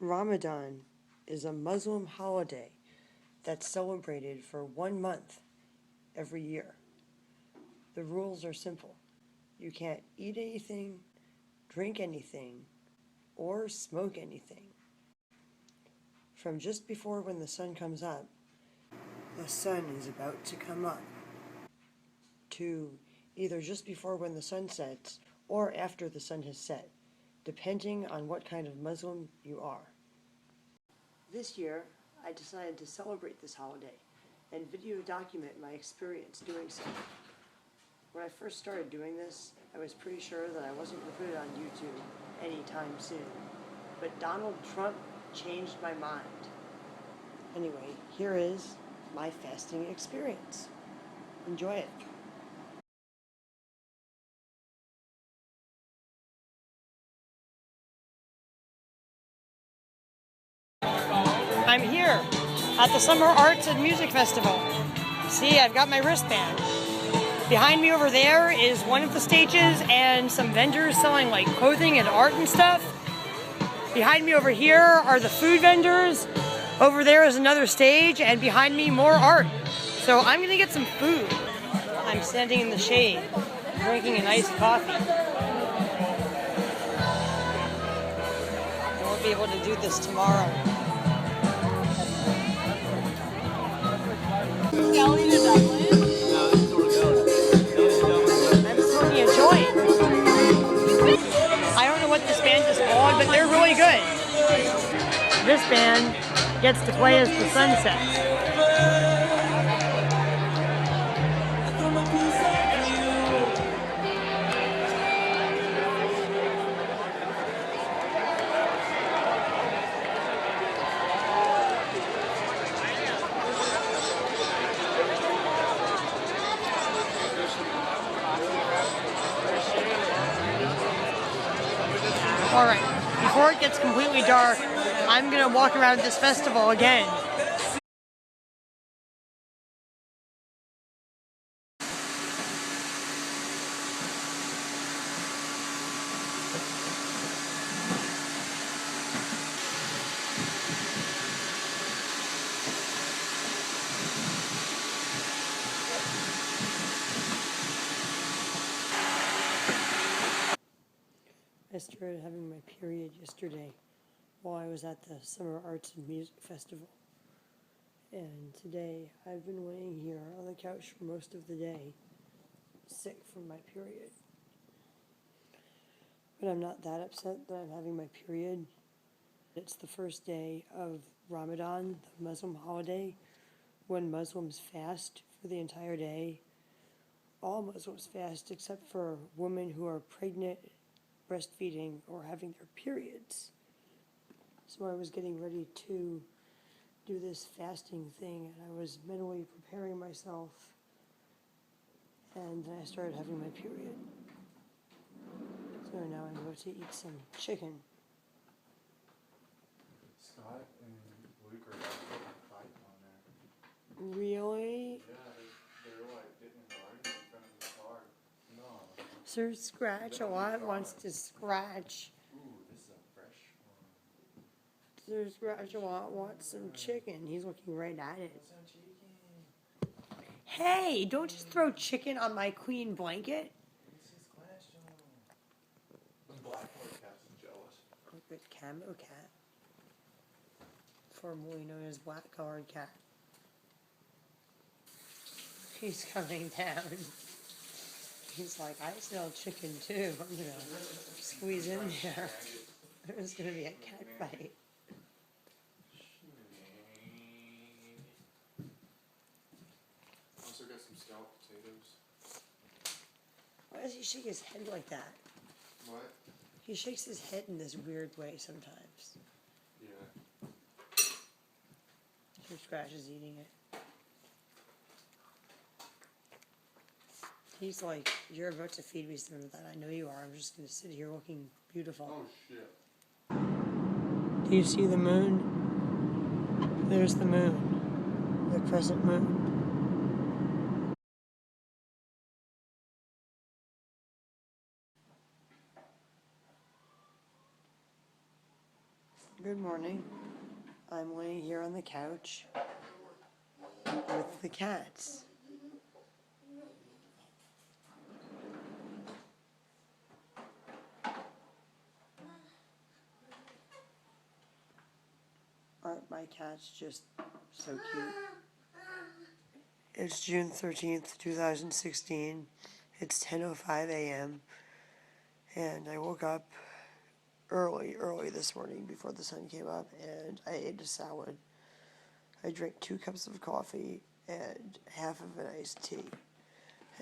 Ramadan is a Muslim holiday that's celebrated for 1 month every year. The rules are simple. You can't eat anything, drink anything, or smoke anything. From just before when the sun comes up, the sun is about to come up, to either just before when the sun sets or after the sun has set, depending on what kind of Muslim you are. This year, I decided to celebrate this holiday and video document my experience doing so. When I first started doing this, I was pretty sure that I wasn't going to put it on YouTube anytime soon. But Donald Trump changed my mind. Anyway, here is my fasting experience. Enjoy it. I'm here at the Summer Arts and Music Festival. See, I've got my wristband. Behind me over there is one of the stages and some vendors selling like clothing and art and stuff. Behind me over here are the food vendors. Over there is another stage, and behind me more art. So I'm gonna get some food. I'm standing in the shade, drinking an iced coffee. I won't be able to do this tomorrow. I'm smoking a joint. I don't know what this band is called, but they're really good. This band gets to play as the sun sets. Alright, before it gets completely dark, I'm gonna walk around this festival again. I started having my period yesterday while I was at the Summer Arts and Music Festival. And today I've been laying here on the couch for most of the day, sick from my period. But I'm not that upset that I'm having my period. It's the first day of Ramadan, the Muslim holiday, when Muslims fast for the entire day. All Muslims fast except for women who are pregnant, breastfeeding, or having their periods. So I was getting ready to do this fasting thing, and I was mentally preparing myself, and then I started having my period. So now I'm going to eat some chicken. Scott and Luke are about to fight on there. Really? Yeah, they're like getting in an argument in front of the car. No. Sir Scratch a lot wants to scratch. Ooh, this is a fresh one. Sir Scratch a lot wants some chicken. He's looking right at it. What's on chicken? Hey, don't just throw chicken on my queen blanket. This is question. The black hole cat's jealous. Look at Camo Cat, formerly known as Black Colored Cat. He's coming down. He's like, I smell chicken too. I'm gonna squeeze in there. There's gonna be a cat fight. Also got some scalloped potatoes. Why does he shake his head like that? What? He shakes his head in this weird way sometimes. Yeah. Sir Scratch is eating it. He's like, you're about to feed me some of that. I know you are. I'm just going to sit here looking beautiful. Oh shit. Do you see the moon? There's the moon. The crescent moon. Good morning. I'm laying here on the couch with the cats. Aren't my cats just so cute? It's June 13th, 2016. It's 10:05 a.m. and I woke up early this morning before the sun came up, and I ate a salad. I drank 2 cups of coffee and half of an iced tea.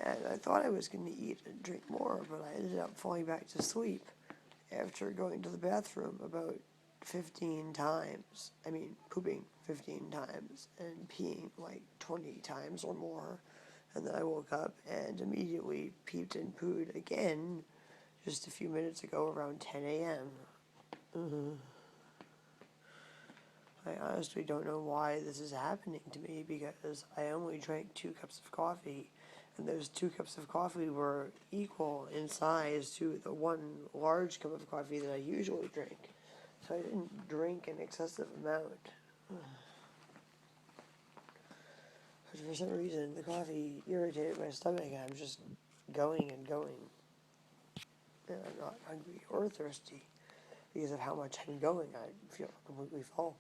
And I thought I was going to eat and drink more, but I ended up falling back to sleep after going to the bathroom about 15 times. I mean, pooping 15 times and peeing like 20 times or more. And then I woke up and immediately peeped and pooed again just a few minutes ago around 10 a.m. I honestly don't know why this is happening to me, because I only drank 2 cups of coffee, and those 2 cups of coffee were equal in size to the 1 large cup of coffee that I usually drink. So I didn't drink an excessive amount. But for some reason, the coffee irritated my stomach, and I'm just going and going. And I'm not hungry or thirsty because of how much I'm going. I feel completely full,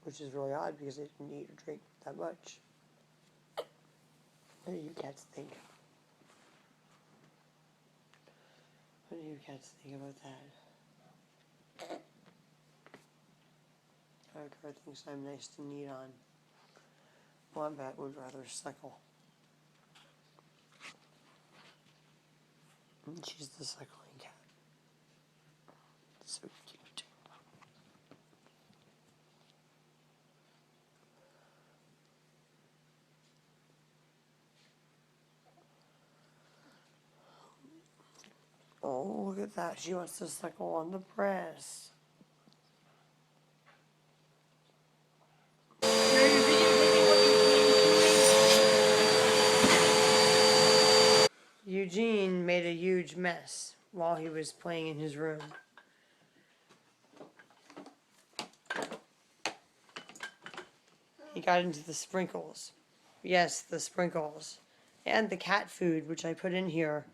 which is really odd because I didn't eat or drink that much. What do you cats think? What do you cats think about that? Car thinks I'm nice to knead on. Wombat would rather suckle. And she's the suckling cat. So cute. Oh, look at that. She wants to suckle on the breast. Eugene made a huge mess while he was playing in his room. He got into the sprinkles. Yes, the sprinkles. And the cat food, which I put in here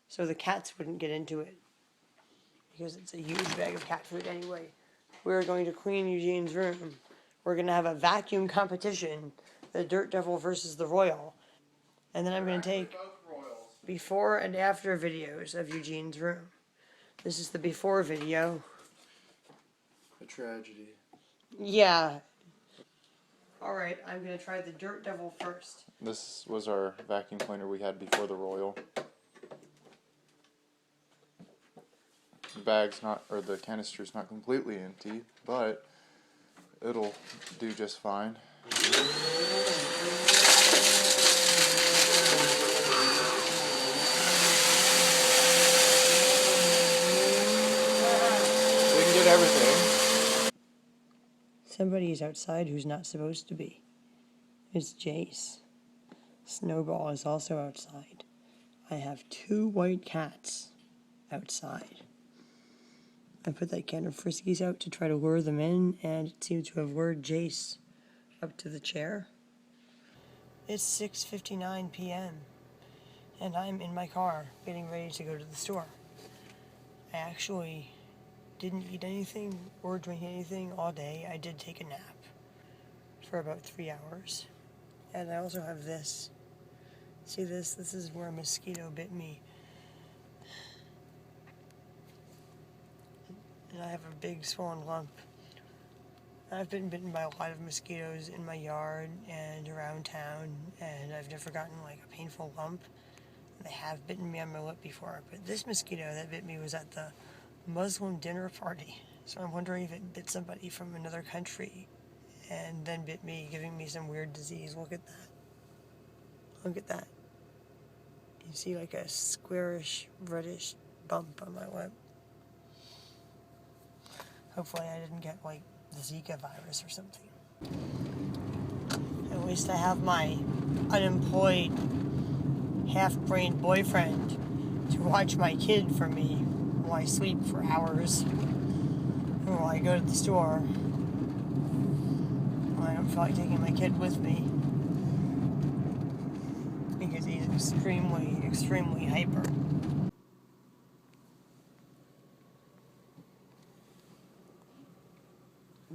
so the cats wouldn't get into it, because it's a huge bag of cat food anyway. We're going to clean Eugene's room. We're going to have a vacuum competition, the Dirt Devil versus the Royal. And then I'm going to take before and after videos of Eugene's room. This is the before video. A tragedy. Yeah. Alright, I'm going to try the Dirt Devil first. This was our vacuum cleaner we had before the Royal. The bag's not, or the canister's not completely empty, but it'll do just fine. We can get everything. Somebody's outside who's not supposed to be. It's Jace. Snowball is also outside. I have 2 white cats outside. I put that can of Friskies out to try to lure them in, and it seemed to have lured Jace up to the chair. It's 6:59 p.m. and I'm in my car getting ready to go to the store. I actually didn't eat anything or drink anything all day. I did take a nap for about 3 hours. And I also have this. See this? This is where a mosquito bit me. And I have a big swollen lump. I've been bitten by a lot of mosquitoes in my yard and around town, and I've never gotten like a painful lump. They have bitten me on my lip before, but this mosquito that bit me was at the Muslim dinner party. So I'm wondering if it bit somebody from another country and then bit me, giving me some weird disease. Look at that. Look at that. You see like a squarish, reddish bump on my lip. Hopefully I didn't get like the Zika virus or something. At least I have my unemployed, half-brained boyfriend to watch my kid for me while I sleep for hours. Well, I go to the store. I don't feel like taking my kid with me because he's extremely, extremely hyper.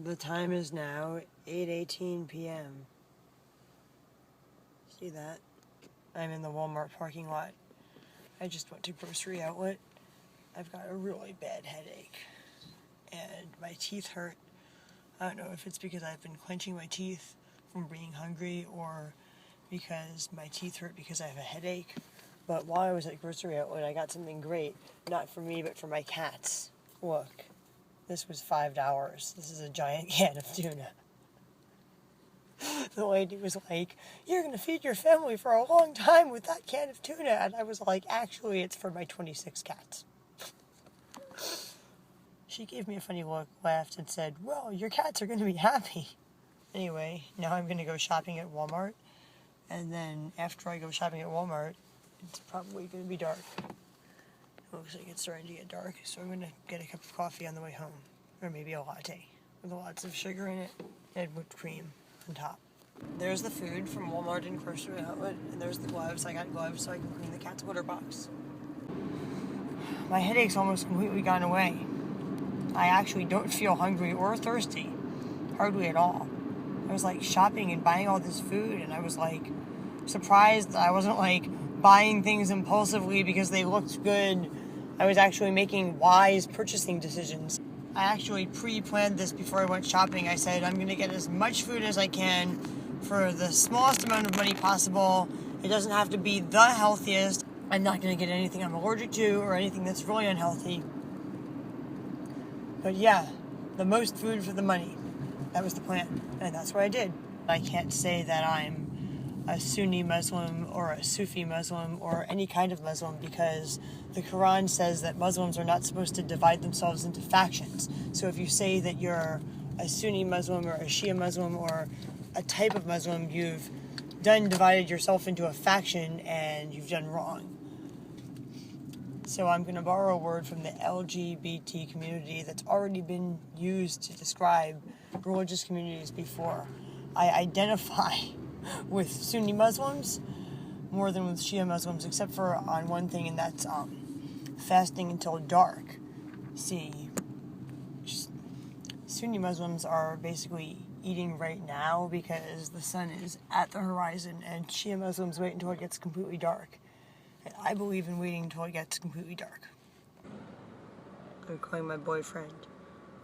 The time is now 8:18 p.m. See that? I'm in the Walmart parking lot. I just went to grocery outlet. I've got a really bad headache and my teeth hurt. I don't know if it's because I've been clenching my teeth from being hungry or because my teeth hurt because I have a headache. But while I was at grocery outlet, I got something great. Not for me, but for my cats. Look, this was $5. This is a giant can of tuna. The lady was like, "You're going to feed your family for a long time with that can of tuna." And I was like, "Actually, it's for my 26 cats." She gave me a funny look, laughed, and said, "Well, your cats are going to be happy." Anyway, now I'm going to go shopping at Walmart. And then after I go shopping at Walmart, it's probably going to be dark. It looks like it's starting to get dark, so I'm going to get a cup of coffee on the way home. Or maybe a latte with lots of sugar in it and whipped cream on top. There's the food from Walmart and grocery outlet, and there's the gloves. I got gloves so I can clean the cat's litter box. My headache's almost completely gone away. I actually don't feel hungry or thirsty, hardly at all. I was like shopping and buying all this food, and I was like surprised that I wasn't like buying things impulsively because they looked good. I was actually making wise purchasing decisions. I actually pre-planned this before I went shopping. I said I'm going to get as much food as I can for the smallest amount of money possible. It doesn't have to be the healthiest. I'm not going to get anything I'm allergic to or anything that's really unhealthy. But yeah, the most food for the money. That was the plan, and that's what I did. I can't say that I'm a Sunni Muslim or a Sufi Muslim or any kind of Muslim because the Quran says that Muslims are not supposed to divide themselves into factions. So if you say that you're a Sunni Muslim or a Shia Muslim or a type of Muslim, you've divided yourself into a faction and you've done wrong. So I'm going to borrow a word from the LGBT community that's already been used to describe religious communities before. I identify with Sunni Muslims more than with Shia Muslims, except for on one thing, and that's fasting until dark. See, Sunni Muslims are basically eating right now because the sun is at the horizon, and Shia Muslims wait until it gets completely dark. And I believe in waiting until it gets completely dark. I'm calling my boyfriend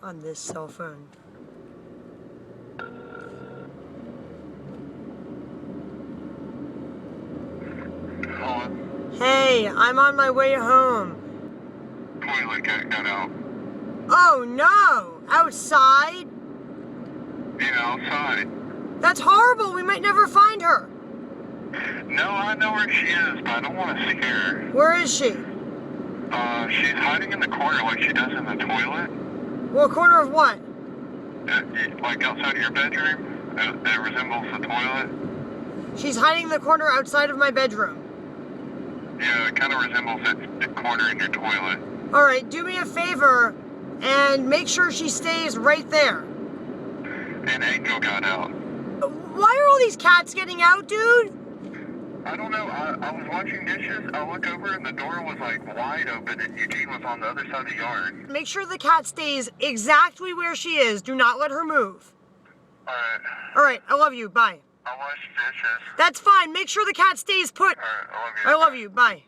on this cell phone. Hello? Hey, I'm on my way home. Toilet got out. Oh no! Outside? Yeah, outside. That's horrible! We might never find her! No, I know where she is, but I don't want to scare her. Where is she? She's hiding in the corner like she does in the toilet. Well, corner of what? Like outside of your bedroom. It resembles the toilet. She's hiding in the corner outside of my bedroom. Yeah, it kind of resembles the corner in your toilet. Alright, do me a favor and make sure she stays right there. And Angel got out. Why are all these cats getting out, dude? I don't know. I was washing dishes. I look over and the door was like wide open and Eugene was on the other side of the yard. Make sure the cat stays exactly where she is. Do not let her move. Alright. Alright, I love you. Bye. I'll wash dishes. That's fine. Make sure the cat stays put. Alright, I love you. I love you. Bye.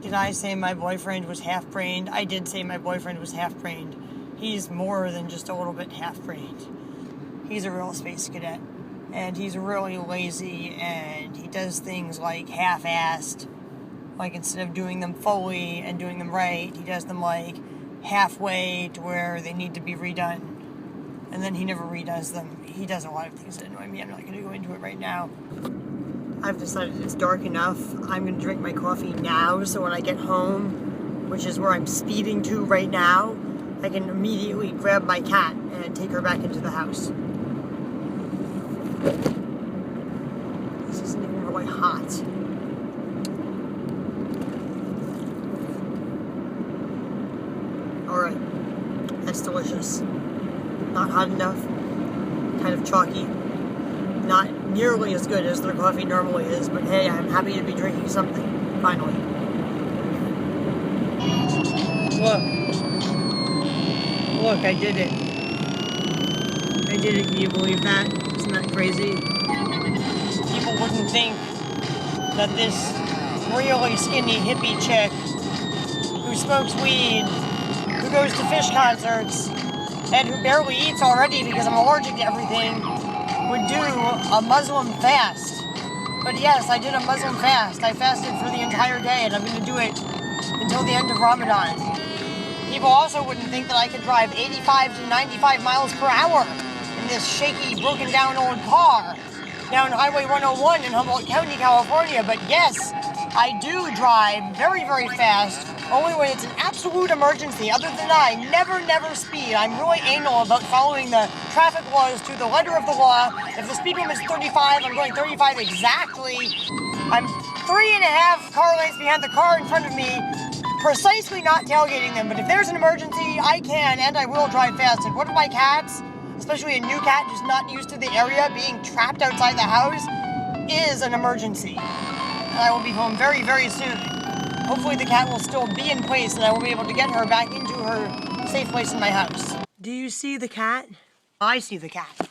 Did I say my boyfriend was half-brained? I did say my boyfriend was half-brained. He's more than just a little bit half-brained. He's a real space cadet. And he's really lazy, and he does things like half-assed. Like instead of doing them fully and doing them right, he does them like halfway to where they need to be redone. And then he never redoes them. He does a lot of things that annoy me. I'm not going to go into it right now. I've decided it's dark enough. I'm going to drink my coffee now, so when I get home, which is where I'm speeding to right now, I can immediately grab my cat and take her back into the house. This isn't even really hot. Alright. That's delicious. Not hot enough. Kind of chalky. Not nearly as good as their coffee normally is, but hey, I'm happy to be drinking something, finally. Look, I did it. I did it, can you believe that? Isn't that crazy? People wouldn't think that this really skinny hippie chick who smokes weed, who goes to fish concerts, and who barely eats already because I'm allergic to everything, would do a Muslim fast. But yes, I did a Muslim fast. I fasted for the entire day, and I'm going to do it until the end of Ramadan. People also wouldn't think that I could drive 85 to 95 miles per hour in this shaky, broken down old car down Highway 101 in Humboldt County, California. But yes, I do drive very, very fast, only when it's an absolute emergency. Other than that, I never speed. I'm really anal about following the traffic laws to the letter of the law. If the speed limit is 35, I'm going 35 exactly. I'm 3.5 car lengths behind the car in front of me, precisely not tailgating them. But if there's an emergency, I can and I will drive fast. And one of my cats, especially a new cat who's not used to the area, being trapped outside the house, is an emergency. And I will be home very, very soon. Hopefully the cat will still be in place and I will be able to get her back into her safe place in my house. Do you see the cat? I see the cat.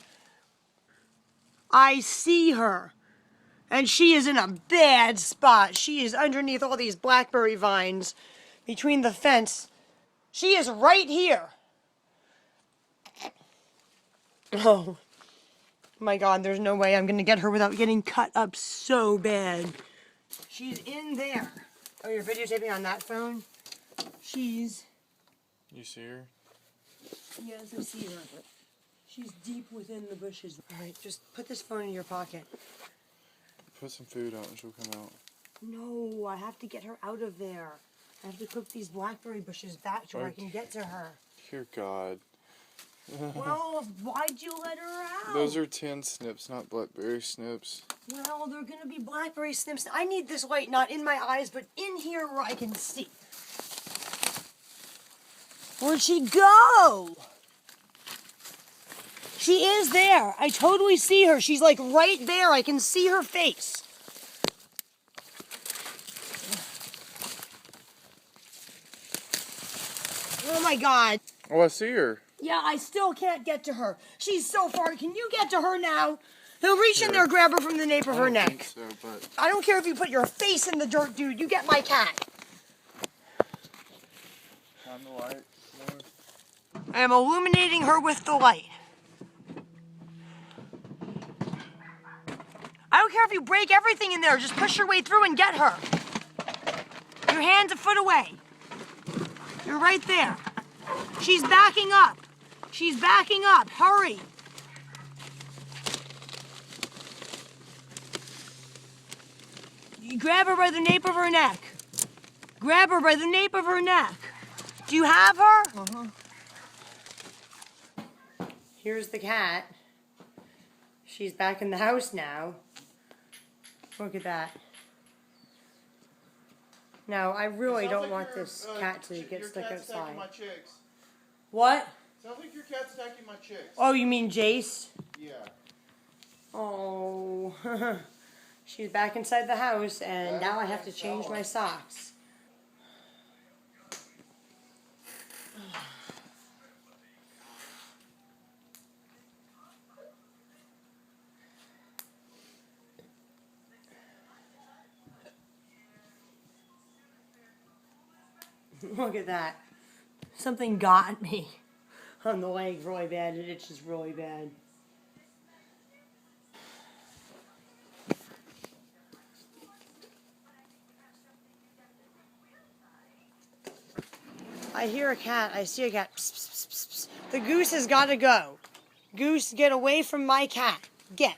I see her. And she is in a bad spot. She is underneath all these blackberry vines between the fence. She is right here. Oh my God, there's no way I'm gonna get her without getting cut up so bad. She's in there. Oh, you're videotaping on that phone? She's... You see her? Yes, I see her. She's deep within the bushes. All right, just put this phone in your pocket. Put some food out and she'll come out. No, I have to get her out of there. I have to cook these blackberry bushes back so I can get to her. Dear God. Well, why'd you let her out? Those are tin snips, not blackberry snips. Well, they're gonna be blackberry snips. I need this light not in my eyes, but in here where I can see. Where'd she go? She is there. I totally see her. She's like right there. I can see her face. Oh my God. Oh, I see her. Yeah, I still can't get to her. She's so far. Can you get to her now? He'll reach in there, grab her from the nape of her neck. I don't think so, but... I don't care if you put your face in the dirt, dude. You get my cat. Shine the light. I am illuminating her with the light. I don't care if you break everything in there. Just push your way through and get her. Your hand's a foot away. You're right there. She's backing up. She's backing up. Hurry. You grab her by the nape of her neck. Grab her by the nape of her neck. Do you have her? Uh-huh. Here's the cat. She's back in the house now. Look at that. Now, I really don't want this cat to get stuck outside. My chicks. What? Sounds like your cat's attacking my chicks. Oh, you mean Jace? Yeah. Oh. She's back inside the house, and now I have to change my socks. Look at that. Something got me on the leg really bad. It itches really bad. I hear a cat. I see a cat. Psst, psst, psst, psst. The goose has got to go. Goose, get away from my cat. Get.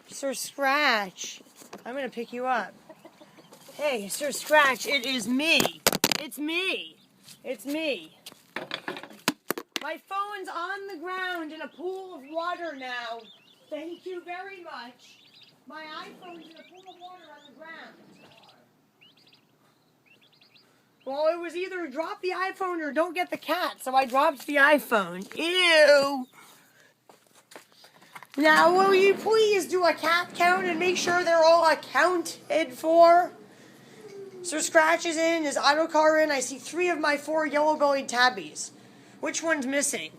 Sir Scratch. I'm going to pick you up. Hey, Sir Scratch, it is me. It's me. It's me. My phone's on the ground in a pool of water now. Thank you very much. My iPhone's in a pool of water on the ground. Well, it was either drop the iPhone or don't get the cat, so I dropped the iPhone. Ew. Now, will you please do a cat count and make sure they're all accounted for? Sir Scratch is in, is Autocar in? I see 3 of my 4 yellow-bellied tabbies. Which one's missing?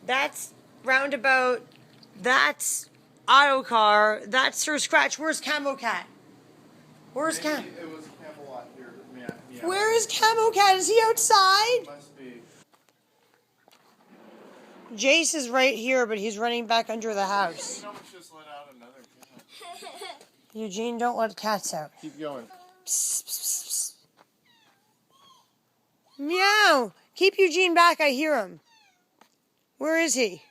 That's Roundabout. That's Autocar. That's Sir Scratch. Where's Camo Cat? Where's Cam? It was Camelot here. Yeah. Where is Camo Cat? Is he outside? Must be. Jace is right here, but he's running back under the house. You know, we just let out another cat. Eugene, don't let cats out. Keep going. Psst, psst, psst, psst. Meow! Keep Eugene back, I hear him. Where is he?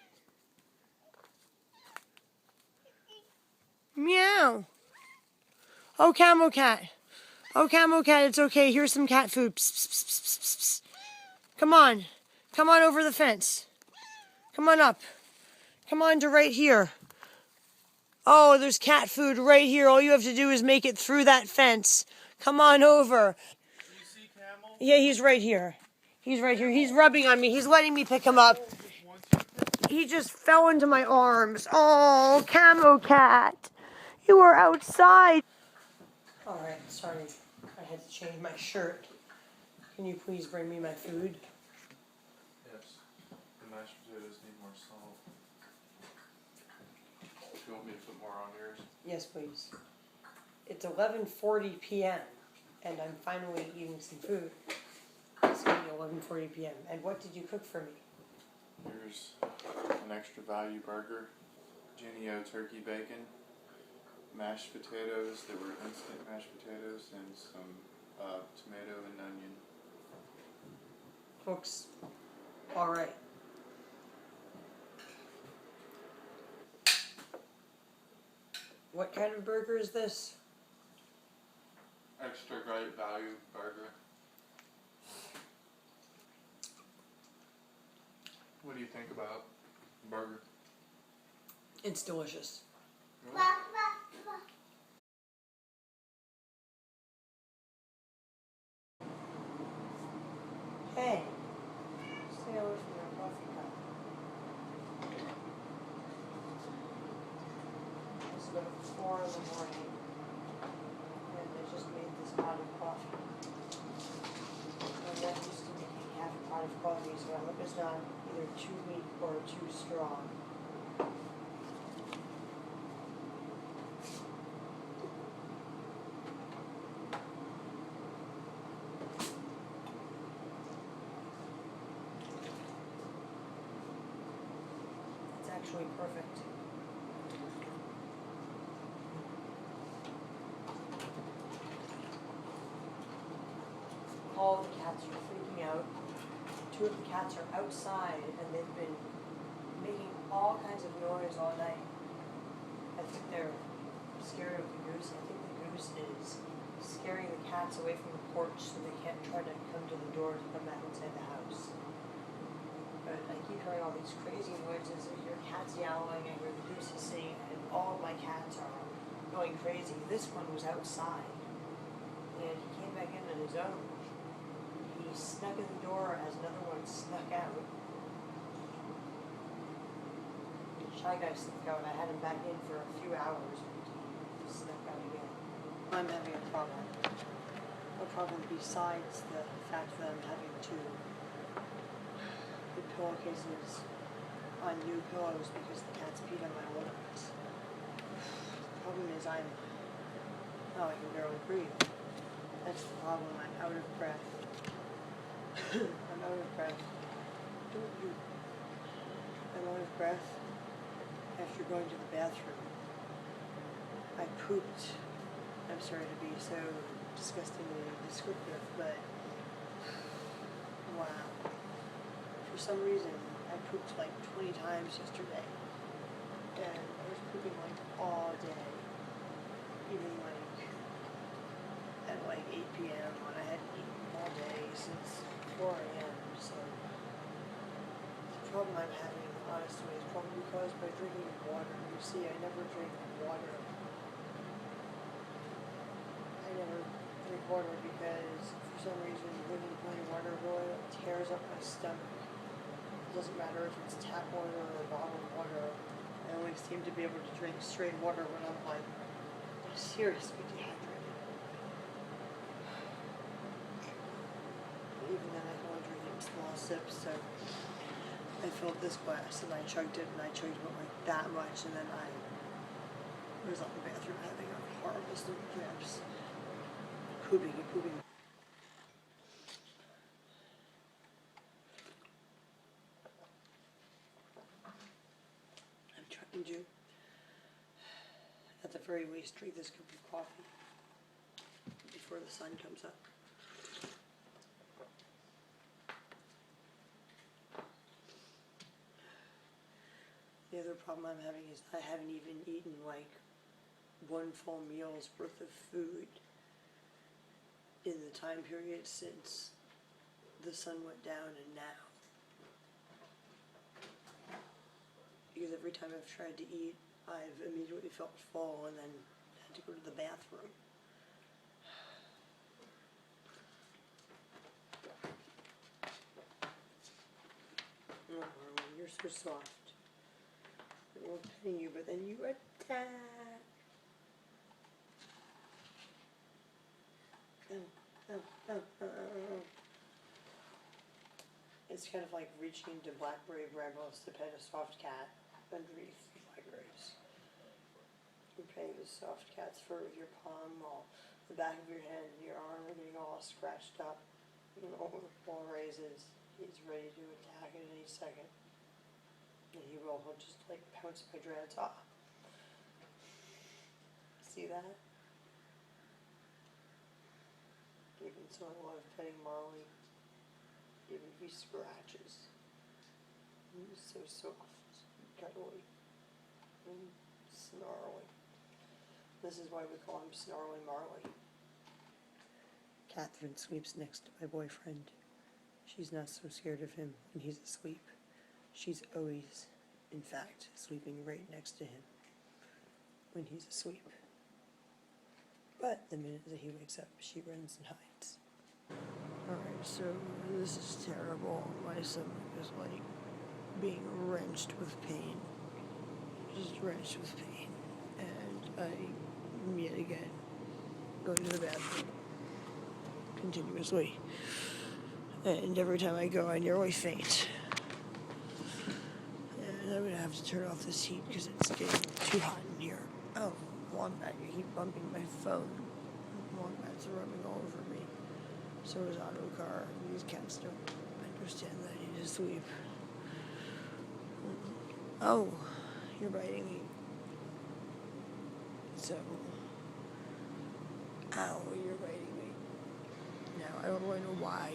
Meow. Oh, Camo Cat. Oh, Camo Cat, it's okay. Here's some cat food. Psst, psst, psst, psst, psst, psst. Come on. Come on over the fence. Come on up. Come on to right here. Oh, there's cat food right here. All you have to do is make it through that fence. Come on over. Do you see Camel? Yeah, he's right here. He's right here. He's rubbing on me. He's letting me pick him up. He just fell into my arms. Oh, Camo Cat. You were outside. All right, sorry. I had to change my shirt. Can you please bring me my food? Yes. The mashed potatoes need more salt. Do you want me to put more on yours? Yes, please. It's 11:40 p.m. and I'm finally eating some food. It's only 11:40 p.m. And what did you cook for me? Here's an extra value burger, Genio turkey bacon, mashed potatoes that were instant mashed potatoes, and some tomato and onion. Looks all right. What kind of burger is this? Extra great value burger. What do you think about the burger? It's delicious. Really? Hey, stay away from your coffee cup. It's about 4 in the morning, and I just made this pot of coffee. I'm not used to making half a pot of coffee, so I hope it's not either too weak or too strong. It's actually perfect. All the cats are freaking out. 2 of the cats are outside and they've been making all kinds of noise all night. I think they're scared of the goose. I think the goose is scaring the cats away from the porch so they can't try to come to the door to come back inside the house. But I keep hearing all these crazy noises. I hear cats yowling, I hear the goose hissing, and all of my cats are going crazy. This one was outside and he came back in on his own. He snuck in the door as another one snuck out. Shy Guy snuck out. I had him back in for a few hours, but he snuck out again. I'm having a problem. A problem besides the fact that I'm having to put pillowcases on new pillows because the cats peed on my old ones. The problem is I can barely breathe. That's the problem. I'm out of breath. I'm out of breath. I'm out of breath after going to the bathroom. I pooped. I'm sorry to be so disgustingly descriptive, but wow. For some reason, I pooped like 20 times yesterday. And I was pooping like all day. Even like at like 8 p.m. when I had eaten all day since 4 a.m. So the problem I'm having, honestly, is probably caused by drinking water. You see, I never drink water. I never drink water because for some reason living plain water really tears up my stomach. It doesn't matter if it's tap water or bottled water. I always seem to be able to drink straight water when I'm like seriously dehydrated. But even then I can only drink it in small sips, so I filled this glass and I chugged it and I chugged it like that much, and then I was on the bathroom having a horrible stomach cramps. Pooping and pooping. I'm trying to, at the very least, drink this cup of coffee before the sun comes up. The other problem I'm having is I haven't even eaten like one full meal's worth of food in the time period since the sun went down and now. Because every time I've tried to eat, I've immediately felt full and then had to go to the bathroom. Oh, Marlon, you're so soft. I won't pay you, but then you attack. It's kind of like reaching to blackberry brambles to pet a soft cat underneath the blackberries. You're petting the soft cat's fur with your palm while the back of your hand and your arm are getting all scratched up. And all the ball raises. He's ready to attack at any second. And he will. He'll just like pounce my dreads off. See that? Even so, I love petting Marley. Even if he scratches. He's so soft, cuddly, and snarly. This is why we call him Snarly Marley. Catherine sleeps next to my boyfriend. She's not so scared of him when he's asleep. She's always, in fact, sleeping right next to him when he's asleep. But the minute that he wakes up, she runs and hides. Alright, so this is terrible. My stomach is like being wrenched with pain. Just wrenched with pain. And I, yet again, go to the bathroom continuously. And every time I go, I nearly faint. And I'm gonna have to turn off this heat because it's getting too hot in here. Oh, wombat, you keep bumping my phone. Wombats are roaming all over me. So is Autocar. These cats don't understand that I need to sleep. Oh, you're biting me. So, ow, you're biting me. Now, I don't really know why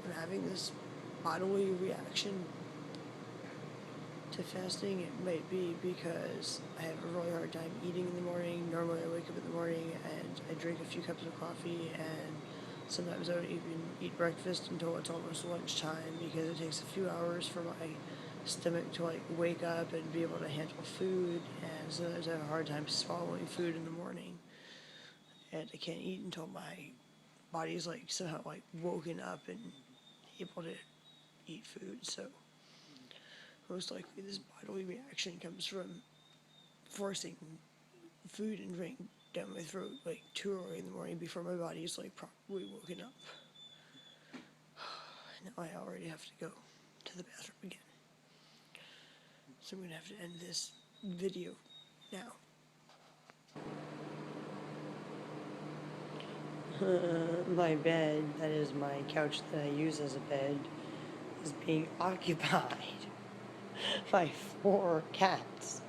I'm having this bodily reaction to fasting. It might be because I have a really hard time eating in the morning. Normally I wake up in the morning and I drink a few cups of coffee, and sometimes I don't even eat breakfast until it's almost lunchtime because it takes a few hours for my stomach to like wake up and be able to handle food, and sometimes I have a hard time swallowing food in the morning, and I can't eat until my body's like somehow like woken up and able to eat food. So most likely this bodily reaction comes from forcing food and drink down my throat like too early in the morning before my body is like properly woken up. Now I already have to go to the bathroom again. So I'm going to have to end this video now. My bed, that is my couch that I use as a bed, is being occupied by 4 cats.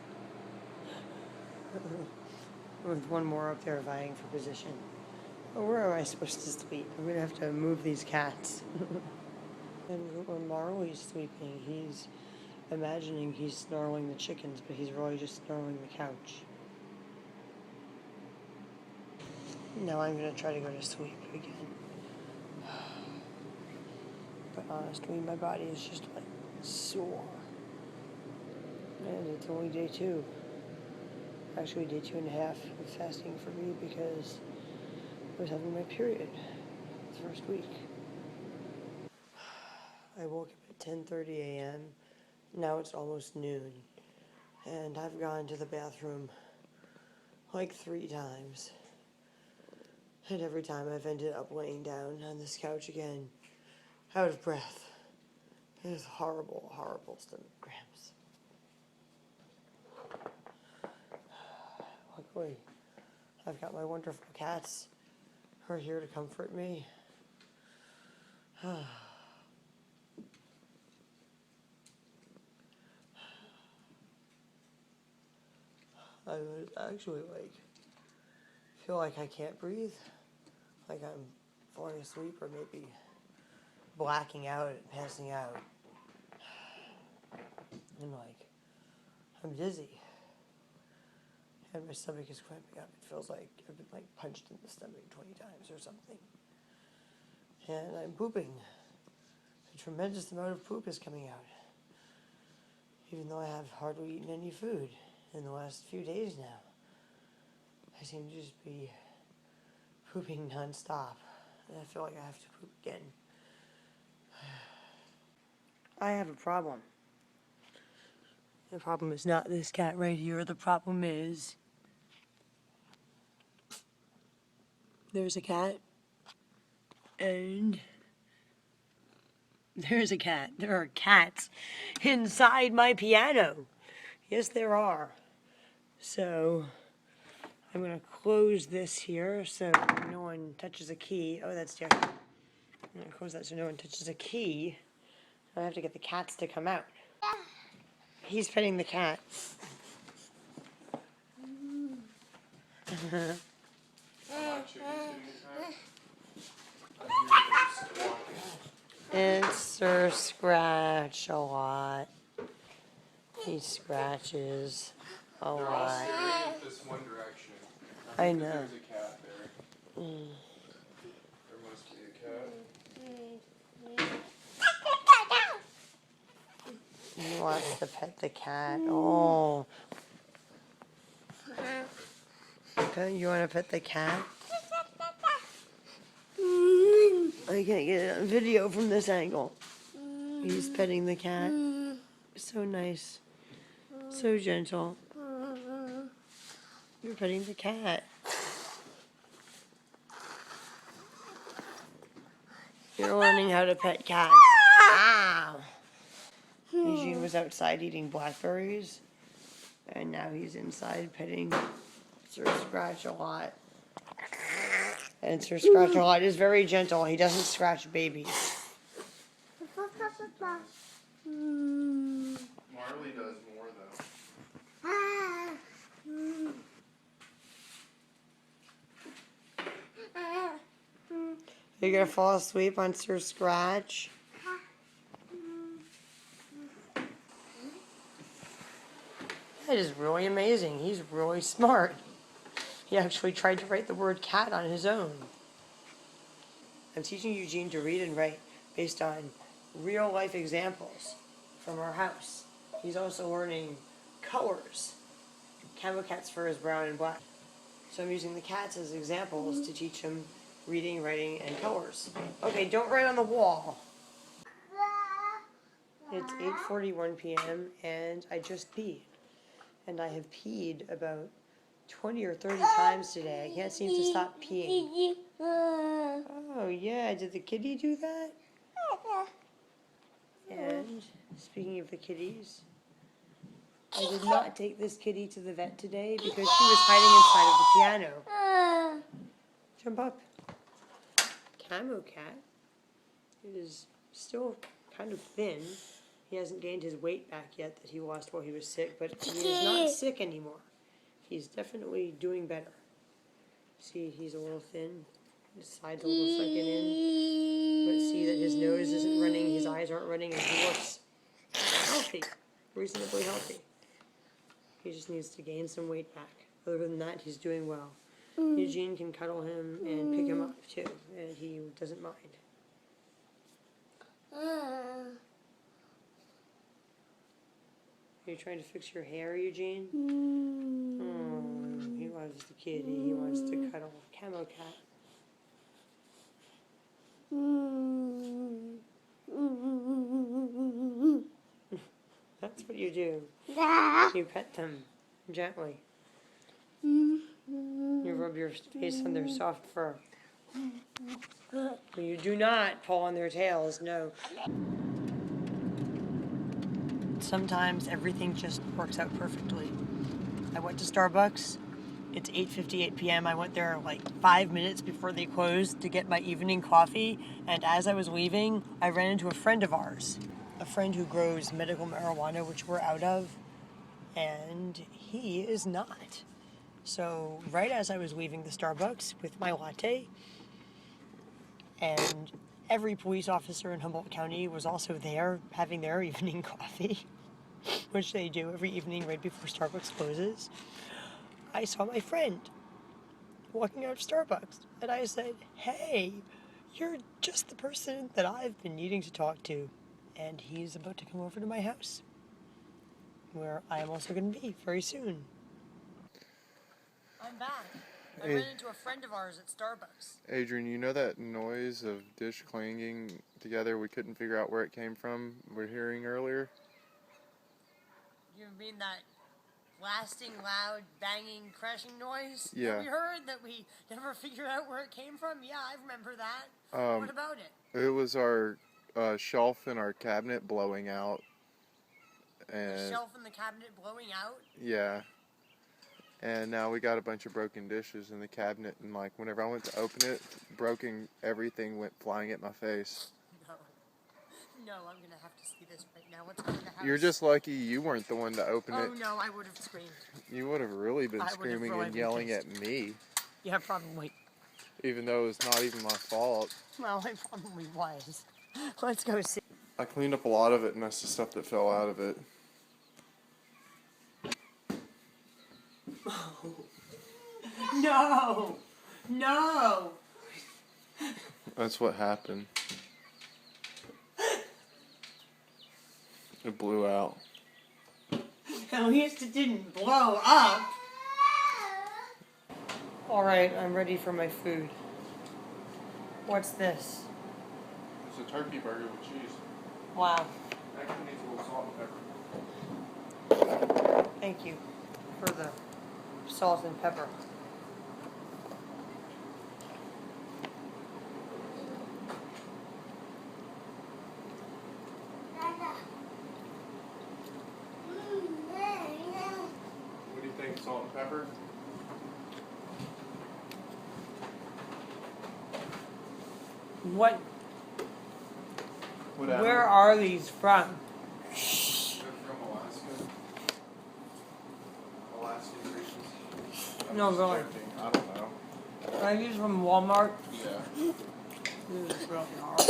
With one more up there vying for position. Oh, where am I supposed to sleep? I'm going to have to move these cats. And when Marley's sleeping, he's imagining he's snarling the chickens, but he's really just snarling the couch. Now I'm going to try to go to sleep again. But honestly, my body is just like sore. And it's only day 2. Actually, day 2.5 of fasting for me because I was having my period the first week. I woke up at 10:30 a.m. Now it's almost noon. And I've gone to the bathroom like 3 times. And every time I've ended up laying down on this couch again, out of breath. It is horrible, horrible stomach cramps. Luckily, I've got my wonderful cats who are here to comfort me. I would actually feel like I can't breathe, like I'm falling asleep or maybe blacking out and passing out. And I'm dizzy. And my stomach is cramping up. It feels like I've been punched in the stomach 20 times or something. And I'm pooping. A tremendous amount of poop is coming out. Even though I have hardly eaten any food in the last few days now. I seem to just be pooping nonstop. And I feel like I have to poop again. I have a problem. The problem is not this cat right here. The problem is there's a cat and there's a cat. There are cats inside my piano. Yes, there are. So I'm going to close this here so no one touches a key. Oh, that's Jeffy. I'm going to close that so no one touches a key. I have to get the cats to come out. He's petting the cat. It's Sir Scratch a lot. He scratches a lot. This one direction. I know. There's a cat there. There must be a cat. He wants to pet the cat. Oh. Okay, you want to pet the cat? I can't get it on video from this angle. He's petting the cat. So nice. So gentle. You're petting the cat. You're learning how to pet cats. Ow! Eugene was outside eating blackberries, and now he's inside petting Sir Scratch a lot. And Sir Scratch a lot is very gentle. He doesn't scratch babies. Marley does more though. Are you gonna fall asleep on Sir Scratch? That is really amazing. He's really smart. He actually tried to write the word cat on his own. I'm teaching Eugene to read and write based on real life examples from our house. He's also learning colors. Camo cat's fur is brown and black. So I'm using the cats as examples to teach him reading, writing, and colors. Okay, don't write on the wall. It's 8:41 p.m. and I just peed. And I have peed about 20 or 30 times today. I can't seem to stop peeing. Oh yeah, did the kitty do that? And speaking of the kitties, I did not take this kitty to the vet today because she was hiding inside of the piano. Jump up. Camo cat is still kind of thin. He hasn't gained his weight back yet that he lost while he was sick, but he is not sick anymore. He's definitely doing better. See, he's a little thin. His side's a little sunken in. But see that his nose isn't running, his eyes aren't running, and he looks healthy, reasonably healthy. He just needs to gain some weight back. Other than that, he's doing well. Eugene can cuddle him and pick him up too, and he doesn't mind. Are you trying to fix your hair, Eugene? Oh, he loves the kitty. He wants to cuddle. Camo cat. That's what you do. You pet them gently. You rub your face on their soft fur. But you do not pull on their tails, no. Sometimes everything just works out perfectly. I went to Starbucks. It's 8:58 p.m. I went there like 5 minutes before they closed to get my evening coffee. And as I was leaving, I ran into a friend of ours. A friend who grows medical marijuana, which we're out of. And he is not. So right as I was leaving the Starbucks with my latte, and every police officer in Humboldt County was also there having their evening coffee, which they do every evening right before Starbucks closes, I saw my friend walking out of Starbucks, and I said, "Hey, you're just the person that I've been needing to talk to." And he's about to come over to my house, where I am also going to be very soon. I'm back. I ran into a friend of ours at Starbucks. Adrienne, you know that noise of dish clanging together? We couldn't figure out where it came from. We're hearing earlier. You mean that lasting, loud, banging, crashing noise Yeah. that we heard that we never figured out where it came from? Yeah, I remember that. What about it? It was our shelf in our cabinet blowing out. And The shelf in the cabinet blowing out? yeah. And now we got a bunch of broken dishes in the cabinet, and like whenever I went to open it, everything went flying at my face. No, I'm going to have to see this right now. What's going to happen? You're just lucky you weren't the one to open it. Oh no, I would have screamed. You would have really been I would have screaming really and been yelling pissed. at me, Yeah, probably. even though it was not even my fault. Well, it probably was. Let's go see. I cleaned up a lot of it, and that's the stuff that fell out of it. No! No! That's what happened. It blew out. At least it didn't blow up. Alright, I'm ready for my food. What's this? It's a turkey burger with cheese. Wow. Actually needs a little salt and pepper. Thank you for the salt and pepper. What do you think, salt and pepper? What? Whatever. Where are these from? They're from Alaska. Alaskan regions. I'm No, just really. joking. I don't know. Are these from Walmart? Yeah. This is really hard.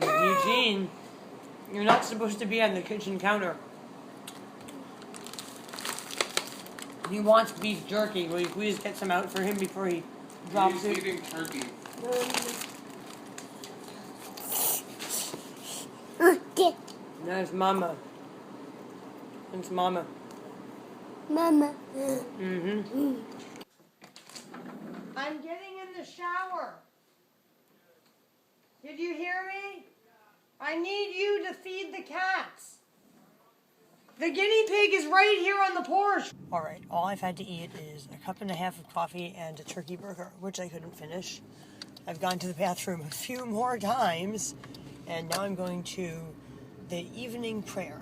Eugene, you're not supposed to be on the kitchen counter. He wants beef jerky. Will you please get some out for him before he drops He's it? eating turkey. That's Mama. It's Mama. Mama. Mm-hmm. I'm getting in the shower. Did you hear me? I need you to feed the cats. The guinea pig is right here on the porch. All right, all I've had to eat is a cup and a half of coffee and a turkey burger, which I couldn't finish. I've gone to the bathroom a few more times, and now I'm going to the evening prayer.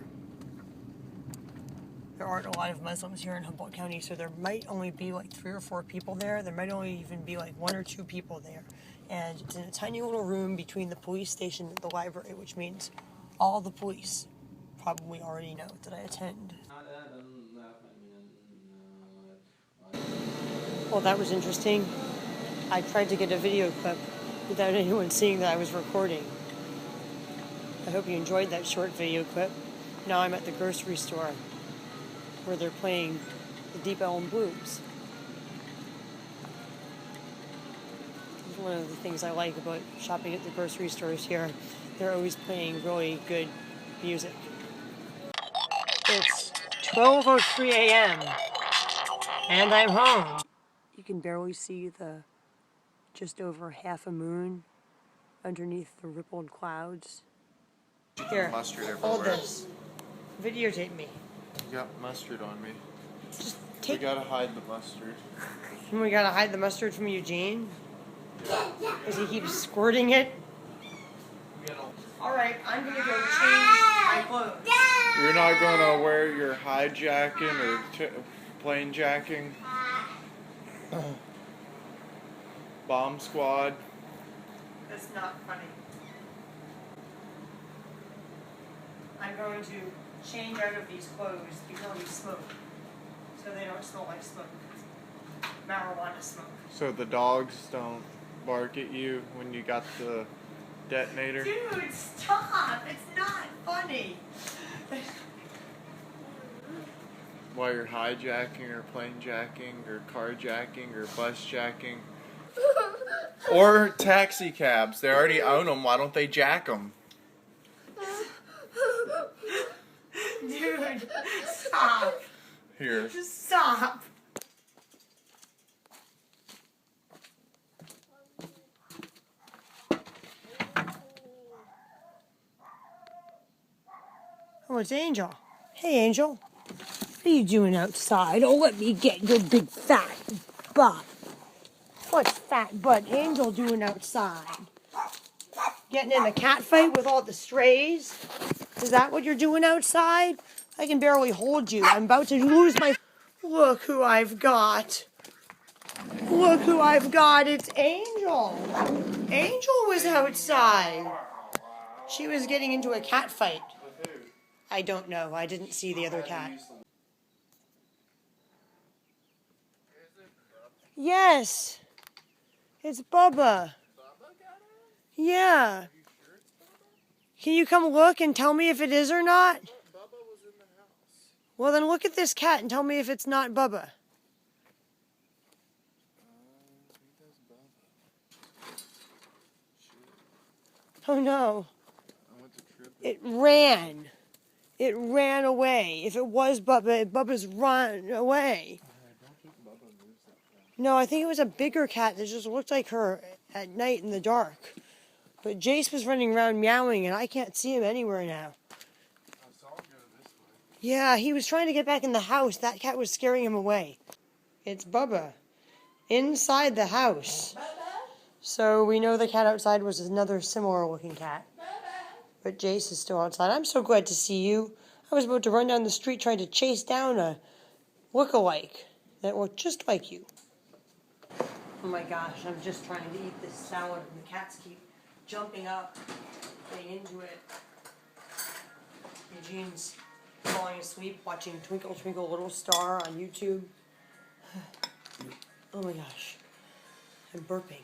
There aren't a lot of Muslims here in Humboldt County, so there might only be like 3 or 4 people there. There might only even be like 1 or 2 people there. And it's in a tiny little room between the police station and the library, which means all the police probably already know that I attend. Well, that was interesting. I tried to get a video clip without anyone seeing that I was recording. I hope you enjoyed that short video clip. Now I'm at the grocery store where they're playing the Deep Elm Blues. It's one of the things I like about shopping at the grocery stores here. They're always playing really good music. It's 12:03 a.m. and I'm home. You can barely see the just over half a moon underneath the rippled clouds. Here, Mustard hold everywhere. this. Videotape me. You got mustard on me. Just We take. gotta hide the mustard. We gotta hide the mustard from Eugene as he keeps squirting it. All right, I'm gonna go change my clothes. You're not gonna wear your hijacking or plane jacking? Bomb squad. That's not funny. I'm going to change out of these clothes before we smoke, so they don't smell like smoke. Marijuana smoke. So the dogs don't bark at you when you got the detonator? Dude, stop! It's not funny. While you're hijacking or plane jacking or carjacking or bus jacking. Or taxi cabs. They already own them. Why don't they jack them? Dude, stop. Here. Just stop. Oh, it's Angel. Hey, Angel. What are you doing outside? Oh, let me get your big fat butt. What's fat butt Angel doing outside? Getting in a cat fight with all the strays? Is that what you're doing outside? I can barely hold you. I'm about to lose my... Look who I've got. Look who I've got. It's Angel. Angel was outside. She was getting into a cat fight. I don't know. I didn't see the other cat. Yes. It's Bubba. Yeah. Can you come look and tell me if it is or not? Well, then look at this cat and tell me if it's not Bubba. Oh no. It ran. It ran away. If it was Bubba, Bubba's run away. No, I think it was a bigger cat that just looked like her at night in the dark. But Jace was running around meowing and I can't see him anywhere now. Yeah, he was trying to get back in the house. That cat was scaring him away. It's Bubba. Inside the house. So we know the cat outside was another similar looking cat. But Jace is still outside. I'm so glad to see you. I was about to run down the street trying to chase down a look-alike that looked just like you. Oh my gosh, I'm just trying to eat this salad and the cats keep jumping up, getting into it. Eugene's falling asleep watching Twinkle Twinkle Little Star on YouTube. Oh my gosh, I'm burping.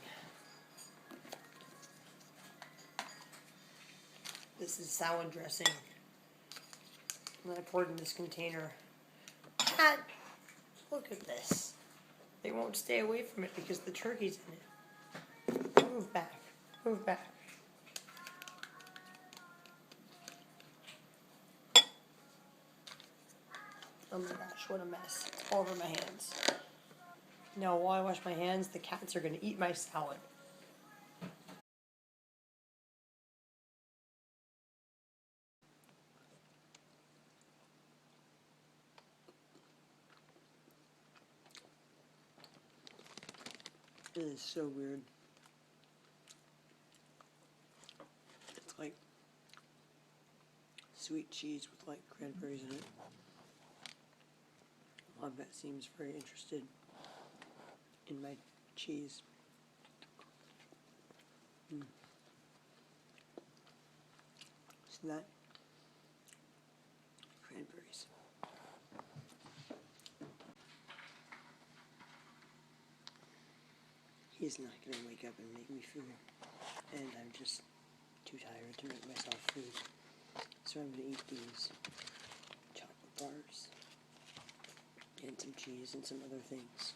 This is salad dressing. And I poured in this container. Cat, look at this. They won't stay away from it because the turkey's in it. Move back. Move back. Oh my gosh, what a mess. All over my hands. Now, while I wash my hands, the cats are going to eat my salad. It is so weird. It's like sweet cheese with like cranberries in it. That seems very interested in my cheese. See that? Cranberries. He's not going to wake up and make me food. And I'm just too tired to make myself food. So I'm going to eat these chocolate bars. And some cheese and some other things.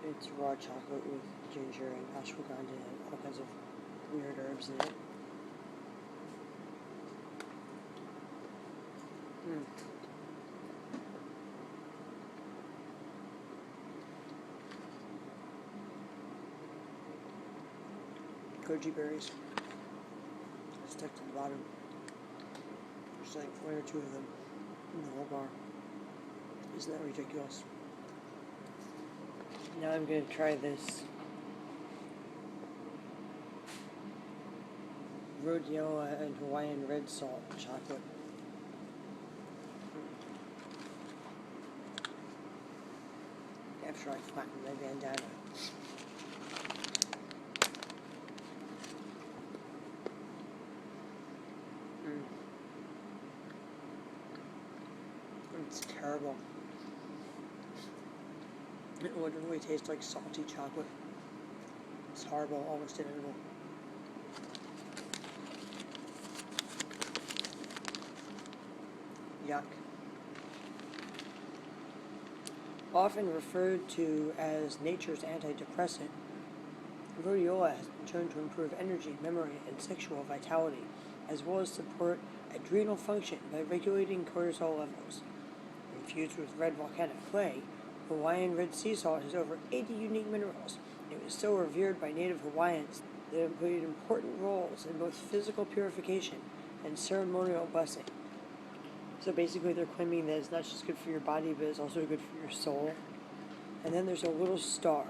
It's raw chocolate with ginger and ashwagandha and all kinds of weird herbs in it. Goji berries stuck to the bottom. There's like 1 or 2 of them in the whole bar. Isn't that ridiculous? Now I'm going to try this rhodiola and Hawaiian red salt chocolate. After I flatten my bandana. It's terrible. It literally tastes like salty chocolate. It's horrible, almost inedible. Yuck. Often referred to as nature's antidepressant, rhodiola has been shown to improve energy, memory, and sexual vitality, as well as support adrenal function by regulating cortisol levels. Infused with red volcanic clay, Hawaiian red sea salt has over 80 unique minerals. It was so revered by native Hawaiians that it played important roles in both physical purification and ceremonial blessing. So basically they're claiming that it's not just good for your body, but it's also good for your soul. And then there's a little star.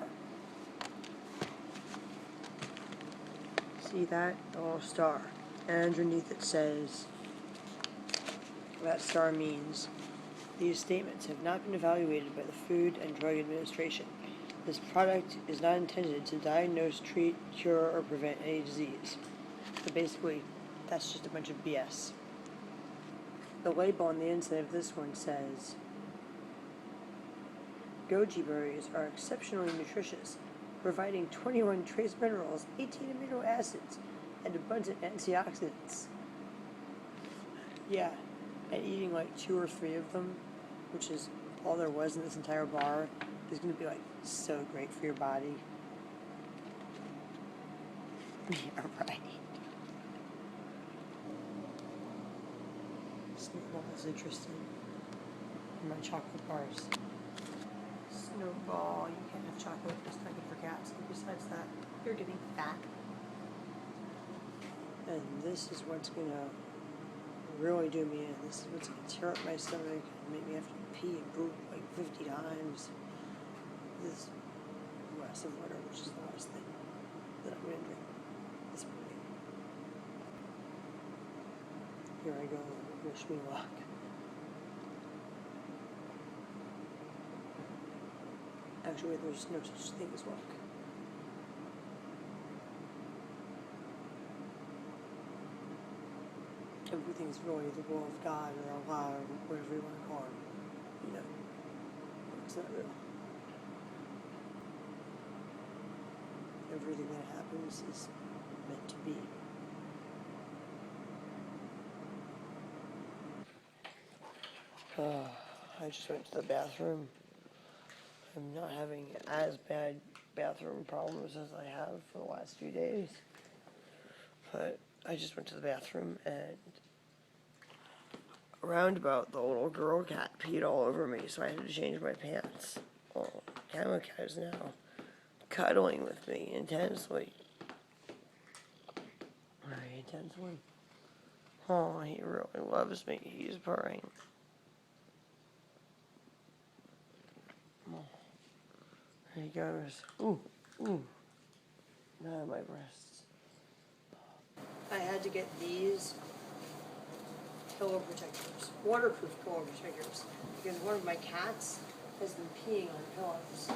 See that? A little star. And underneath it says, that star means, these statements have not been evaluated by the Food and Drug Administration. This product is not intended to diagnose, treat, cure, or prevent any disease. So basically, that's just a bunch of BS. The label on the inside of this one says, goji berries are exceptionally nutritious, providing 21 trace minerals, 18 amino acids, and abundant antioxidants. Yeah, and eating like 2 or 3 of them, which is all there was in this entire bar, is going to be like so great for your body. Yeah, right. Snowball is interested in my chocolate bars. Snowball, you can't have chocolate, it's not good for cats. And besides that, you're getting fat. And this is what's going to really do me in. This is what's going to tear up my stomach and make me have to pee and poop like 50 times. This glass of water, which is the last thing that I'm going to drink this morning. Here I go. Wish me luck. Actually, there's no such thing as luck. Everything's really the will of God or Allah or whatever you want to call it. You know, it's not real. Everything that happens is meant to be. I just went to the bathroom. I'm not having as bad bathroom problems as I have for the last few days. But I just went to the bathroom and roundabout the little girl cat peed all over me, so I had to change my pants. Well, Camo Cat is now cuddling with me intensely. Very intensely. Oh, he really loves me. He's purring. There he goes. Ooh, ooh. Now my breasts. I had to get these pillow protectors, waterproof pillow protectors, because one of my cats has been peeing on pillows.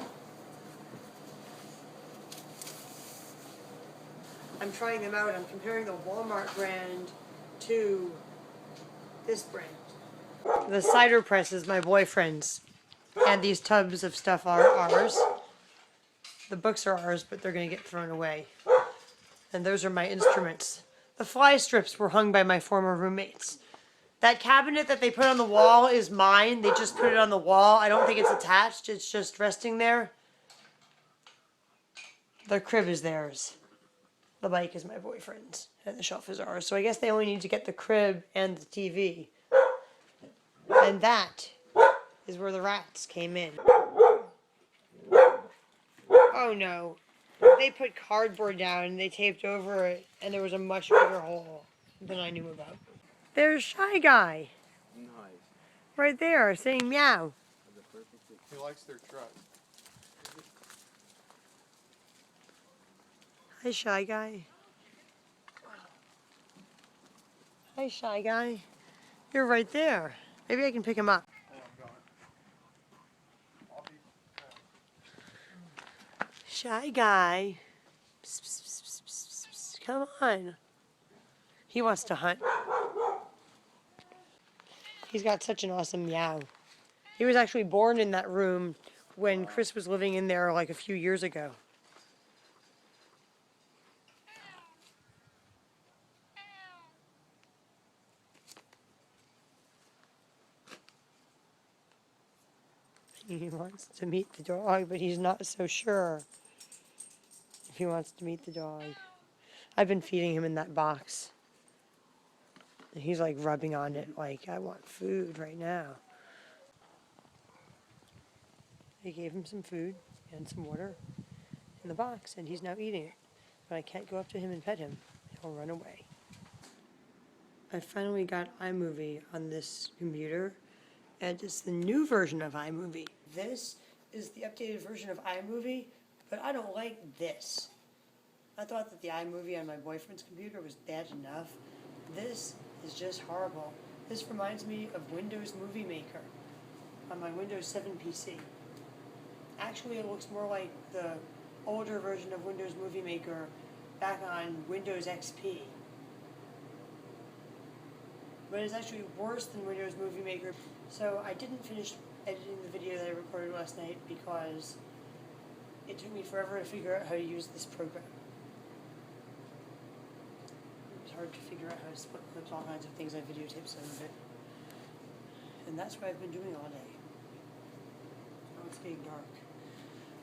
I'm trying them out. I'm comparing the Walmart brand to this brand. The cider press is my boyfriend's, and these tubs of stuff are ours. The books are ours, but they're going to get thrown away. And those are my instruments. The fly strips were hung by my former roommates. That cabinet that they put on the wall is mine. They just put it on the wall. I don't think it's attached. It's just resting there. The crib is theirs. The bike is my boyfriend's. And the shelf is ours. So I guess they only need to get the crib and the TV. And that is where the rats came in. Oh no. They put cardboard down and they taped over it, and there was a much bigger hole than I knew about. There's Shy Guy. Nice. Right there, saying meow. He likes their truck. Hi, Shy Guy. Hi, Shy Guy. You're right there. Maybe I can pick him up. Oh, I'm going. I'll be Shy Guy. Psst, psst, psst, psst, psst, psst. Come on. He wants to hunt. He's got such an awesome meow. He was actually born in that room when Chris was living in there like a few years ago. He wants to meet the dog, but he's not so sure if he wants to meet the dog. I've been feeding him in that box. And he's like rubbing on it like, I want food right now. I gave him some food and some water in the box, and he's now eating it. But I can't go up to him and pet him. He'll run away. I finally got iMovie on this computer, and it's the new version of iMovie. This is the updated version of iMovie, but I don't like this. I thought that the iMovie on my boyfriend's computer was bad enough. This is just horrible. This reminds me of Windows Movie Maker on my Windows 7 PC. Actually, it looks more like the older version of Windows Movie Maker back on Windows XP. But it's actually worse than Windows Movie Maker. So I didn't finish editing the video that I recorded last night because it took me forever to figure out how to use this program. It was hard to figure out how to split clips, all kinds of things. I videotaped some of it. And that's what I've been doing all day. Oh, it's getting dark.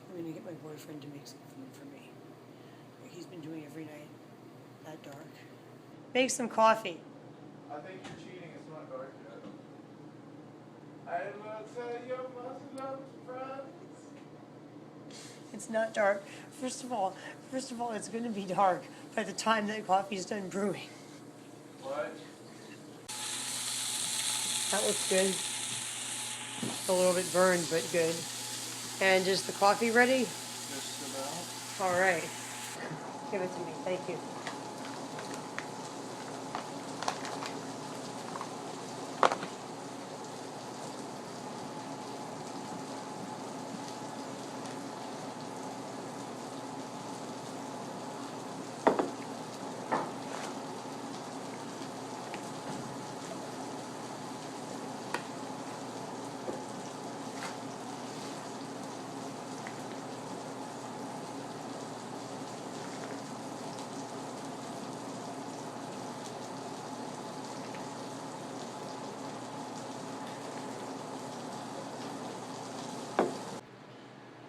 I'm going to get my boyfriend to make some food for me. Like he's been doing every night. That dark. Make some coffee. I think you're cheating. It's not dark yet. I will tell your Muslim friends. It's not dark. First of all, it's going to be dark by the time that coffee's done brewing. What? That looks good. A little bit burned, but good. And is the coffee ready? Just about. All right. Give it to me. Thank you.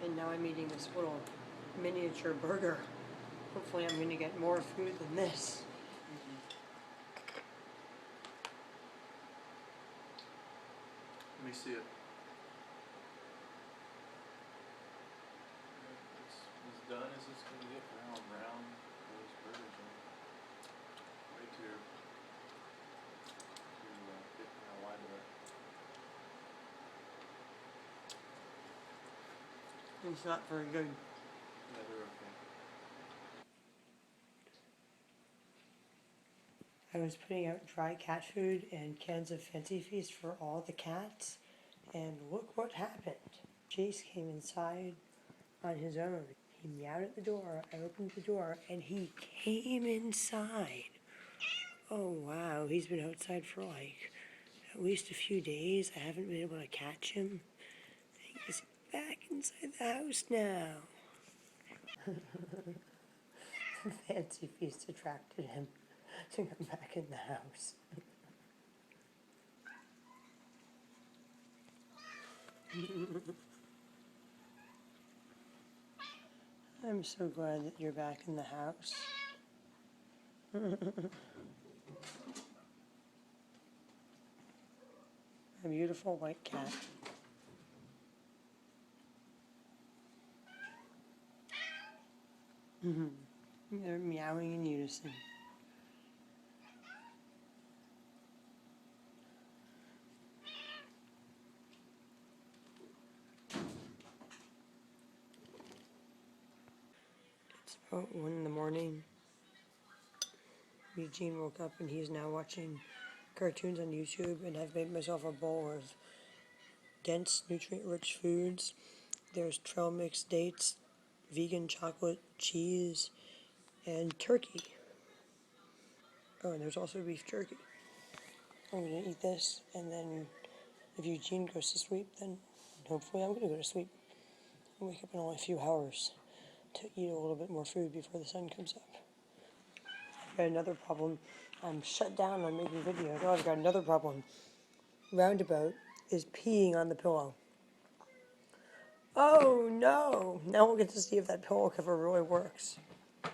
And now I'm eating this little miniature burger. Hopefully I'm going to get more food than this. Let me see it. As done as it's going to get for how brown those burgers are. Way too thick and how wide of it. It's not very good. Yeah, they're okay. I was putting out dry cat food and cans of Fancy Feast for all the cats, and look what happened. Chase came inside on his own. He meowed at the door, I opened the door, and he came inside. Oh wow, he's been outside for like at least a few days. I haven't been able to catch him. He's back inside the house now. Fancy Feast attracted him to come back in the house. I'm so glad that you're back in the house. A beautiful white cat. They're meowing in unison. It's about 1 in the morning. Eugene woke up and he's now watching cartoons on YouTube, and I've made myself a bowl of dense, nutrient-rich foods. There's trail mix dates, vegan chocolate, cheese, and turkey. Oh, and there's also beef jerky. I'm going to eat this, and then if Eugene goes to sleep, then hopefully I'm going to go to sleep. I'll wake up in only a few hours to eat a little bit more food before the sun comes up. I've got another problem. I'm shut down on making videos. Oh, I've got another problem. Roundabout is peeing on the pillow. Oh no! Now we'll get to see if that pillow cover really works. I'm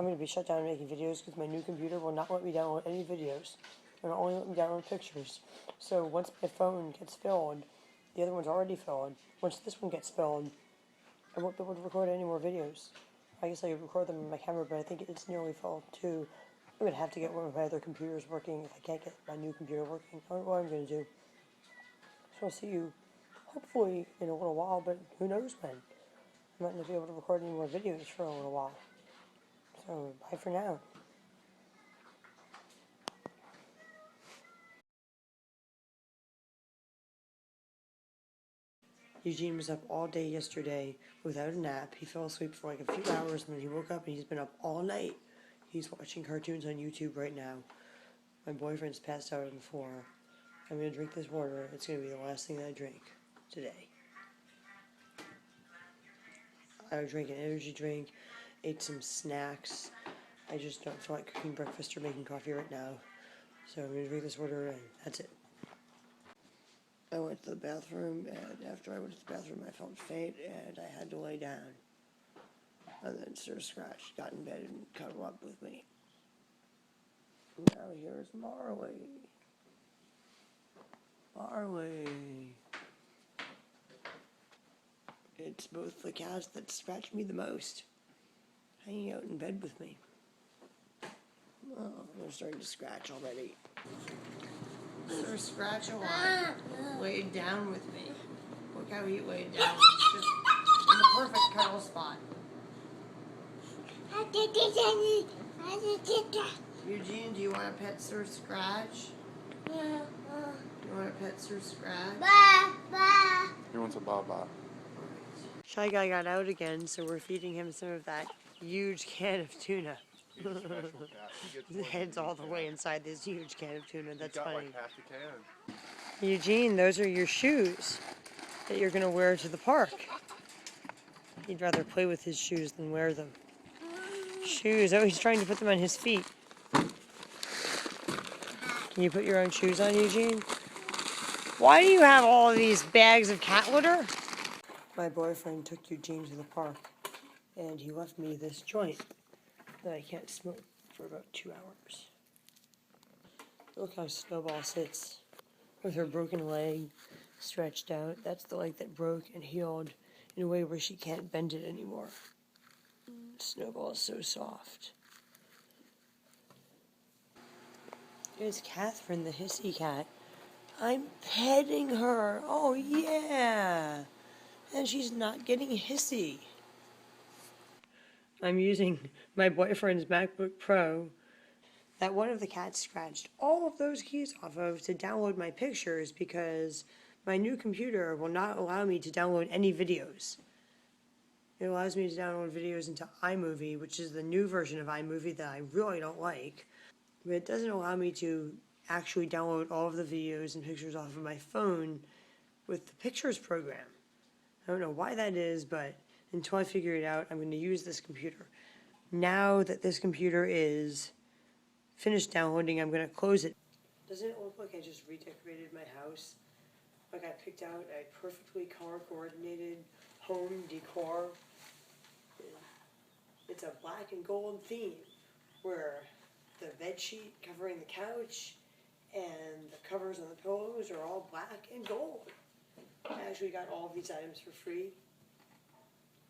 going to be shut down making videos because my new computer will not let me download any videos. It'll only let me download pictures. So once my phone gets filled, the other one's already filled. Once this one gets filled, I won't be able to record any more videos. I guess I could record them on my camera, but I think it's nearly full too. I'm going to have to get one of my other computers working if I can't get my new computer working. I don't know what I'm going to do. So I'll see you hopefully in a little while, but who knows when. I might not be able to record any more videos for a little while. So bye for now. Eugene was up all day yesterday without a nap. He fell asleep for like a few hours and then he woke up and he's been up all night. He's watching cartoons on YouTube right now. My boyfriend's passed out on the floor. I'm going to drink this water. It's going to be the last thing that I drink today. I drank an energy drink, ate some snacks. I just don't feel like cooking breakfast or making coffee right now. So I'm going to drink this water and that's it. I went to the bathroom, and after I went to the bathroom, I felt faint, and I had to lay down. And then Sir Scratch got in bed and cuddled up with me. Now here's Marley. Marley. It's both the cats that scratch me the most, hanging out in bed with me. Oh, they're starting to scratch already. Sir Scratch-a-lot laid down with me. Look how he laid down. Just in the perfect cuddle spot. Eugene, do you want to pet Sir Scratch? You want to pet Sir Scratch? He wants a baba. Shy Guy got out again, so we're feeding him some of that huge can of tuna. He's a special cat. He gets The head's all the way inside this huge can of tuna. That's got funny. like half the can. Eugene, those are your shoes that you're going to wear to the park. He'd rather play with his shoes than wear them. Shoes. Oh, he's trying to put them on his feet. Can you put your own shoes on, Eugene? Why do you have all of these bags of cat litter? My boyfriend took Eugene to the park, and he left me this joint that I can't smoke for about 2 hours. Look how Snowball sits with her broken leg stretched out. That's the leg that broke and healed in a way where she can't bend it anymore. Snowball is so soft. Here's Catherine, the hissy cat. I'm petting her. Oh, yeah. And she's not getting hissy. I'm using my boyfriend's MacBook Pro that one of the cats scratched all of those keys off of to download my pictures because my new computer will not allow me to download any videos. It allows me to download videos into iMovie, which is the new version of iMovie that I really don't like. But it doesn't allow me to actually download all of the videos and pictures off of my phone with the Pictures program. I don't know why that is, but until I figure it out, I'm going to use this computer. Now that this computer is finished downloading, I'm going to close it. Doesn't it look like I just redecorated my house? Like I picked out a perfectly color-coordinated home decor. It's a black and gold theme where the bed sheet covering the couch and the covers on the pillows are all black and gold. I actually got all of these items for free.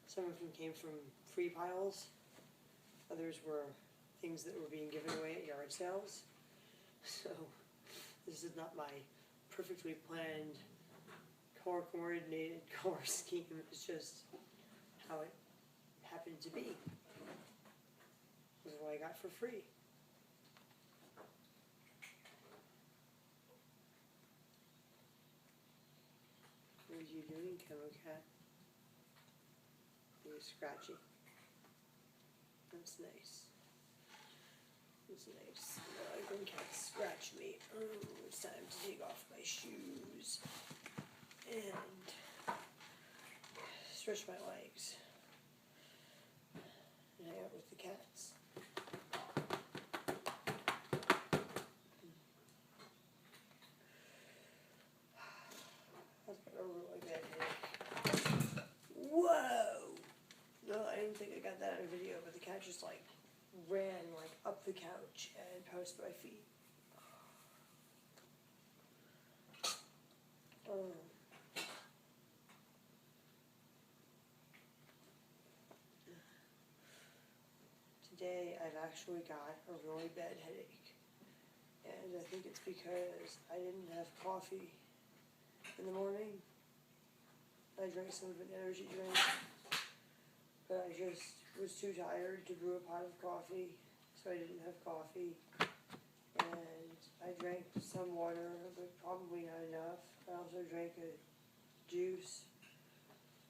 Some of them came from free piles. Others were things that were being given away at yard sales. So this is not my perfectly planned, color-coordinated color scheme. It's just how it happened to be. This is what I got for free. What are you doing, Camo Cat? You're scratchy. That's nice. That's nice. No, I think cats scratch me. Oh, it's time to take off my shoes and stretch my legs and hang out with the cats. I've got a really bad headache. Whoa! No, I didn't think I got that on video, but the cat just like ran like up the couch and pounced my feet. Today I've actually got a really bad headache, and I think it's because I didn't have coffee in the morning. I drank some of an energy drink, but I just was too tired to brew a pot of coffee, so I didn't have coffee. And I drank some water, but probably not enough. I also drank a juice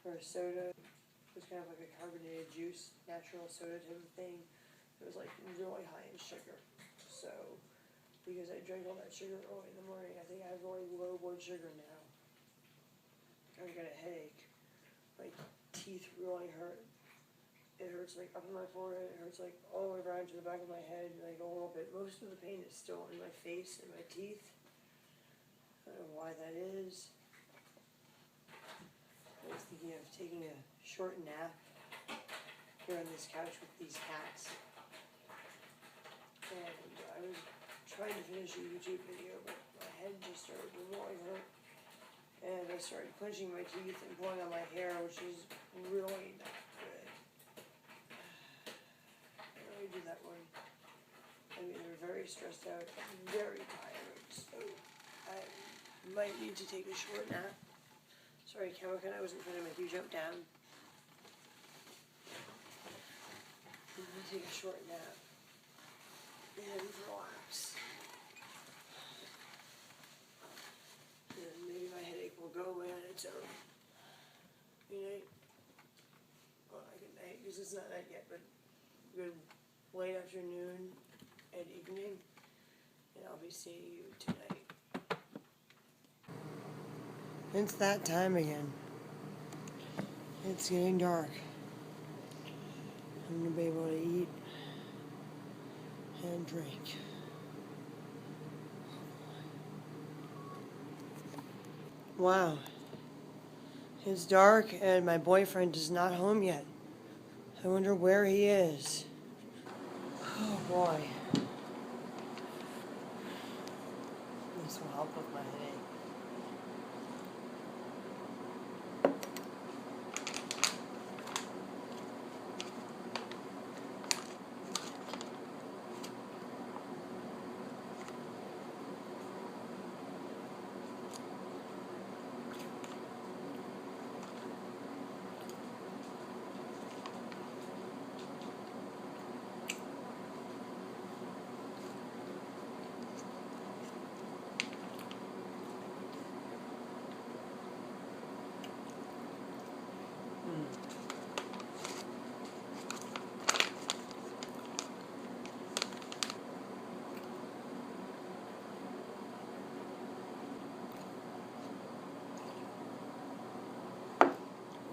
or a soda. It was kind of like a carbonated juice, natural soda type of thing. It was like really high in sugar. So because I drank all that sugar early in the morning, I think I have really low blood sugar now. I've got a headache. My teeth really hurt. It hurts like up in my forehead. It hurts like all the way around to the back of my head, like a little bit. Most of the pain is still in my face and my teeth. I don't know why that is. I was thinking of taking a short nap here on this couch with these cats. And I was trying to finish a YouTube video, but my head just started to really hurt. And I started clenching my teeth and pulling on my hair, which is really not good. I really do that one. I mean, they're very stressed out, very tired, so I might need to take a short nap. Sorry, Camo Cat, I wasn't trying to make you jump down. I'm going to take a short nap and relax. And maybe my headache will go away on its own. Good night. Well, not good night, because it's not night yet, but good late afternoon and evening. And I'll be seeing you tonight. It's that time again. It's getting dark. I'm going to be able to eat and drink. Wow. It's dark and my boyfriend is not home yet. I wonder where he is. Oh boy. This will help with my headache.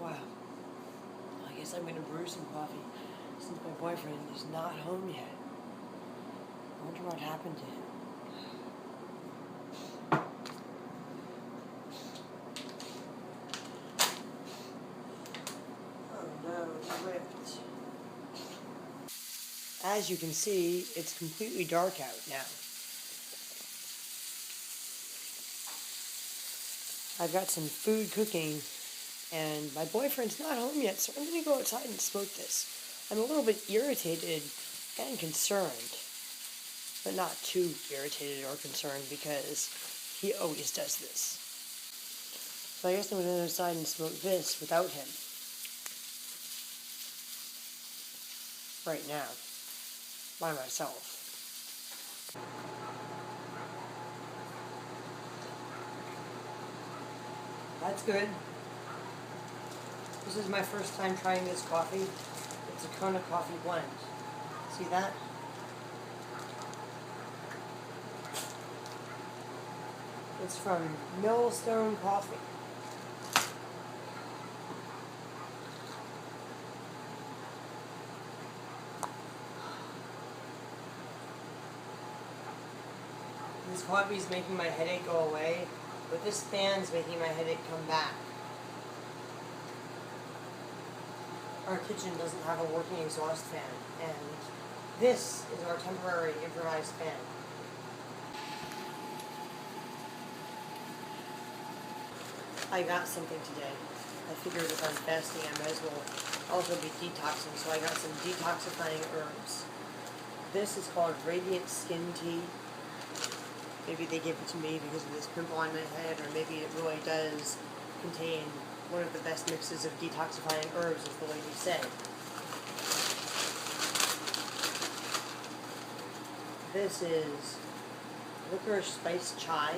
Wow. I guess I'm going to brew some coffee since my boyfriend is not home yet. I wonder what happened to him. Oh no, it's ripped. As you can see, it's completely dark out now. I've got some food cooking, and my boyfriend's not home yet, so I'm going to go outside and smoke this. I'm a little bit irritated and concerned, but not too irritated or concerned because he always does this. So I guess I'm going to go outside and smoke this without him. Right now. By myself. That's good. This is my first time trying this coffee. It's a Kona coffee blend. See that? It's from Millstone Coffee. This coffee is making my headache go away, but this fan's making my headache come back. Our kitchen doesn't have a working exhaust fan, and this is our temporary improvised fan. I got something today. I figured if I'm fasting, I might as well also be detoxing, so I got some detoxifying herbs. This is called Radiant Skin Tea. Maybe they gave it to me because of this pimple on my head, or maybe it really does contain one of the best mixes of detoxifying herbs, as the lady said. This is licorice spice chai.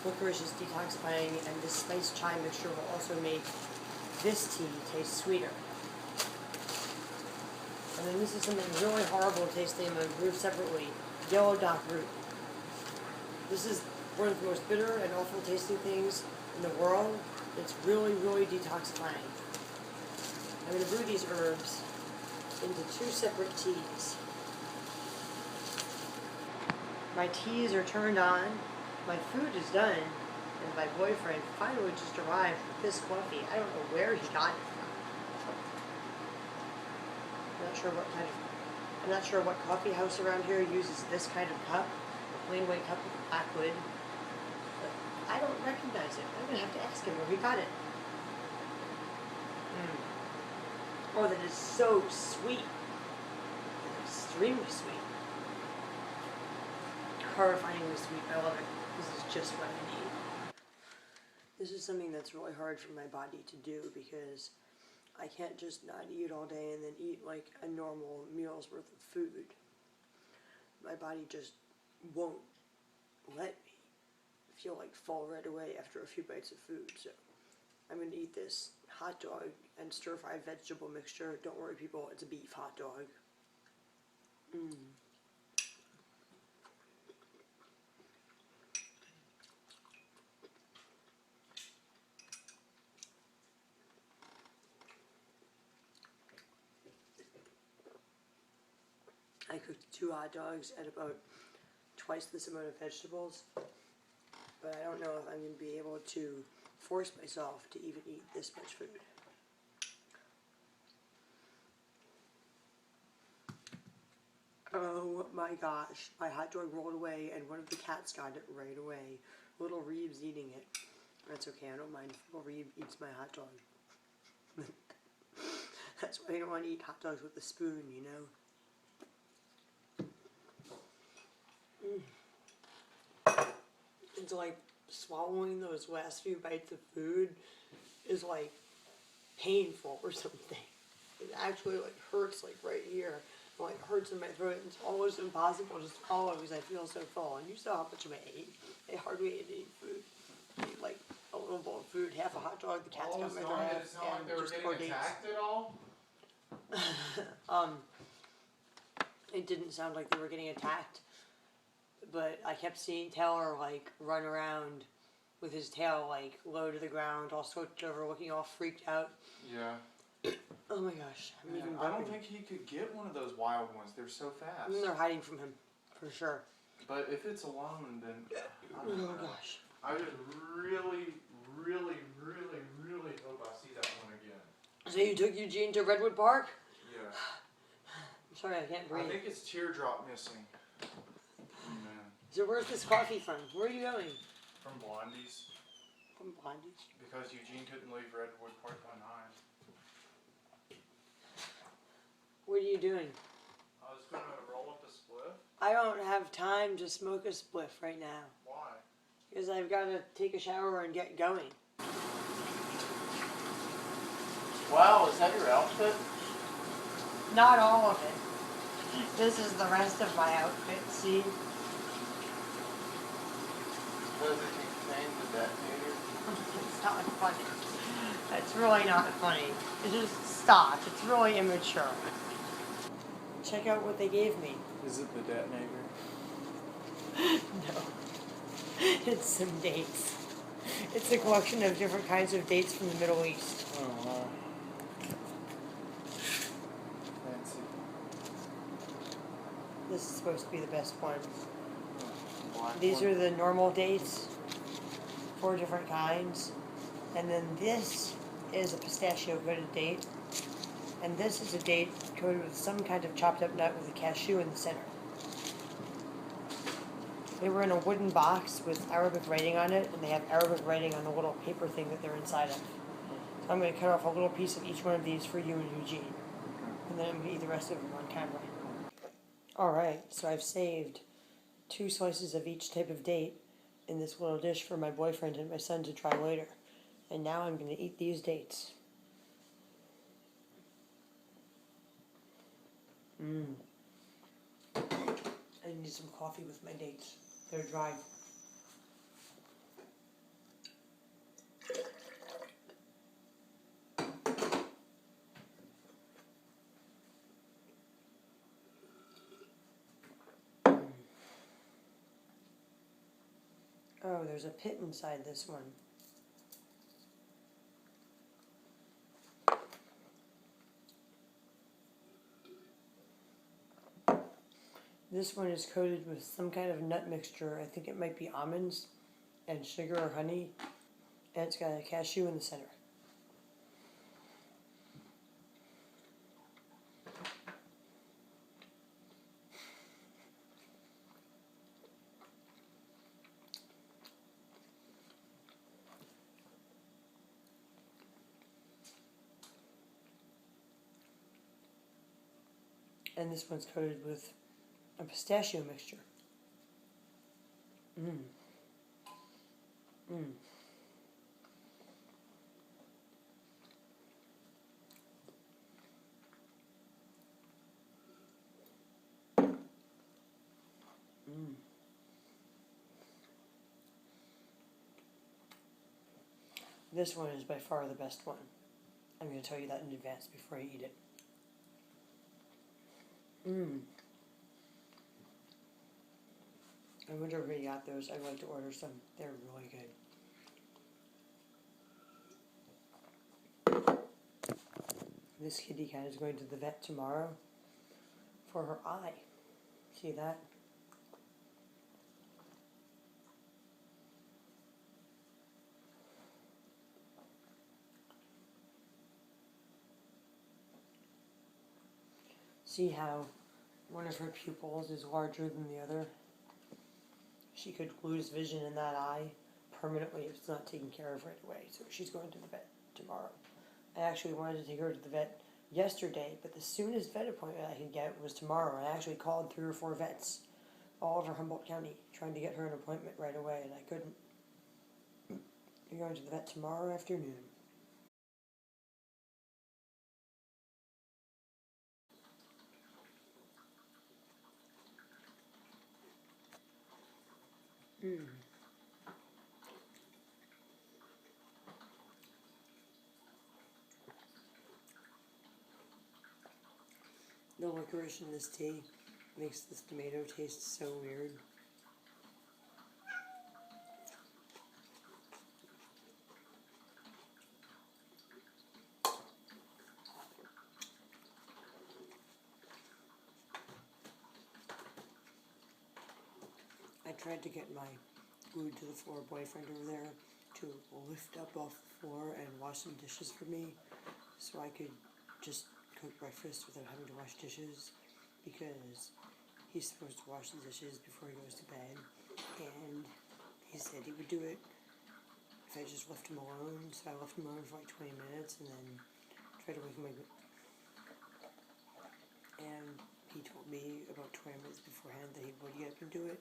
Licorice is detoxifying, and this spice chai mixture will also make this tea taste sweeter. And then this is something really horrible tasting, I'm going to brew separately. Yellow dock root. This is one of the most bitter and awful tasting things in the world. It's really, really detoxifying. I'm going to brew these herbs into 2 separate teas. My teas are turned on, my food is done, and my boyfriend finally just arrived with this coffee. I don't know where he got it from. I'm not sure what coffee house around here uses this kind of cup. Plain white cup with black lid. But I don't recognize it. I'm going to have to ask him where he got it. Oh, that is so sweet. Extremely sweet. Horrifyingly sweet. I love it. This is just what I need. This is something that's really hard for my body to do because I can't just not eat all day and then eat like a normal meal's worth of food. My body just won't let me feel like fall right away after a few bites of food. So I'm going to eat this hot dog and stir-fried vegetable mixture. Don't worry, people, it's a beef hot dog. I cooked 2 hot dogs and about twice this amount of vegetables, but I don't know if I'm going to be able to force myself to even eat this much food. Oh my gosh, my hot dog rolled away and one of the cats got it right away. Little Reeve's eating it. That's okay, I don't mind if Little Reeve eats my hot dog. That's why I don't want to eat hot dogs with a spoon, you know? It's like swallowing those last few bites of food is like painful or something. It actually like hurts like right here. It like hurts in my throat. It's almost impossible to swallow because I feel so full. And you saw how much of I ate. I hardly ate food. I ate like a little bowl of food, half a hot dog, the cat's got my bread, and They were just getting 4 dates. attacked at all? It didn't sound like they were getting attacked, but I kept seeing Taylor like run around with his tail like low to the ground, all switched over, looking all freaked out. Yeah. Oh my gosh, I'm Man, even I don't burping. think he could get one of those wild ones. They're so fast. They're hiding from him, for sure. But if it's alone, then I Oh don't know. gosh. I just really, really, really, really hope I see that one again. So you took Eugene to Redwood Park? Yeah. I'm sorry, I can't breathe. I think it's teardrop missing. Man. So where's this coffee from? Where are you going? From Blondie's. I'm behind you. Because Eugene couldn't leave Redwood Park behind. What are you doing? I was going to roll up a spliff. I don't have time to smoke a spliff right now. Why? Because I've got to take a shower and get going. Wow, is that your outfit? Not all of it. This is the rest of my outfit, see? Does it contain the detonator? It's not funny. That's really not funny. Just stop. It's really immature. Check out what they gave me. Is it the detonator? No. It's some dates. It's a collection of different kinds of dates from the Middle East. Oh, wow. Fancy. This is supposed to be the best one. Black These one. are the normal dates. 4 different kinds. And then this is a pistachio coated date. And this is a date coated with some kind of chopped up nut with a cashew in the center. They were in a wooden box with Arabic writing on it, and they have Arabic writing on the little paper thing that they're inside of. So I'm going to cut off a little piece of each one of these for you and Eugene. And then I'm going to eat the rest of them on camera. Alright, so I've saved 2 slices of each type of date in this little dish for my boyfriend and my son to try later. And now I'm going to eat these dates. I need some coffee with my dates. They're dry. Oh, there's a pit inside this one. This one is coated with some kind of nut mixture. I think it might be almonds and sugar or honey. And it's got a cashew in the center. And this one's coated with a pistachio mixture. This one is by far the best one. I'm going to tell you that in advance before I eat it. I wonder if we got those. I'd like to order some. They're really good. This kitty cat is going to the vet tomorrow for her eye. See that? See how one of her pupils is larger than the other? She could lose vision in that eye permanently if it's not taken care of right away. So she's going to the vet tomorrow. I actually wanted to take her to the vet yesterday, but the soonest vet appointment I could get was tomorrow. I actually called 3 or 4 vets all over Humboldt County trying to get her an appointment right away, and I couldn't. You're going to the vet tomorrow afternoon. The licorice in this tea makes this tomato taste so weird. I tried to get my glued to the floor boyfriend over there to lift up off the floor and wash some dishes for me so I could just cook breakfast without having to wash dishes, because he's supposed to wash the dishes before he goes to bed, and he said he would do it if I just left him alone. So I left him alone for like 20 minutes and then tried to wake him up. And he told me about 20 minutes beforehand that he would get up and do it.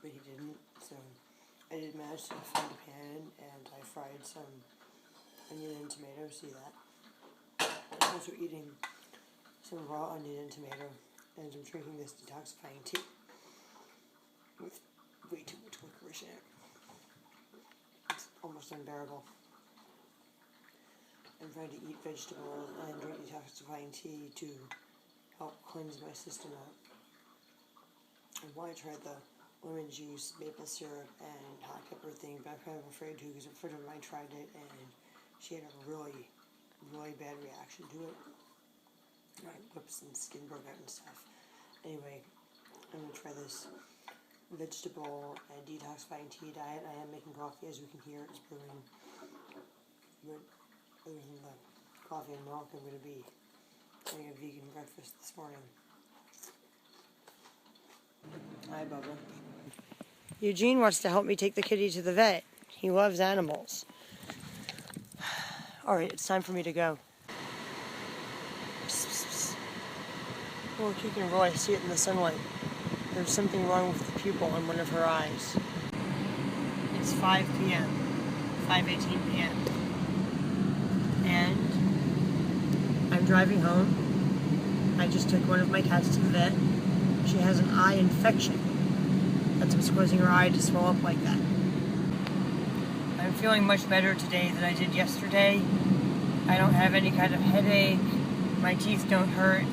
But he didn't, so I did manage to find a pan and I fried some onion and tomato, see that? I'm also eating some raw onion and tomato and I'm drinking this detoxifying tea with way too much licorice in it. It's almost unbearable. I'm trying to eat vegetables and drink detoxifying tea to help cleanse my system out. And while I tried the lemon juice, maple syrup, and hot pepper thing, but I'm kind of afraid to because a friend of mine tried it and she had a really, really bad reaction to it. My lips and skin broke out and stuff. Anyway, I'm going to try this vegetable and detoxifying tea diet. I am making coffee, as you can hear, it's brewing. But other than the coffee and milk, I'm going to be having a vegan breakfast this morning. Hi, Bubba. Eugene wants to help me take the kitty to the vet. He loves animals. Alright, it's time for me to go. Psst, psst, psst. Oh, look, you can really see it in the sunlight. There's something wrong with the pupil on one of her eyes. It's 5 p.m. 5:18 p.m. And I'm driving home. I just took one of my cats to the vet. She has an eye infection. That's what's causing her eye to swell up like that. I'm feeling much better today than I did yesterday. I don't have any kind of headache. My teeth don't hurt.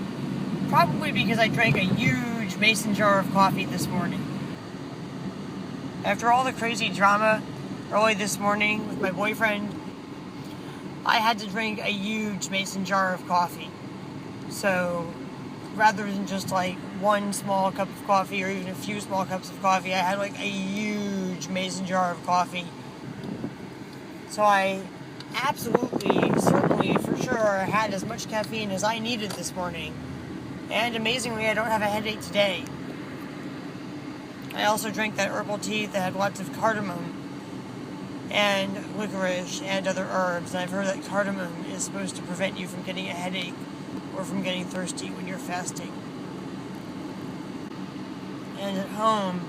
Probably because I drank a huge mason jar of coffee this morning. After all the crazy drama early this morning with my boyfriend, I had to drink a huge mason jar of coffee. So rather than just like one small cup of coffee or even a few small cups of coffee, I had like a huge mason jar of coffee. So I absolutely, certainly, for sure had as much caffeine as I needed this morning. And amazingly, I don't have a headache today. I also drank that herbal tea that had lots of cardamom and licorice and other herbs. And I've heard that cardamom is supposed to prevent you from getting a headache or from getting thirsty when you're fasting. And at home,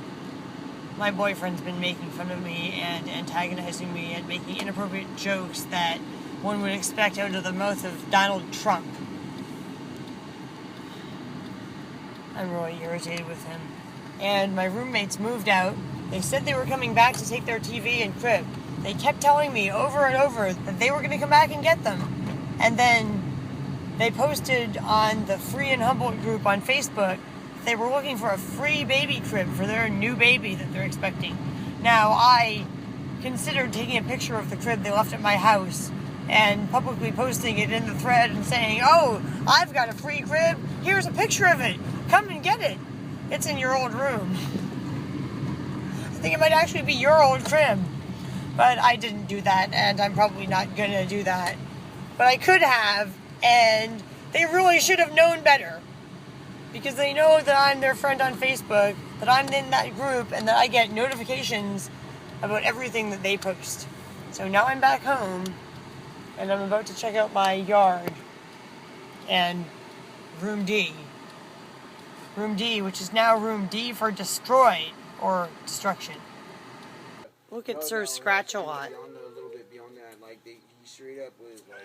my boyfriend's been making fun of me and antagonizing me and making inappropriate jokes that one would expect out of the mouth of Donald Trump. I'm really irritated with him. And my roommates moved out. They said they were coming back to take their TV and crib. They kept telling me over and over that they were going to come back and get them. And then they posted on the Free and Humboldt group on Facebook they were looking for a free baby crib for their new baby that they're expecting. Now, I considered taking a picture of the crib they left at my house and publicly posting it in the thread and saying, "Oh, I've got a free crib. Here's a picture of it. Come and get it. It's in your old room." I think it might actually be your old crib. But I didn't do that, and I'm probably not going to do that. But I could have, and they really should have known better. Because they know that I'm their friend on Facebook, that I'm in that group, and that I get notifications about everything that they post. So now I'm back home, and I'm about to check out my yard and room D. Room D, which is now room D for destroyed, or destruction. Look at Sir Scratch-A-Lot.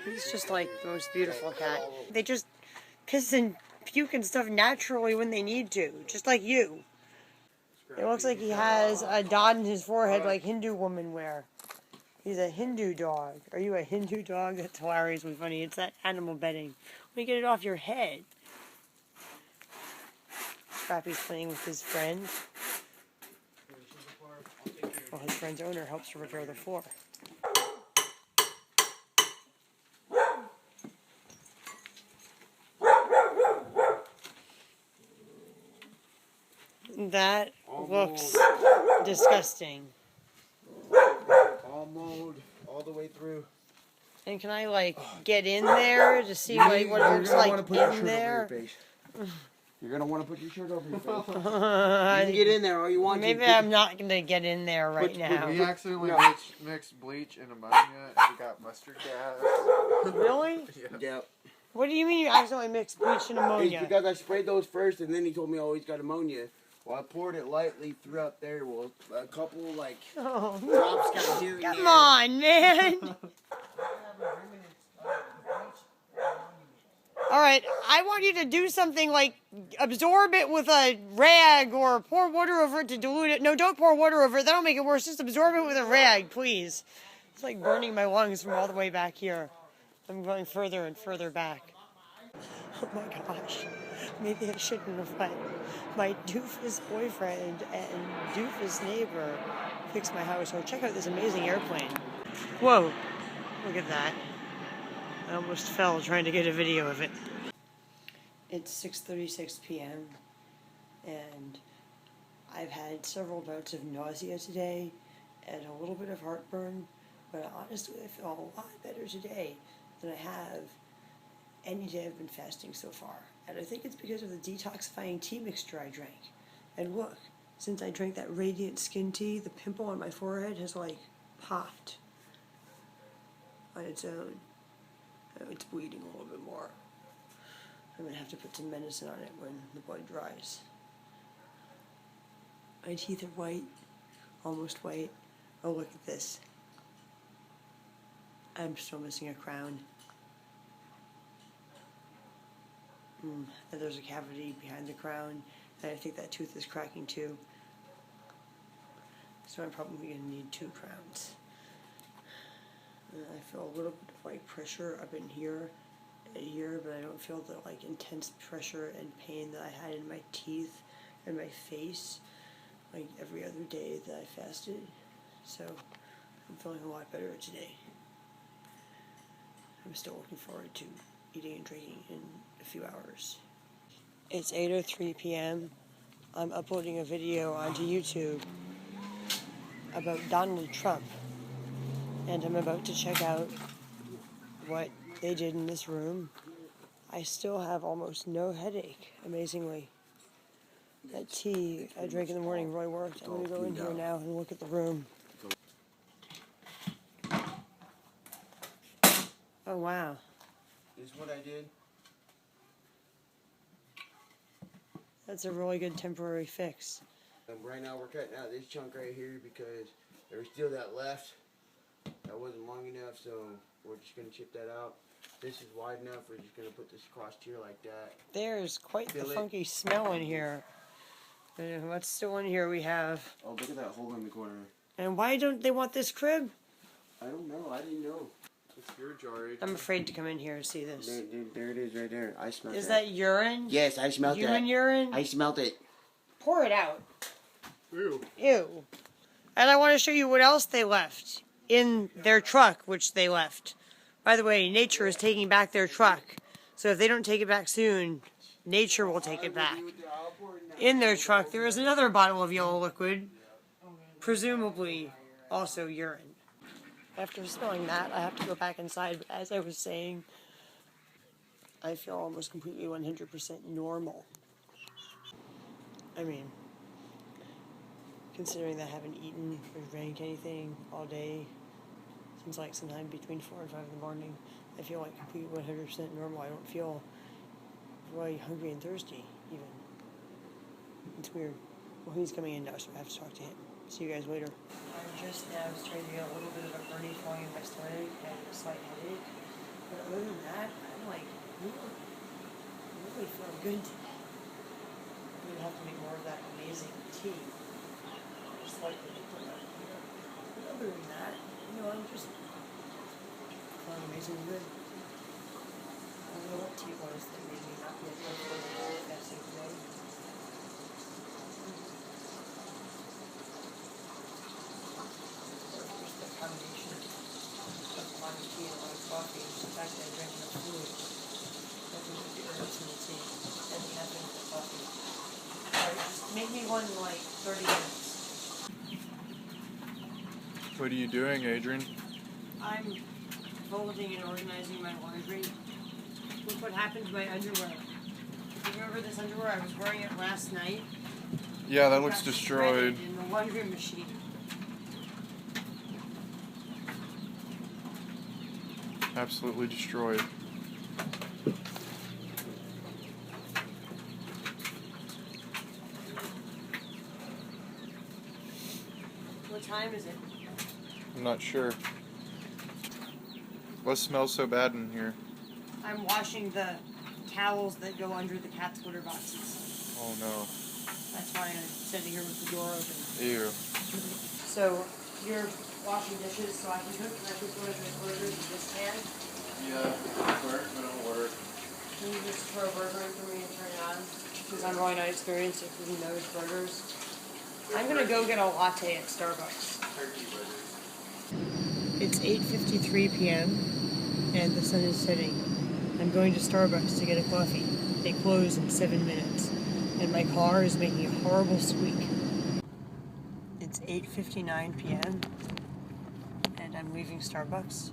He's just like the most beautiful cat. They just piss and puke and stuff naturally when they need to, just like you. It looks like he has a dot in his forehead like Hindu women wear. He's a Hindu dog. Are you a Hindu dog? That's hilariously funny. It's that animal bedding. Let me get it off your head. Scrappy's playing with his friend. While his friend's owner helps to repair the floor. That looks disgusting. All mowed, all the way through. And can I, like, get in there to see, like, what it looks like in there? You're gonna want to put your shirt over your face. You can Maybe get in there all you want. I'm not going to get in there right now. We accidentally mixed bleach and ammonia, and we got mustard gas. Really? Yeah. What do you mean you accidentally mixed bleach and It's ammonia? because I sprayed those first, and then he told me, oh, he's got ammonia. Well, I poured it lightly throughout there. Well, a couple, like, Oh, drops got here and come there. on, man. All right, I want you to do something like absorb it with a rag or pour water over it to dilute it. No, don't pour water over it. That'll make it worse. Just absorb it with a rag, please. It's like burning my lungs from all the way back here. I'm going further and further back. Oh my gosh. Maybe I shouldn't have let my doofus boyfriend and doofus neighbor fix my house. Oh, check out this amazing airplane. Whoa, look at that. I almost fell trying to get a video of it. It's 6:36 p.m. and I've had several bouts of nausea today and a little bit of heartburn, but honestly I feel a lot better today than I have any day I've been fasting so far. And I think it's because of the detoxifying tea mixture I drank. And look, since I drank that radiant skin tea, the pimple on my forehead has like popped on its own. It's bleeding a little bit more. I'm gonna have to put some medicine on it when the blood dries. My teeth are white, almost white. Oh, look at this. I'm still missing a crown. And there's a cavity behind the crown, and I think that tooth is cracking too. So I'm probably gonna need 2 crowns. And I feel a little bit of like pressure up in here and here, but I don't feel the like intense pressure and pain that I had in my teeth and my face like every other day that I fasted. So I'm feeling a lot better today. I'm still looking forward to eating and drinking in a few hours. It's 8:03 p.m. I'm uploading a video onto YouTube about Donald Trump, and I'm about to check out what they did in this room. I still have almost no headache, amazingly. That tea I drank in the morning really worked. I'm going to go in here now and look at the room. Oh, wow. This is what I did. That's a really good temporary fix. Right now we're cutting out this chunk right here because there was still that left. That wasn't long enough, so we're just going to chip that out. This is wide enough. We're just going to put this across here like that. There's quite the Feel it? funky smell in here. What's still in here we have? Oh, look at that hole in the corner. And why don't they want this crib? I don't know. I didn't know. It's your jar. I'm afraid to come in here and see this. There it is right there. I smelled Is that urine? Yes, I smelled that. Human urine? I smelled it. Pour it out. Ew. Ew. And I want to show you what else they left in their truck, which they left. By the way, nature is taking back their truck. So if they don't take it back soon, nature will take it back. In their truck, there is another bottle of yellow liquid, presumably also urine. After smelling that, I have to go back inside, but as I was saying, I feel almost completely 100% normal. I mean, considering that I haven't eaten or drank anything all day since like sometime between 4 and 5 in the morning, I feel like completely 100% normal. I don't feel really hungry and thirsty, even. It's weird. Well, he's coming in now, so I have to talk to him. See you guys later. I'm just now starting to get a little bit of a burning feeling in my stomach and a slight headache. But other than that, I'm like, really feel good today. I'm going to have to make more of that amazing tea. Just slightly different out here. But other than that, I'm just feeling amazingly good. I don't know what tea it was that made me not feel comfortable fasting today. Combination of a lot of tea and a lot of coffee, and just the fact that I drank enough fluid, nothing but the herbs in the tea, and nothing but the coffee. Alright, just make me one in like 30 minutes. What are you doing, Adrienne? I'm folding and organizing my laundry. Look what happened to my underwear. Remember this underwear? I was wearing it last night. Yeah, that It looks got destroyed. shredded in the laundry machine. Absolutely destroyed. What time is it? I'm not sure. What smells so bad in here? I'm washing the towels that go under the cat's litter boxes. Oh no. That's why I'm sitting here with the door open. Ew. So you're washing dishes so I can cook. Can I cook one of those burgers with this pan? Yeah, it'll work, but it'll work. Can you just throw a burger in for me and turn it on? Because I'm really not experienced at cooking those burgers. I'm gonna go get a latte at Starbucks. Turkey burgers. It's 8:53 p.m. and the sun is setting. I'm going to Starbucks to get a coffee. They close in 7 minutes, and my car is making a horrible squeak. It's 8:59 p.m. and I'm leaving Starbucks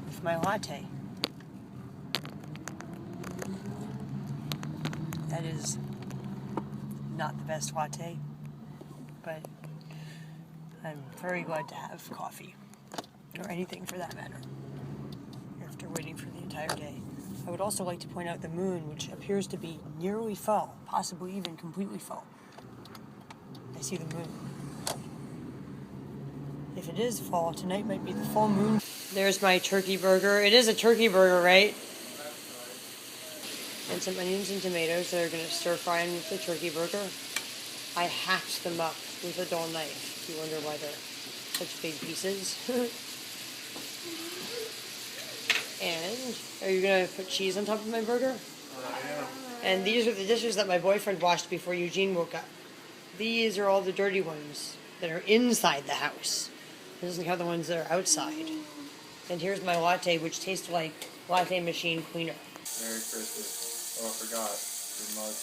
with my latte. That is not the best latte, but I'm very glad to have coffee, or anything for that matter, after waiting for the entire day. I would also like to point out the moon, which appears to be nearly full, possibly even completely full. I see the moon. If it is fall, tonight might be the full moon. There's my turkey burger. It is a turkey burger, right? And some onions and tomatoes that are going to stir fry in with the turkey burger. I hacked them up with a dull knife. You wonder why they're such big pieces. And are you going to put cheese on top of my burger? Yeah. And these are the dishes that my boyfriend washed before Eugene woke up. These are all the dirty ones that are inside the house. This doesn't count the ones that are outside. And here's my latte, which tastes like latte machine cleaner. Merry Christmas. Oh, I forgot. Your mug.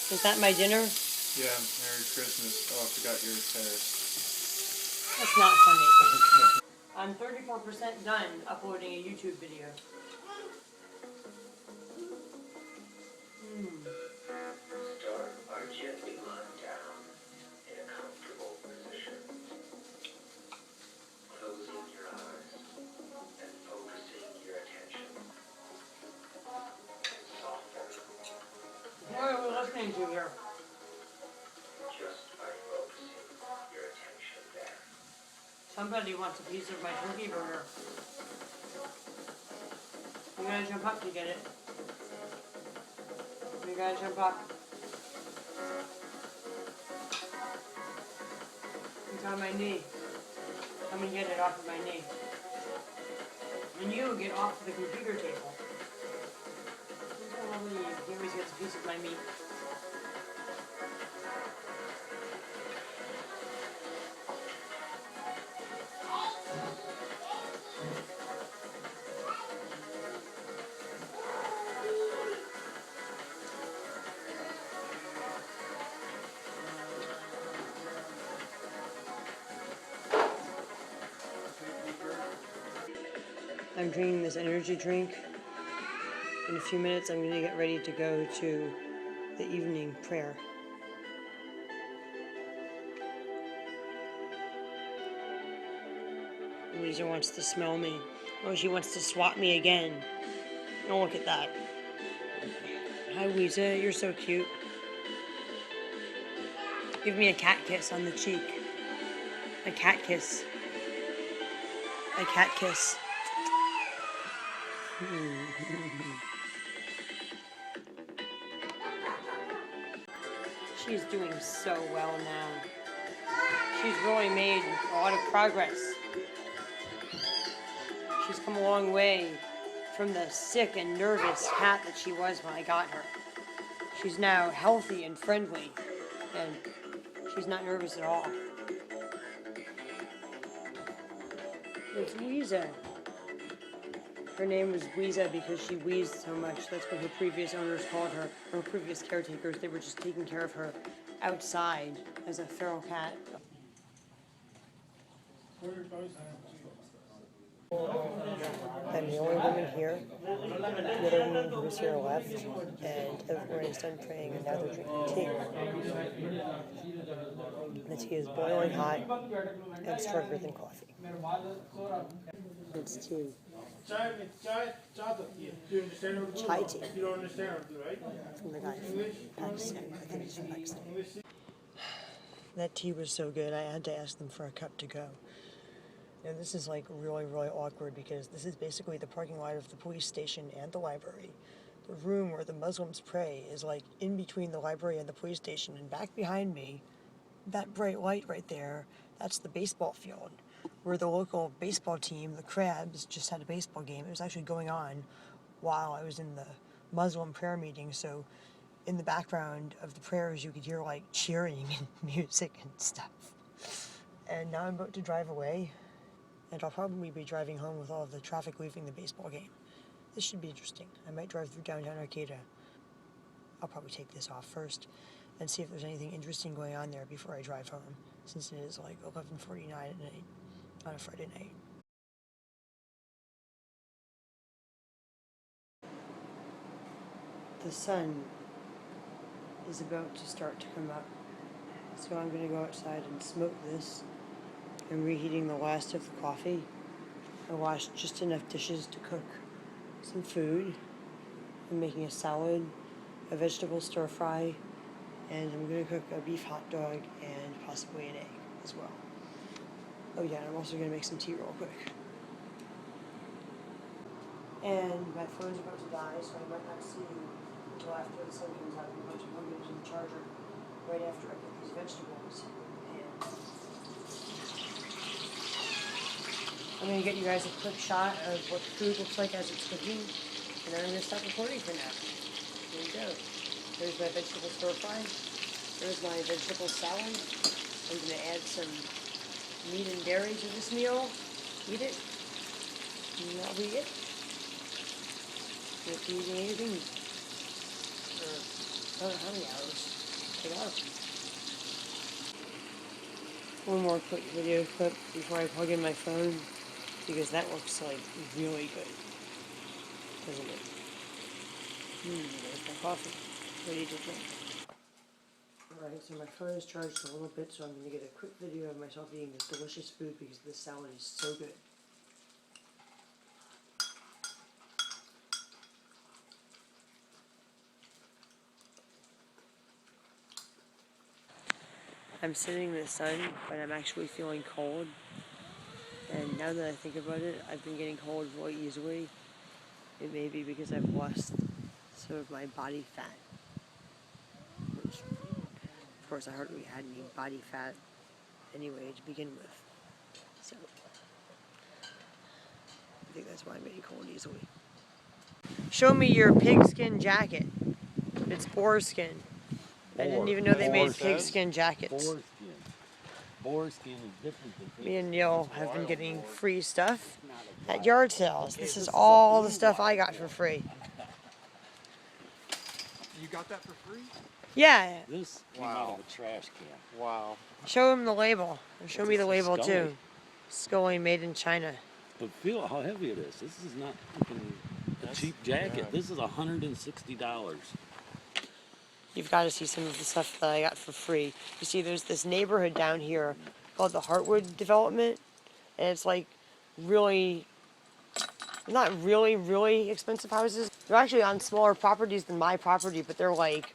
Is that my dinner? Yeah, Merry Christmas. Oh, I forgot your test. That's not funny. I'm 34% done uploading a YouTube video. Start or gently lying down in a comfortable position, closing your eyes and focusing your attention. Soften What are we listening to here? just by focusing your attention there. Somebody wants a piece of my turkey burger. You gotta jump up to get it. You gotta jump up. It's on my knee. Come and get it off of my knee. And you get off the computer table. He always gets a piece of my meat. I'm drinking this energy drink. In a few minutes, I'm going to get ready to go to the evening prayer. Louisa wants to smell me. Oh, she wants to swat me again. Oh, look at that. Hi, Louisa. You're so cute. Give me a cat kiss on the cheek. A cat kiss. A cat kiss. She's doing so well now. She's really made a lot of progress. She's come a long way from the sick and nervous cat that she was when I got her. She's now healthy and friendly, and she's not nervous at all. It's Weeza. Her name was Weeza because she wheezed so much. That's what her previous owners called her, or her previous caretakers. They were just taking care of her outside as a feral cat. I'm the only woman here. The other woman who was here left, and everyone is done praying, and now they're drinking tea. The tea is boiling hot and stronger than coffee. It's tea. Chai tea. You don't understand, right? From the guy from Pakistan. I think he's from Pakistan. That tea was so good, I had to ask them for a cup to go. And this is like really, really awkward because this is basically the parking lot of the police station and the library. The room where the Muslims pray is like in between the library and the police station, and back behind me, that bright light right there, that's the baseball field where the local baseball team, the Crabs, just had a baseball game. It was actually going on while I was in the Muslim prayer meeting, so in the background of the prayers you could hear like cheering and music and stuff. And now I'm about to drive away, and I'll probably be driving home with all of the traffic leaving the baseball game. This should be interesting. I might drive through downtown Arcata. I'll probably take this off first and see if there's anything interesting going on there before I drive home, since it is like 11:49 at night on a Friday night. The sun is about to start to come up, so I'm going to go outside and smoke this. I'm reheating the last of the coffee. I washed just enough dishes to cook some food. I'm making a salad, a vegetable stir fry, and I'm going to cook a beef hot dog and possibly an egg as well. Oh yeah, I'm also going to make some tea real quick. And my phone's about to die, so I might not see you until after the sun comes out. I'm about to plug it into the charger right after I put these vegetables in the pan. I'm going to get you guys a quick shot of what the food looks like as it's cooking, and then I'm going to stop recording for now. There you go. There's my vegetable stir fry. There's my vegetable salad. I'm going to add some meat and dairy to this meal. Eat it. And that'll be it. Won't be eating anything for I don't know how many hours. Take out. One more quick video clip before I plug in my phone, because that looks like really good, doesn't it? There's my coffee, ready to drink. Alright, so my phone is charged a little bit, so I'm going to get a quick video of myself eating this delicious food because this salad is so good. I'm sitting in the sun, but I'm actually feeling cold. And now that I think about it, I've been getting cold really easily. It may be because I've lost some of my body fat. Which, of course, I hardly had any body fat anyway to begin with. So, I think that's why I'm getting cold easily. Show me your pigskin jacket. It's boar skin. I didn't even know they made pigskin jackets. Boar skin is different than Me and Neil have been getting free stuff at yard sales. This is all the stuff I got for free. You got that for free? Yeah. this came out of a trash can. Wow. Show him the label. And show me the label Scully. too. Scully, made in China. But feel how heavy it is. This is not fucking a cheap jacket. This is $160. You've got to see some of the stuff that I got for free. You see, there's this neighborhood down here called the Heartwood Development, and it's like really, not really, really expensive houses. They're actually on smaller properties than my property, but they're like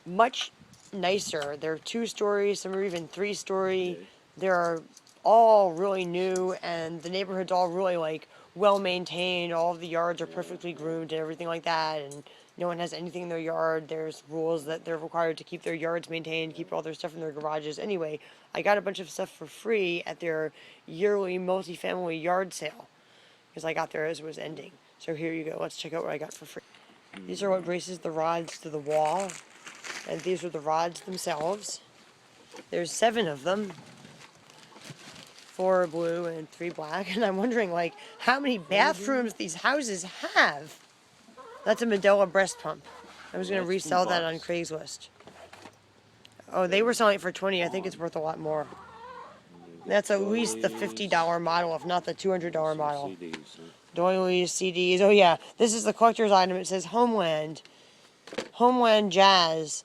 much nicer. They're 2-story, some are even 3-story. Okay. They're all really new, and the neighborhood's all really like well maintained. All of the yards are perfectly groomed and everything like that, and no one has anything in their yard. There's rules that they're required to keep their yards maintained, keep all their stuff in their garages. Anyway, I got a bunch of stuff for free at their yearly multifamily yard sale because I got there as it was ending. So here you go. Let's check out what I got for free. These are what braces the rods to the wall, and these are the rods themselves. There's 7 of them. 4 blue and 3 black, and I'm wondering like how many bathrooms these houses have. That's a Medela breast pump. I was going to resell that on Craigslist. Oh, they were selling it for $20. I think it's worth a lot more. That's at least the $50 model, if not the $200 model. CDs, huh? Doilies, CDs. Oh yeah, this is the collector's item. It says Homeland. Homeland Jazz.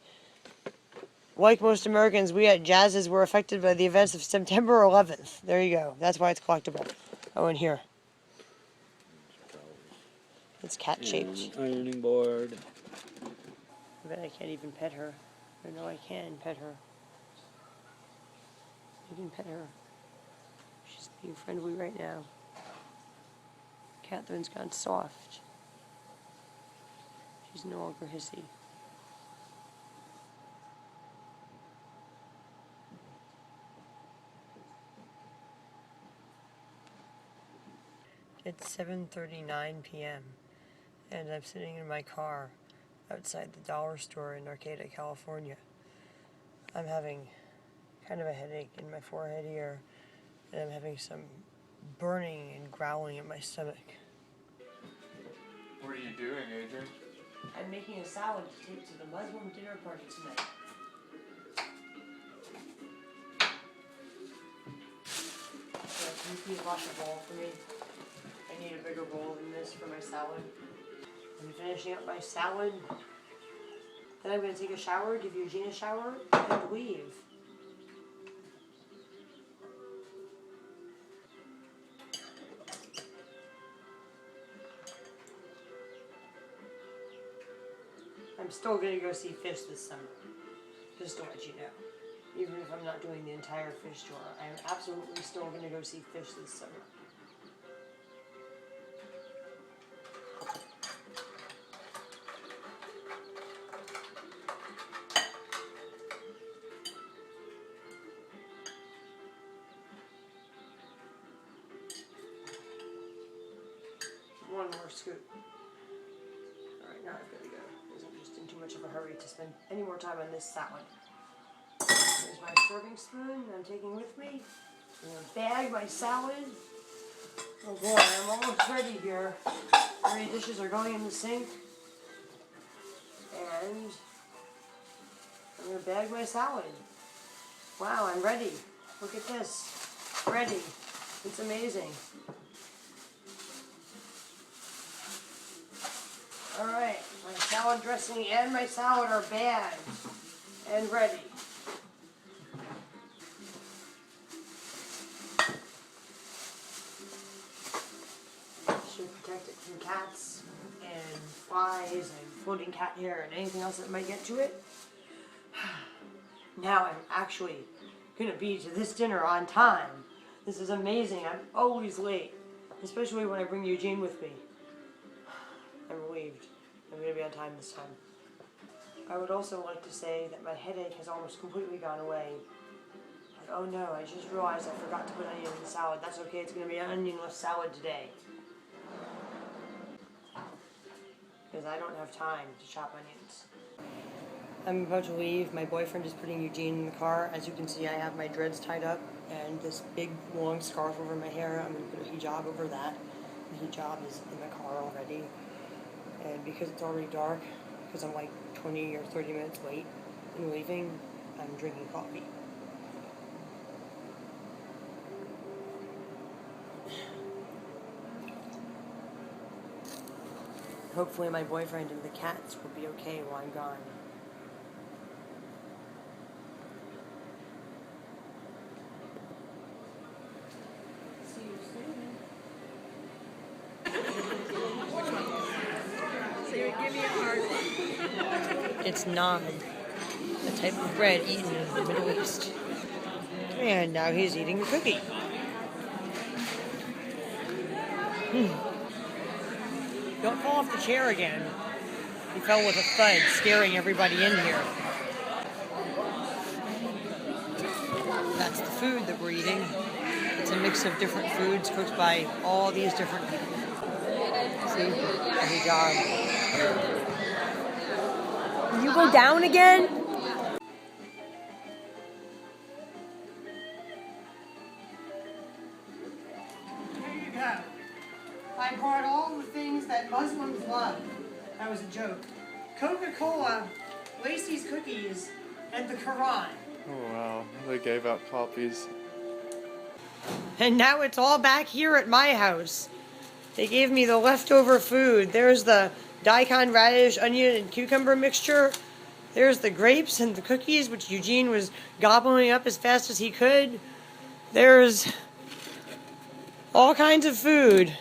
Like most Americans, we at Jazz's were affected by the events of September 11th. There you go. That's why it's collectible. Oh, and here. It's cat-shaped. And an ironing board. I bet I can't even pet her. I know I can pet her. I can pet her. She's being friendly right now. Catherine's gone soft. She's no longer hissy. It's 7:39 p.m. and I'm sitting in my car outside the dollar store in Arcata, California. I'm having kind of a headache in my forehead here, and I'm having some burning and growling in my stomach. What are you doing, Adrienne? I'm making a salad to take to the Muslim dinner party tonight. So can you please wash a bowl for me? I need a bigger bowl than this for my salad. I'm finishing up my salad. Then I'm going to take a shower, give Eugene a shower, and leave. I'm still going to go see fish this summer, just to let you know. Even if I'm not doing the entire fish tour, I am absolutely still going to go see fish this summer. One more scoop. Alright, now I've got to go, because I'm just in too much of a hurry to spend any more time on this salad. Here's my serving spoon that I'm taking with me. I'm going to bag my salad. Oh boy, I'm almost ready here. 3 dishes are going in the sink. And I'm going to bag my salad. Wow, I'm ready. Look at this. Ready. It's amazing. Alright, my salad dressing and my salad are bagged and ready. Should protect it from cats and flies and floating cat hair and anything else that might get to it. Now I'm actually going to be to this dinner on time. This is amazing. I'm always late, especially when I bring Eugene with me. I'm relieved. I'm going to be on time this time. I would also like to say that my headache has almost completely gone away. But oh no, I just realized I forgot to put onion in the salad. That's okay, it's going to be an onionless salad today. Because I don't have time to chop onions. I'm about to leave. My boyfriend is putting Eugene in the car. As you can see, I have my dreads tied up and this big long scarf over my hair. I'm going to put a hijab over that. The hijab is in the car already. And because it's already dark, because I'm like 20 or 30 minutes late in leaving, I'm drinking coffee. Hopefully my boyfriend and the cats will be okay while I'm gone. See you soon. So you would give me a hard one. It's naan, a type of bread eaten in the Middle East. And now he's eating a cookie. Don't fall off the chair again. He fell with a thud, scaring everybody in here. That's the food that we're eating. It's a mix of different foods cooked by all these different people. See? Good job. Will you go down again? There you go. I brought all the things that Muslims love. That was a joke. Coca-Cola, Lacey's cookies, and the Quran. Oh wow, they gave out copies. And now it's all back here at my house. They gave me the leftover food. There's the daikon radish, onion, and cucumber mixture. There's the grapes and the cookies, which Eugene was gobbling up as fast as he could. There's all kinds of food.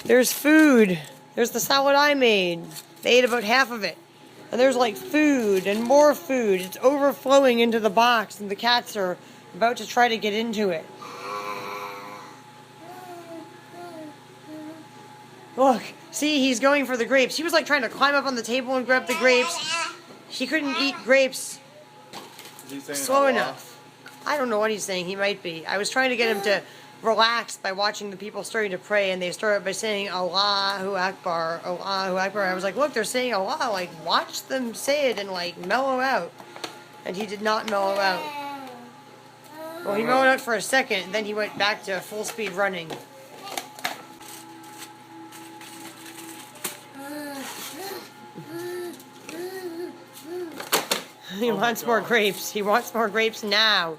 There's food. There's the salad I made. They ate about half of it. And there's like food and more food. It's overflowing into the box, and the cats are about to try to get into it. Look, see, he's going for the grapes. He was like trying to climb up on the table and grab the grapes. He couldn't eat grapes slow enough. I don't know what he's saying. He might be. I was trying to get him to relax by watching the people starting to pray, and they started by saying Allahu Akbar, Allahu Akbar. I was like, look, they're saying Allah. Like, watch them say it and like mellow out. And he did not mellow out. Well, he mellowed out for a second, and then he went back to full speed running. He wants more grapes. He wants more grapes now.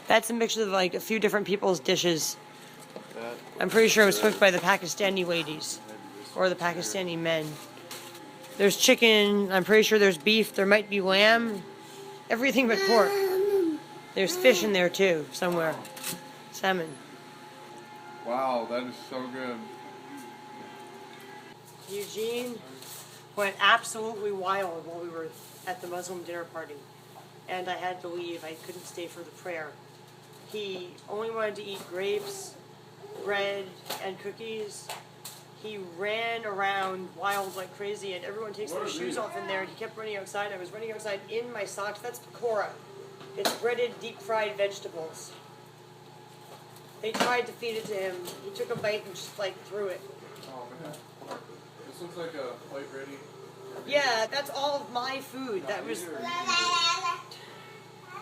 That's a mixture of like a few different people's dishes. I'm pretty sure it was cooked by the Pakistani ladies or the Pakistani men. There's chicken. I'm pretty sure there's beef. There might be lamb. Everything but pork. There's fish in there too, somewhere. Salmon. Wow, that is so good. Eugene went absolutely wild while we were at the Muslim dinner party. And I had to leave. I couldn't stay for the prayer. He only wanted to eat grapes, bread, and cookies. He ran around wild like crazy, and everyone takes their shoes off in there, and he kept running outside. I was running outside in my socks. That's pakora. It's breaded, deep-fried vegetables. They tried to feed it to him. He took a bite and just, like, threw it. Oh, man. This looks like a plate ready. Yeah, that's all of my food. That was... You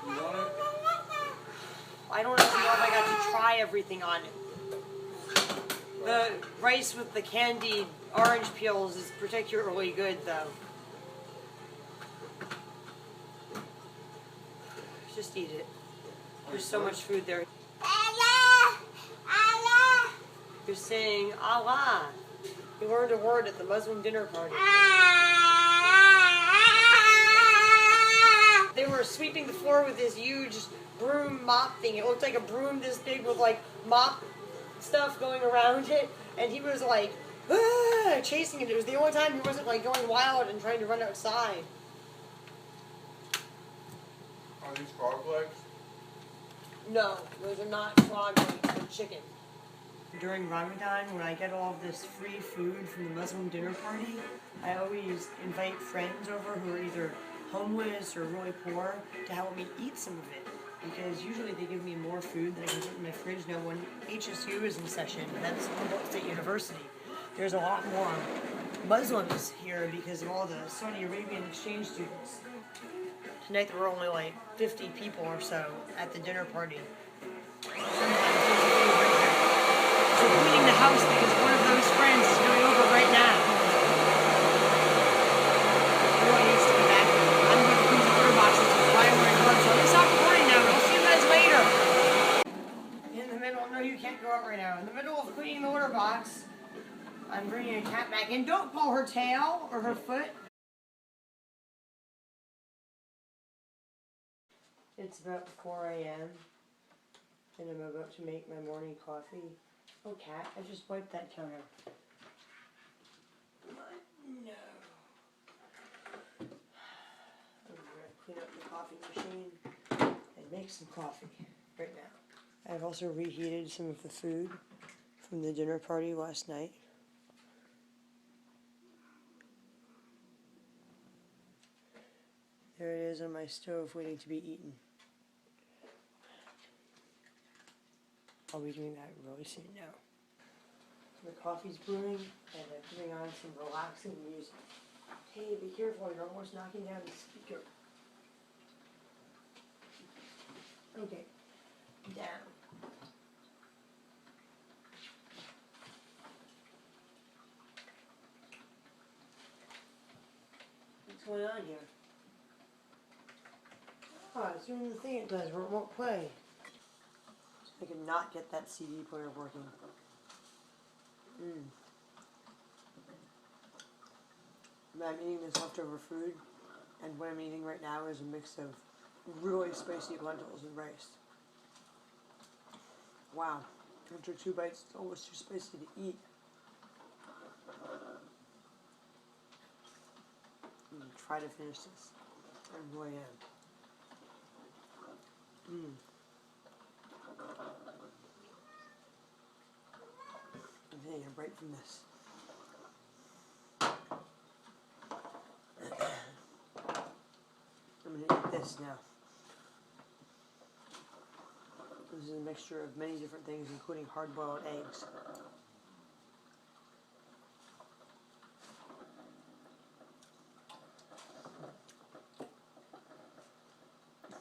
want it? I don't even know if I got to try everything on it. The rice with the candied orange peels is particularly good, though. Just eat it. There's so much food there. You're saying Allah. He learned a word at the Muslim dinner party. They were sweeping the floor with this huge broom mop thing. It looked like a broom this big with like mop stuff going around it. And he was like, chasing it. It was the only time he wasn't like going wild and trying to run outside. Are these frog legs? No, those are not frog legs, they're chicken. During Ramadan, when I get all of this free food from the Muslim dinner party, I always invite friends over who are either homeless or really poor to help me eat some of it. Because usually they give me more food than I can put in my fridge. Now when HSU is in session, and that's Humboldt State University, there's a lot more Muslims here because of all the Saudi Arabian exchange students. Tonight there were only like 50 people or so at the dinner party. So cleaning the house because one of those friends is going over right now. Everyone needs to be back. I'm going to clean the litter boxes before I'm wearing gloves. So I'm going to stop recording now, and I'll see you guys later. In the middle, no, you can't go out right now. In the middle of cleaning the litter box, I'm bringing a cat back in. Don't pull her tail or her foot. It's about 4 a.m. and I'm about to make my morning coffee. Oh, cat, I just wiped that counter. No. I'm going to clean up the coffee machine and make some coffee right now. I've also reheated some of the food from the dinner party last night. There it is on my stove waiting to be eaten. I'll be doing that really soon now. The coffee's brewing and I'm putting on some relaxing music. Hey, be careful, you're almost knocking down the speaker. Okay, down. What's going on here? Oh, it's doing the thing it does where it won't play. I could not get that CD player working. I'm eating this leftover food, and what I'm eating right now is a mix of really spicy lentils and rice. Wow, after 2 bites, it's almost too spicy to eat. I'm gonna try to finish this. I really am. I'm taking a break from this. I'm gonna eat this now. This is a mixture of many different things, including hard-boiled eggs.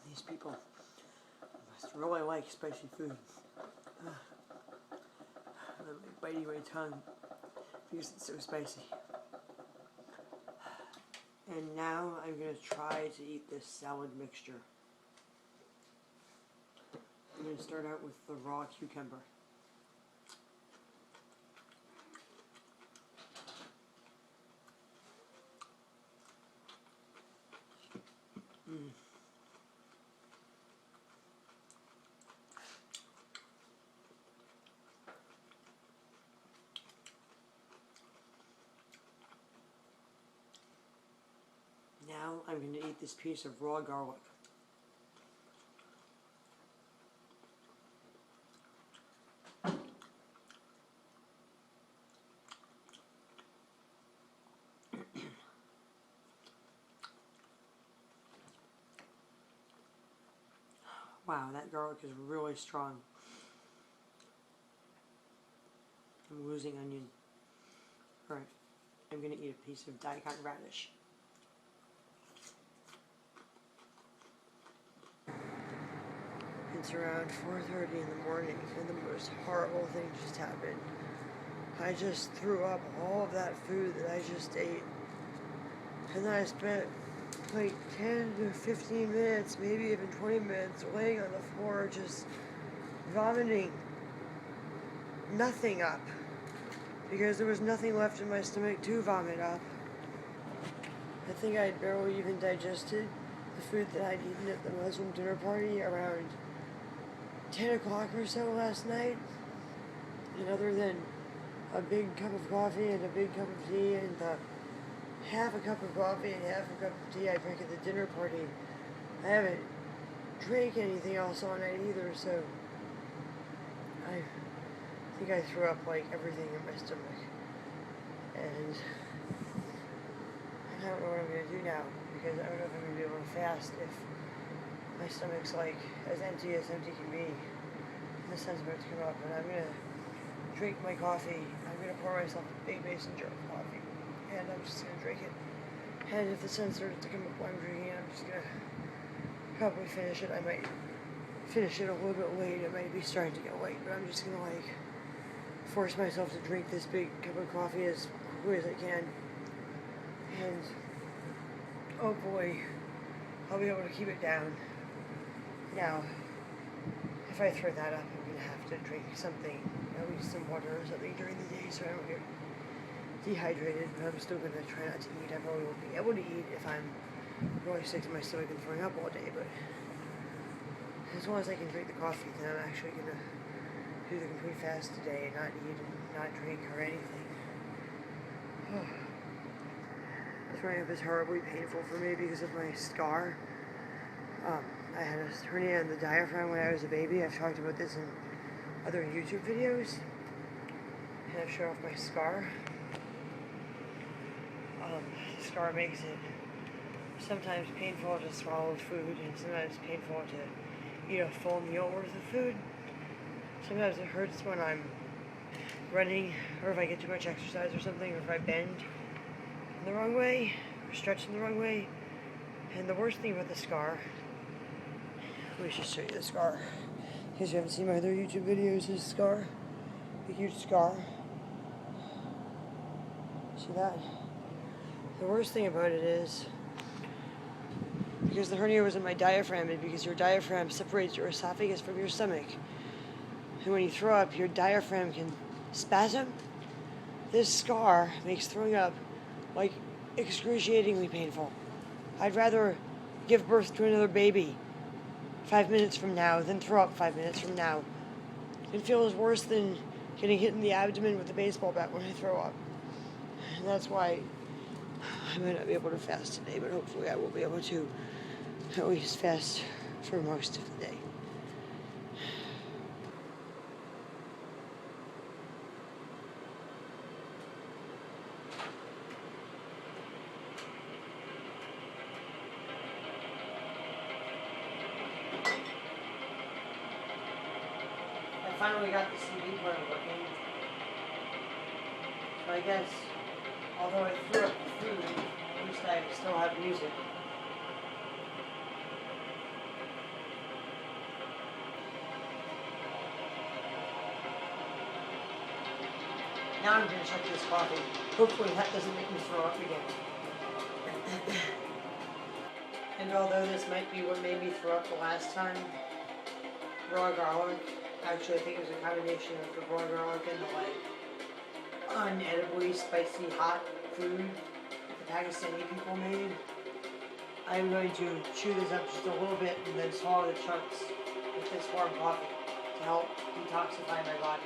These people must really like spicy food. I'm like biting my tongue because it's so spicy. And now I'm going to try to eat this salad mixture. I'm going to start out with the raw cucumber. Now I'm going to eat this piece of raw garlic. Wow, that garlic is really strong. I'm losing onion. Alright, I'm going to eat a piece of daikon radish. It's around 4:30 in the morning, and the most horrible thing just happened. I just threw up all of that food that I just ate. And then I spent like 10 to 15 minutes, maybe even 20 minutes, laying on the floor just vomiting nothing up. Because there was nothing left in my stomach to vomit up. I think I had barely even digested the food that I'd eaten at the Muslim dinner party around 10 o'clock or so last night. And other than a big cup of coffee and a big cup of tea and half a cup of coffee and half a cup of tea I drank at the dinner party, I haven't drank anything else all night either, so I think I threw up like everything in my stomach. And I don't know what I'm going to do now, because I don't know if I'm going to be able to fast if my stomach's like as empty can be. And the sun's about to come up, and I'm going to drink my coffee. I'm going to pour myself a big mason jar of coffee, and I'm just going to drink it. And if the sun starts to come up while I'm drinking it, I'm just going to probably finish it. I might finish it a little bit late. It might be starting to get late, but I'm just going to like force myself to drink this big cup of coffee as quickly as I can. And oh boy, I'll be able to keep it down. Now, if I throw that up, I'm going to have to drink something, at least some water or something during the day so I don't get dehydrated, but I'm still going to try not to eat. I probably won't be able to eat if I'm really sick to my stomach and throwing up all day, but as long as I can drink the coffee, then I'm actually going to do the complete fast today and not eat and not drink or anything. Throwing up is horribly painful for me because of my scar. I had a hernia in the diaphragm when I was a baby. I've talked about this in other YouTube videos. And I've shown off my scar. The scar makes it sometimes painful to swallow food and sometimes painful to eat a full meal worth of food. Sometimes it hurts when I'm running or if I get too much exercise or something, or if I bend in the wrong way or stretch in the wrong way. And the worst thing about the scar, let me just show you the scar. In case you haven't seen my other YouTube videos, this scar, a huge scar. See that? The worst thing about it is, because the hernia was in my diaphragm, and because your diaphragm separates your esophagus from your stomach, And when you throw up, your diaphragm can spasm. This scar makes throwing up like excruciatingly painful. I'd rather give birth to another baby 5 minutes from now than throw up 5 minutes from now. It feels worse than getting hit in the abdomen with a baseball bat when I throw up. And that's why I might not be able to fast today, but hopefully I will be able to at least fast for most of the day. I finally got the CD player working. So I guess, although I threw up the food, at least I still have music. Now I'm gonna check this coffee. Hopefully that doesn't make me throw up again. And although this might be what made me throw up the last time, raw garlic, actually I think it was a combination of the raw garlic and the like unedibly spicy hot food that the Pakistani people made. I'm going to chew this up just a little bit and then swallow the chunks with this warm coffee to help detoxify my body.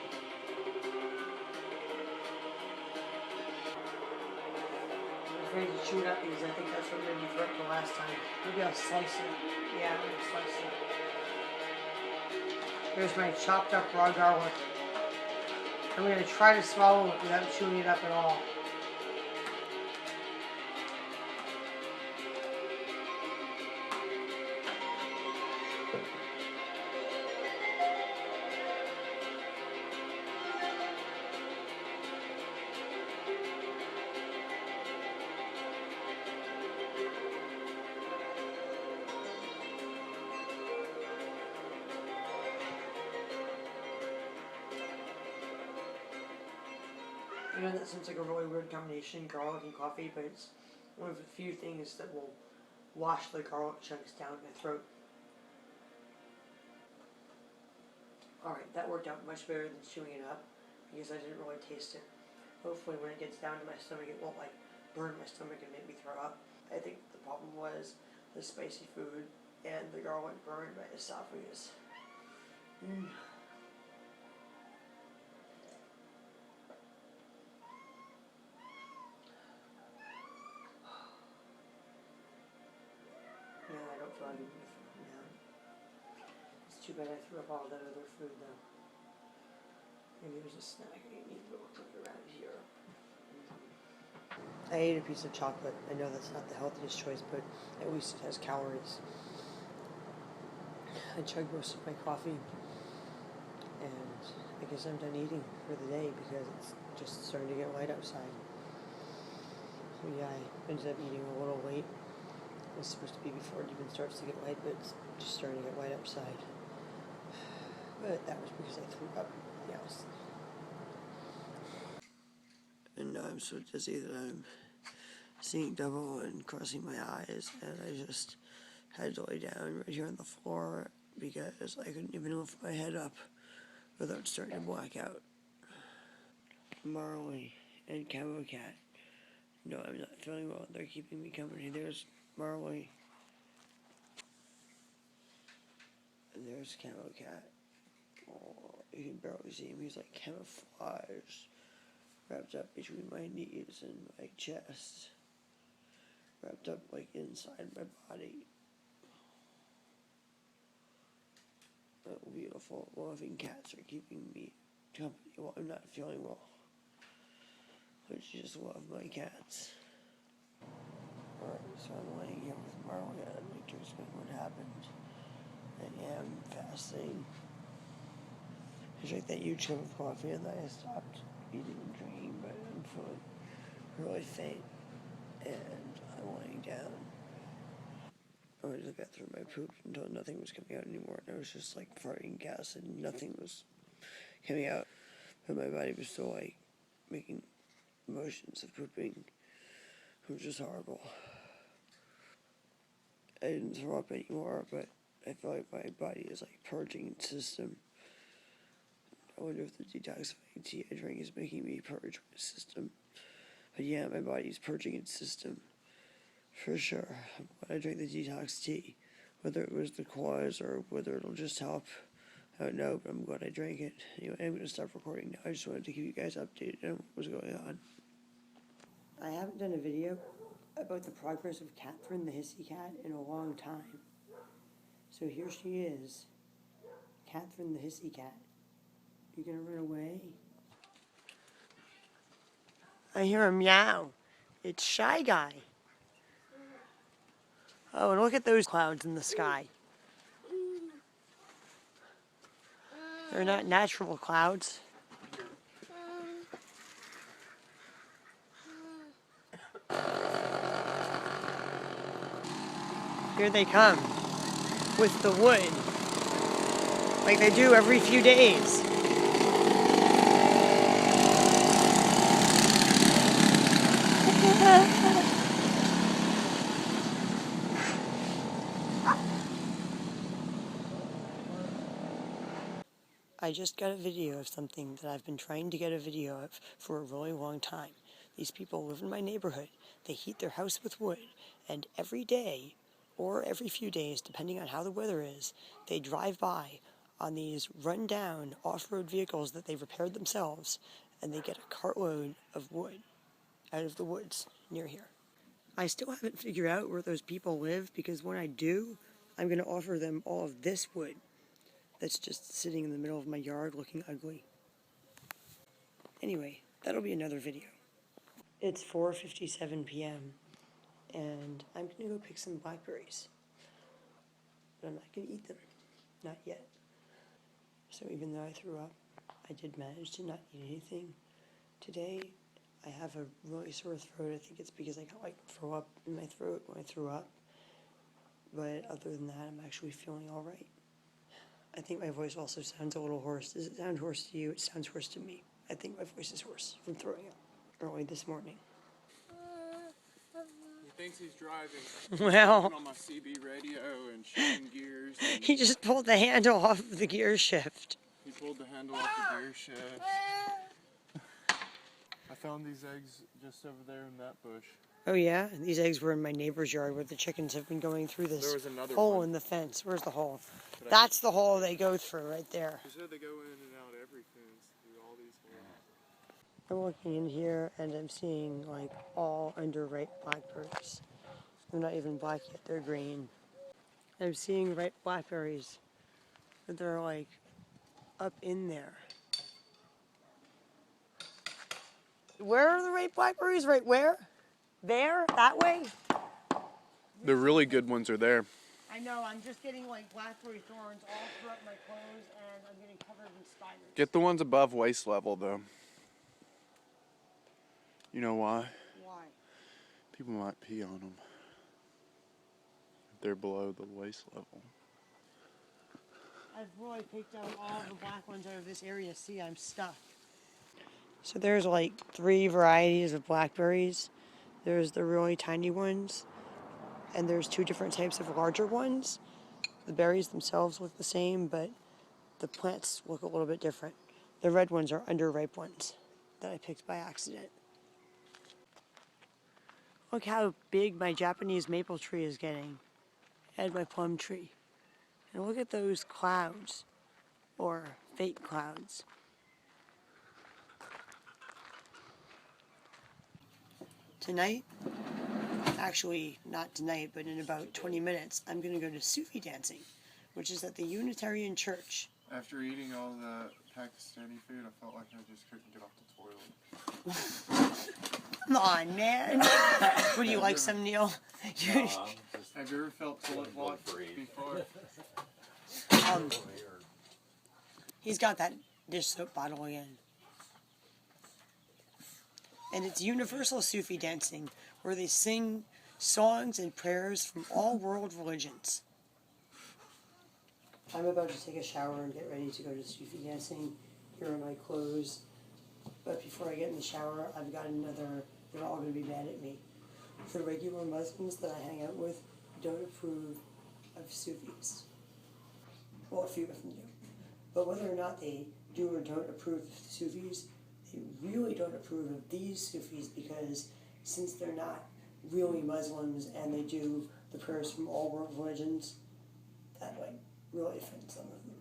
I'm afraid to chew it up because I think that's what made me throw up the last time. Maybe I'll slice it. Yeah, I'm going to slice it. Here's my chopped up raw garlic. I'm going to try to swallow it without chewing it up at all. I know that sounds like a really weird combination, garlic and coffee, but it's one of the few things that will wash the garlic chunks down my throat. Alright, that worked out much better than chewing it up, because I didn't really taste it. Hopefully when it gets down to my stomach, it won't like burn my stomach and make me throw up. I think the problem was the spicy food and the garlic burned my esophagus. Yeah, I don't feel like eating the food now. It's too bad I threw up all that other food though. Maybe there's a snack I can eat real quick around here. I ate a piece of chocolate. I know that's not the healthiest choice, but at least it has calories. I chugged most of my coffee, and I guess I'm done eating for the day because it's just starting to get light outside. So yeah, I ended up eating a little late. It was supposed to be before it even starts to get light, but it's just starting to get light outside. But that was because I threw up. Yes. And now I'm so dizzy that I'm seeing double and crossing my eyes, and I just had to lay down right here on the floor because I couldn't even lift my head up without starting to black out. Marley and Camo Cat. No, I'm not feeling well. They're keeping me company. There's Marley. And there's Camo Cat. Oh, you can barely see him. He's like camouflage, wrapped up between my knees and my chest, wrapped up like inside my body. Oh, beautiful, loving cats are keeping me company while I'm not feeling well. I just love my cats. Alright, so I'm laying here with Marley and I'd like to explain what happened. I am fasting. I drank that huge cup of coffee and then I stopped eating and drinking, but I'm feeling really faint and I'm laying down. I went to the bathroom, I pooped until nothing was coming out anymore, and I was just like farting gas and nothing was coming out. But my body was still like making motions of pooping, which was horrible. I didn't throw up anymore, but I feel like my body is like purging its system I wonder if the detoxifying tea I drink is making me purge my system. But yeah, my body's purging its system. For sure. When I drink the detox tea, whether it was the cause or whether it'll just help, I don't know, but I'm glad I drank it. Anyway, I'm going to stop recording now. I just wanted to keep you guys updated on what was going on. I haven't done a video about the progress of Catherine the hissy cat in a long time. So here she is, Catherine the hissy cat. You gonna run away? I hear a meow. It's Shy Guy. Oh, and look at those clouds in the sky. They're not natural clouds. Here they come with the wood, like they do every few days. I just got a video of something that I've been trying to get a video of for a really long time. These people live in my neighborhood. They heat their house with wood, and every day, or every few days, depending on how the weather is, they drive by on these run-down off-road vehicles that they've repaired themselves, and they get a cartload of wood out of the woods near here. I still haven't figured out where those people live, because when I do, I'm going to offer them all of this wood that's just sitting in the middle of my yard looking ugly. Anyway, that'll be another video. It's 4:57 p.m. and I'm going to go pick some blackberries. But I'm not going to eat them. Not yet. So even though I threw up, I did manage to not eat anything. Today, I have a really sore throat. I think it's because I got throw up in my throat when I threw up. But other than that, I'm actually feeling all right. I think my voice also sounds a little hoarse. Does it sound hoarse to you? It sounds hoarse to me. I think my voice is hoarse from throwing up early this morning. He thinks he's driving. Well, I'm on my CB radio and shifting gears. And he just pulled the handle off of the gear shift. he pulled the handle off the gear shift. I found these eggs just over there in that bush. Oh yeah? These eggs were in my neighbor's yard where the chickens have been going through this There was another hole one. in the fence. Where's the hole? That's the hole they go through right there. He said they go in and out every fence through all these holes. I'm looking in here and I'm seeing all underripe blackberries. They're not even black yet, they're green. I'm seeing ripe blackberries, but they're up in there. Where are the ripe blackberries? Right where? There? That way? The really good ones are there. I know, I'm just getting blackberry thorns all throughout my clothes and I'm getting covered in spiders. Get the ones above waist level though. You know why? Why? People might pee on them. If they're below the waist level. I've really picked out all the black ones out of this area. See, I'm stuck. So there's 3 varieties of blackberries. There's the really tiny ones, and there's 2 different types of larger ones. The berries themselves look the same, but the plants look a little bit different. The red ones are underripe ones that I picked by accident. Look how big my Japanese maple tree is getting, and my plum tree. And look at those clouds, or fake clouds. Tonight, actually not tonight, but in about 20 minutes, I'm going to go to Sufi dancing, which is at the Unitarian Church. After eating all the Pakistani food, I felt like I just couldn't get off the toilet. Come on, man. Would you like some, Neil? Have you ever felt toilet blocked before? He's got that dish soap bottle again. And it's universal Sufi dancing, where they sing songs and prayers from all world religions. I'm about to take a shower and get ready to go to Sufi dancing. Here are my clothes. But before I get in the shower, I've got another. They're all going to be mad at me. The regular Muslims that I hang out with don't approve of Sufis. Well, a few of them do. But whether or not they do or don't approve of Sufis. They really don't approve of these Sufis because since they're not really Muslims and they do the prayers from all world religions, that like really offends some of them.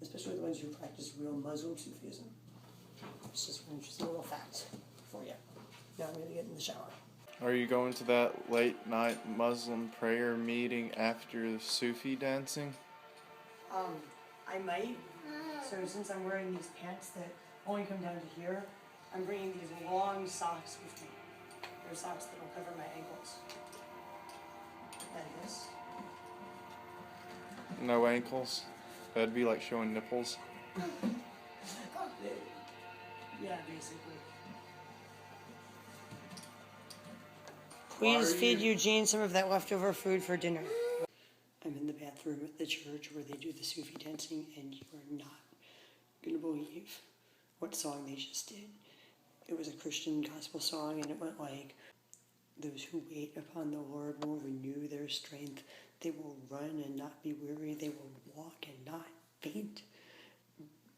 Especially the ones who practice real Muslim Sufism. It's just an interesting little fact for you. Now I'm going to get in the shower. Are you going to that late night Muslim prayer meeting after the Sufi dancing? I might. So since I'm wearing these pants that only come down to here, I'm bringing these long socks with me. They're socks that will cover my ankles. Like this. No ankles? That'd be like showing nipples. Yeah, basically. Please feed Eugene some of that leftover food for dinner. I'm in the bathroom at the church where they do the Sufi dancing, and you are not going to believe what song they just did. It was a Christian gospel song, and it went like, "Those who wait upon the Lord will renew their strength. They will run and not be weary. They will walk and not faint."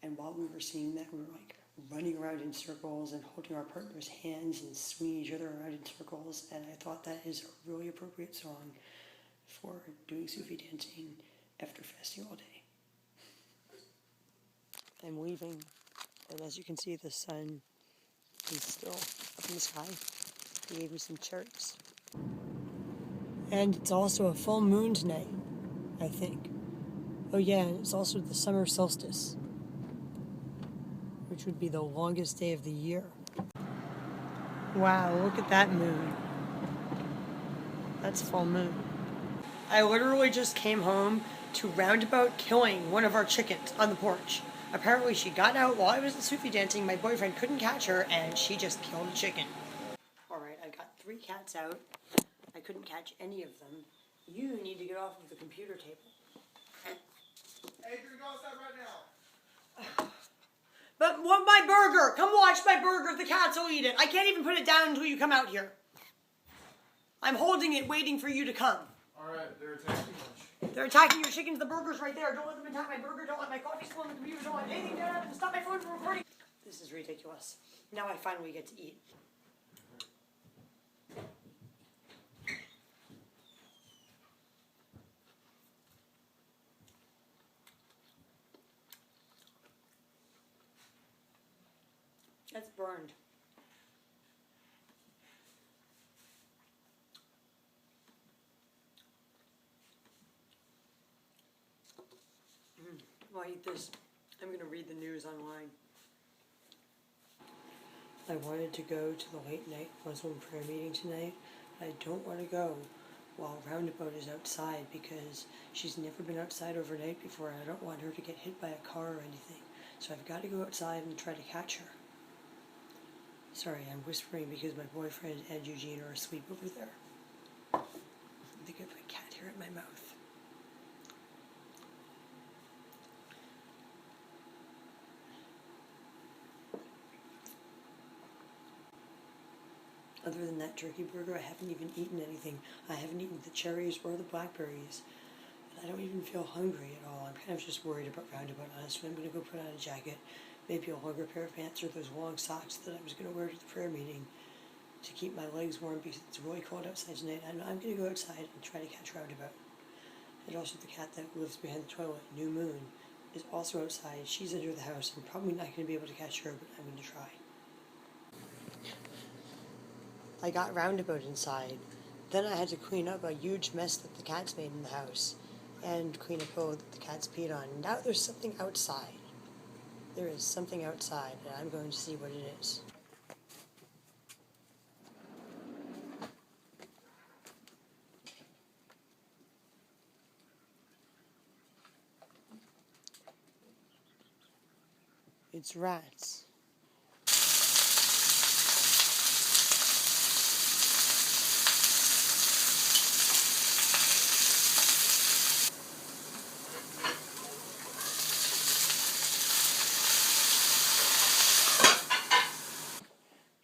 And while we were singing that, we were like running around in circles and holding our partner's hands and swinging each other around in circles. And I thought that is a really appropriate song for doing Sufi dancing after fasting all day. I'm leaving, and as you can see, the sun is still up in the sky. He gave me some cherries. And it's also a full moon tonight, I think. Oh yeah, and it's also the summer solstice, which would be the longest day of the year. Wow, look at that moon. That's full moon. I literally just came home to roundabout killing one of our chickens on the porch. Apparently she got out while I was at Sufi dancing, my boyfriend couldn't catch her, and she just killed a chicken. Alright, I got 3 cats out. I couldn't catch any of them. You need to get off of the computer table. Adrienne, go outside right now. But what, my burger? Come watch my burger. The cats will eat it. I can't even put it down until you come out here. I'm holding it, waiting for you to come. Alright, they're attacking lunch. They're attacking your chickens. The burger's right there. Don't let them attack my burger. Don't let my coffee spill on the computer. Don't let anything down. Stop my phone from recording. This is ridiculous. Now I finally get to eat. That's burned. While I eat this, I'm going to read the news online. I wanted to go to the late night Muslim prayer meeting tonight. I don't want to go while Roundabout is outside because she's never been outside overnight before and I don't want her to get hit by a car or anything. So I've got to go outside and try to catch her. Sorry, I'm whispering because my boyfriend and Eugene are asleep over there. I think I have a cat hair in my mouth. Other than that turkey burger, I haven't even eaten anything. I haven't eaten the cherries or the blackberries. And I don't even feel hungry at all. I'm kind of just worried about Roundabout, honestly. I'm going to go put on a jacket, maybe a longer pair of pants or those long socks that I was going to wear to the prayer meeting to keep my legs warm because it's really cold outside tonight. And I'm going to go outside and try to catch Roundabout. And also the cat that lives behind the toilet, New Moon, is also outside. She's under the house. I'm probably not going to be able to catch her, but I'm going to try. I got Roundabout inside. Then I had to clean up a huge mess that the cats made in the house and clean a pillow that the cats peed on. Now there's something outside. There is something outside, and I'm going to see what it is. It's rats.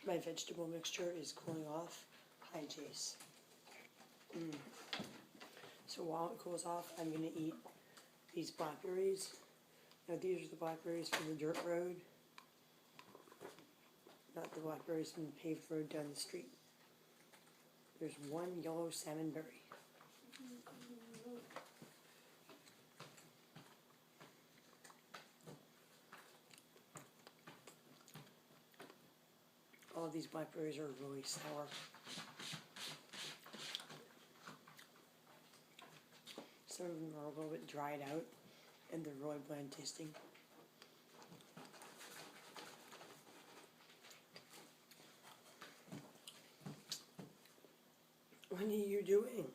My vegetable mixture is cooling off. Hi, Jace. So while it cools off, I'm going to eat these blackberries Now these are the blackberries from the dirt road, not the blackberries from the paved road down the street. There's one yellow salmon berry. All these blackberries are really sour. Some of them are a little bit dried out and they're really bland tasting. What are you doing?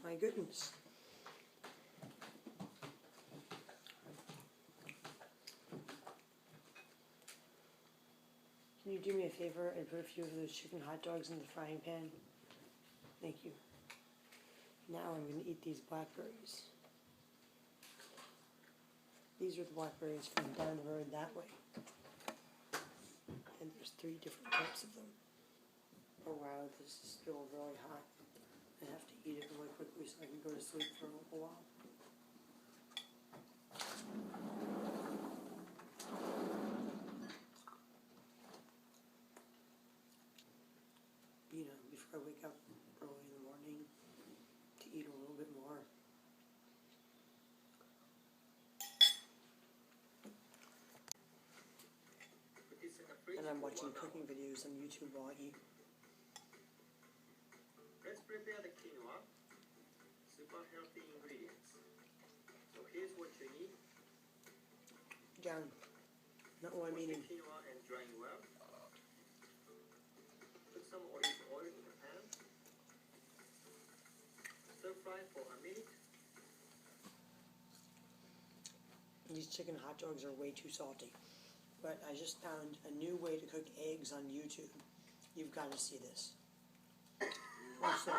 My goodness. Can you do me a favor and put a few of those chicken hot dogs in the frying pan? Thank you. Now I'm going to eat these blackberries. These are the blackberries from down the road that way. And there's 3 different types of them. Oh wow, this is still really hot. I have to eat it really quickly so I can go to sleep for a little while. You know, before I wake up early in the morning to eat a little bit more. And I'm watching cooking videos on YouTube while I eat. Let's prepare the quinoa. Super healthy ingredients. So here's what you need. John, not what I'm Wash the eating. quinoa and drain well. Put some olive oil in the pan. Stir fry for a minute. These chicken hot dogs are way too salty. But I just found a new way to cook eggs on YouTube. You've got to see this. Watch this.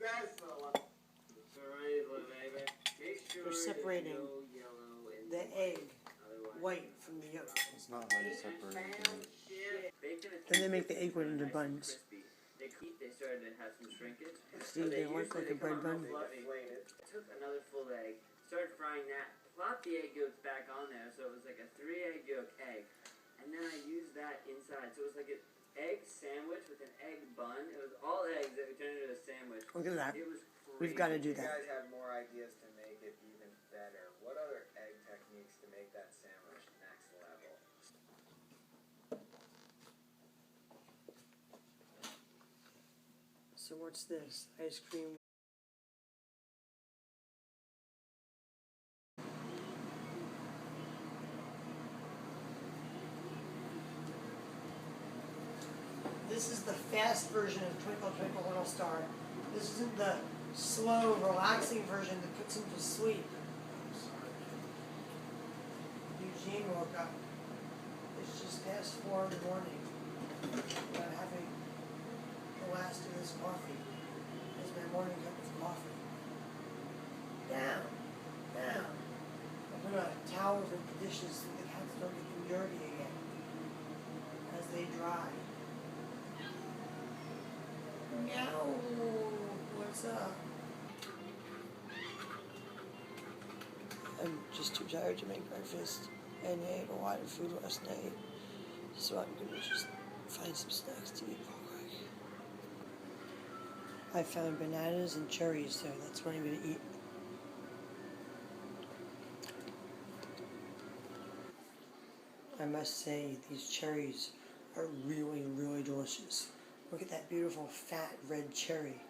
That's the one. Alright, baby. Make sure They're separating there's no yellow in the egg otherwise. white from the yolk. It's not how you separate them. Then they make the egg white into buns. They started to have some shrinkage. See, they look like a bread bun. Took another full egg, started frying that, plopped the egg yolks back on there, so it was like a 3-egg yolk egg. And then I used that inside, so it was like an egg sandwich with an egg bun. It was all eggs that we turned into a sandwich. Look at that. It was crazy. We've got to do You that. guys have more ideas to make it even better. What other egg techniques to make that sandwich next level? So what's this? Ice cream. This is the fast version of Twinkle Twinkle Little Star. This isn't the slow, relaxing version that puts him to sleep. Eugene woke up. It's just past 4 in the morning. I'm having the last of this coffee. It's my morning cup of coffee. Down, down. I put a towel over the dishes so the cats don't get them dirty again as they dry. Meow. What's up? I'm just too tired to make breakfast, and I ate a lot of food last night, so I'm gonna just find some snacks to eat real quick. I found bananas and cherries, so that's what I'm gonna eat. I must say, these cherries are really, really delicious. Look at that beautiful fat red cherry.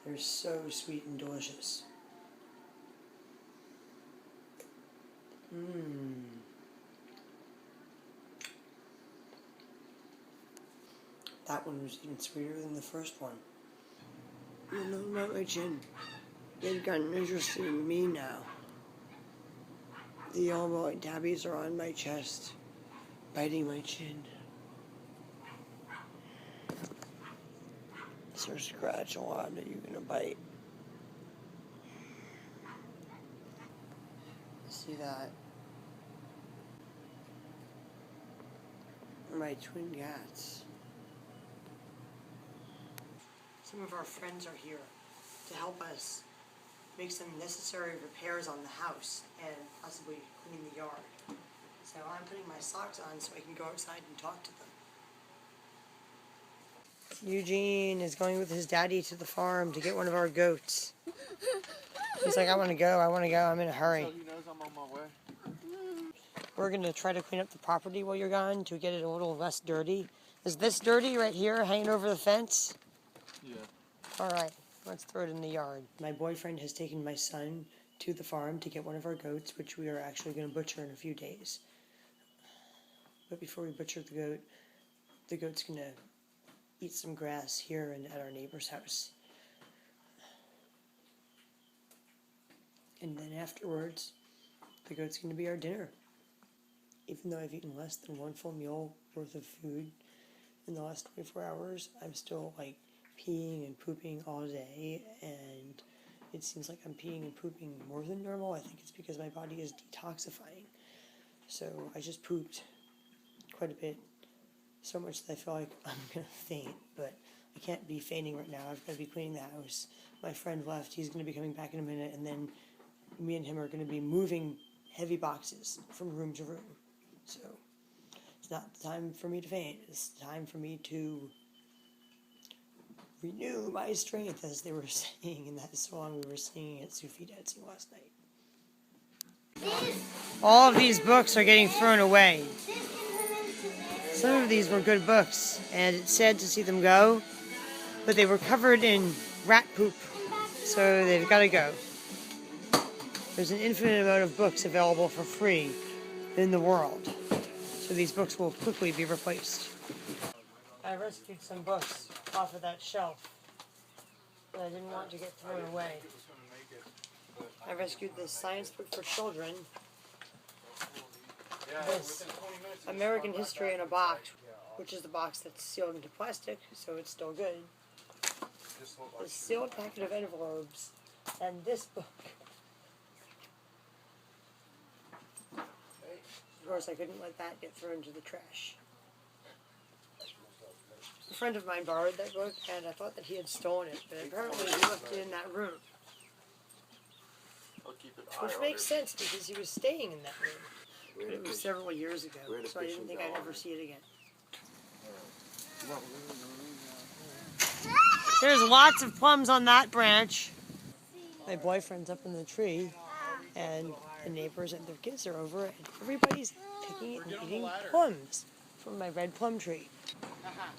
They're so sweet and delicious. Mmm. That one was even sweeter than the first one. You know about my chin. They've gotten interested in me now. The yellow white tabbies are on my chest, biting my chin. So scratch a lot, are you gonna bite? See that? My twin cats. Some of our friends are here to help us make some necessary repairs on the house and possibly clean the yard. So I'm putting my socks on so I can go outside and talk to them. Eugene is going with his daddy to the farm to get one of our goats. He's like, I want to go, I'm in a hurry. So he knows I'm on my way. We're going to try to clean up the property while you're gone to get it a little less dirty. Is this dirty right here, hanging over the fence? Yeah. All right, let's throw it in the yard. My boyfriend has taken my son to the farm to get one of our goats, which we are actually going to butcher in a few days. But before we butcher the goat's going to eat some grass here and at our neighbor's house. And then afterwards, the goat's going to be our dinner. Even though I've eaten less than one full meal worth of food in the last 24 hours, I'm still like peeing and pooping all day, and it seems like I'm peeing and pooping more than normal. I think it's because my body is detoxifying. So I just pooped quite a bit, so much that I feel like I'm going to faint, but I can't be fainting right now. I've got to be cleaning the house. My friend left. He's going to be coming back in a minute, and then me and him are going to be moving heavy boxes from room to room. So it's not the time for me to faint. It's time for me to renew my strength, as they were saying in that song we were singing at Sufi dancing last night. All of these books are getting thrown away. Some of these were good books, and it's sad to see them go, but they were covered in rat poop, so they've got to go. There's an infinite amount of books available for free in the world, so these books will quickly be replaced. I rescued some books off of that shelf that I didn't want to get thrown away. I rescued this science book for children, this American History in a box, which is the box that's sealed into plastic, so it's still good. This sealed packet of envelopes, and this book. Of course, I couldn't let that get thrown into the trash. A friend of mine borrowed that book, and I thought that he had stolen it, but apparently he left it in that room. Which makes sense, because he was staying in that room. But it was several years ago, so I didn't think I'd ever see it again. There's lots of plums on that branch. My boyfriend's up in the tree, and the neighbors and their kids are over, and everybody's picking and eating plums from my red plum tree.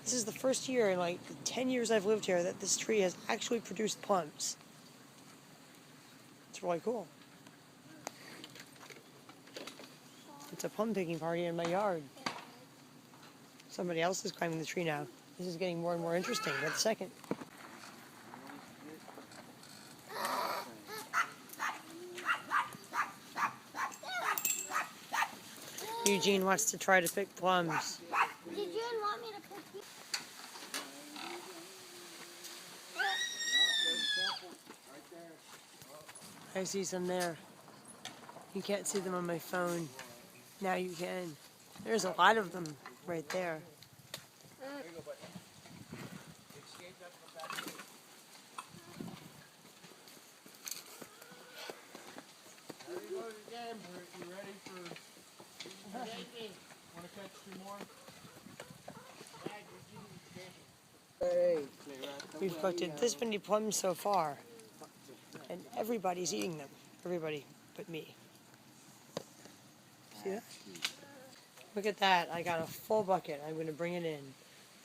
This is the first year in like the 10 years I've lived here that this tree has actually produced plums. It's really cool. It's a plum picking party in my yard. Somebody else is climbing the tree now. This is getting more and more interesting by the second. Eugene wants to try to pick plums. Did you want me to pick you? I see some there. You can't see them on my phone. Now you can. There's a lot of them right there. We've collected this many plums so far, and everybody's eating them. Everybody but me. See that? Look at that. I got a full bucket. I'm going to bring it in.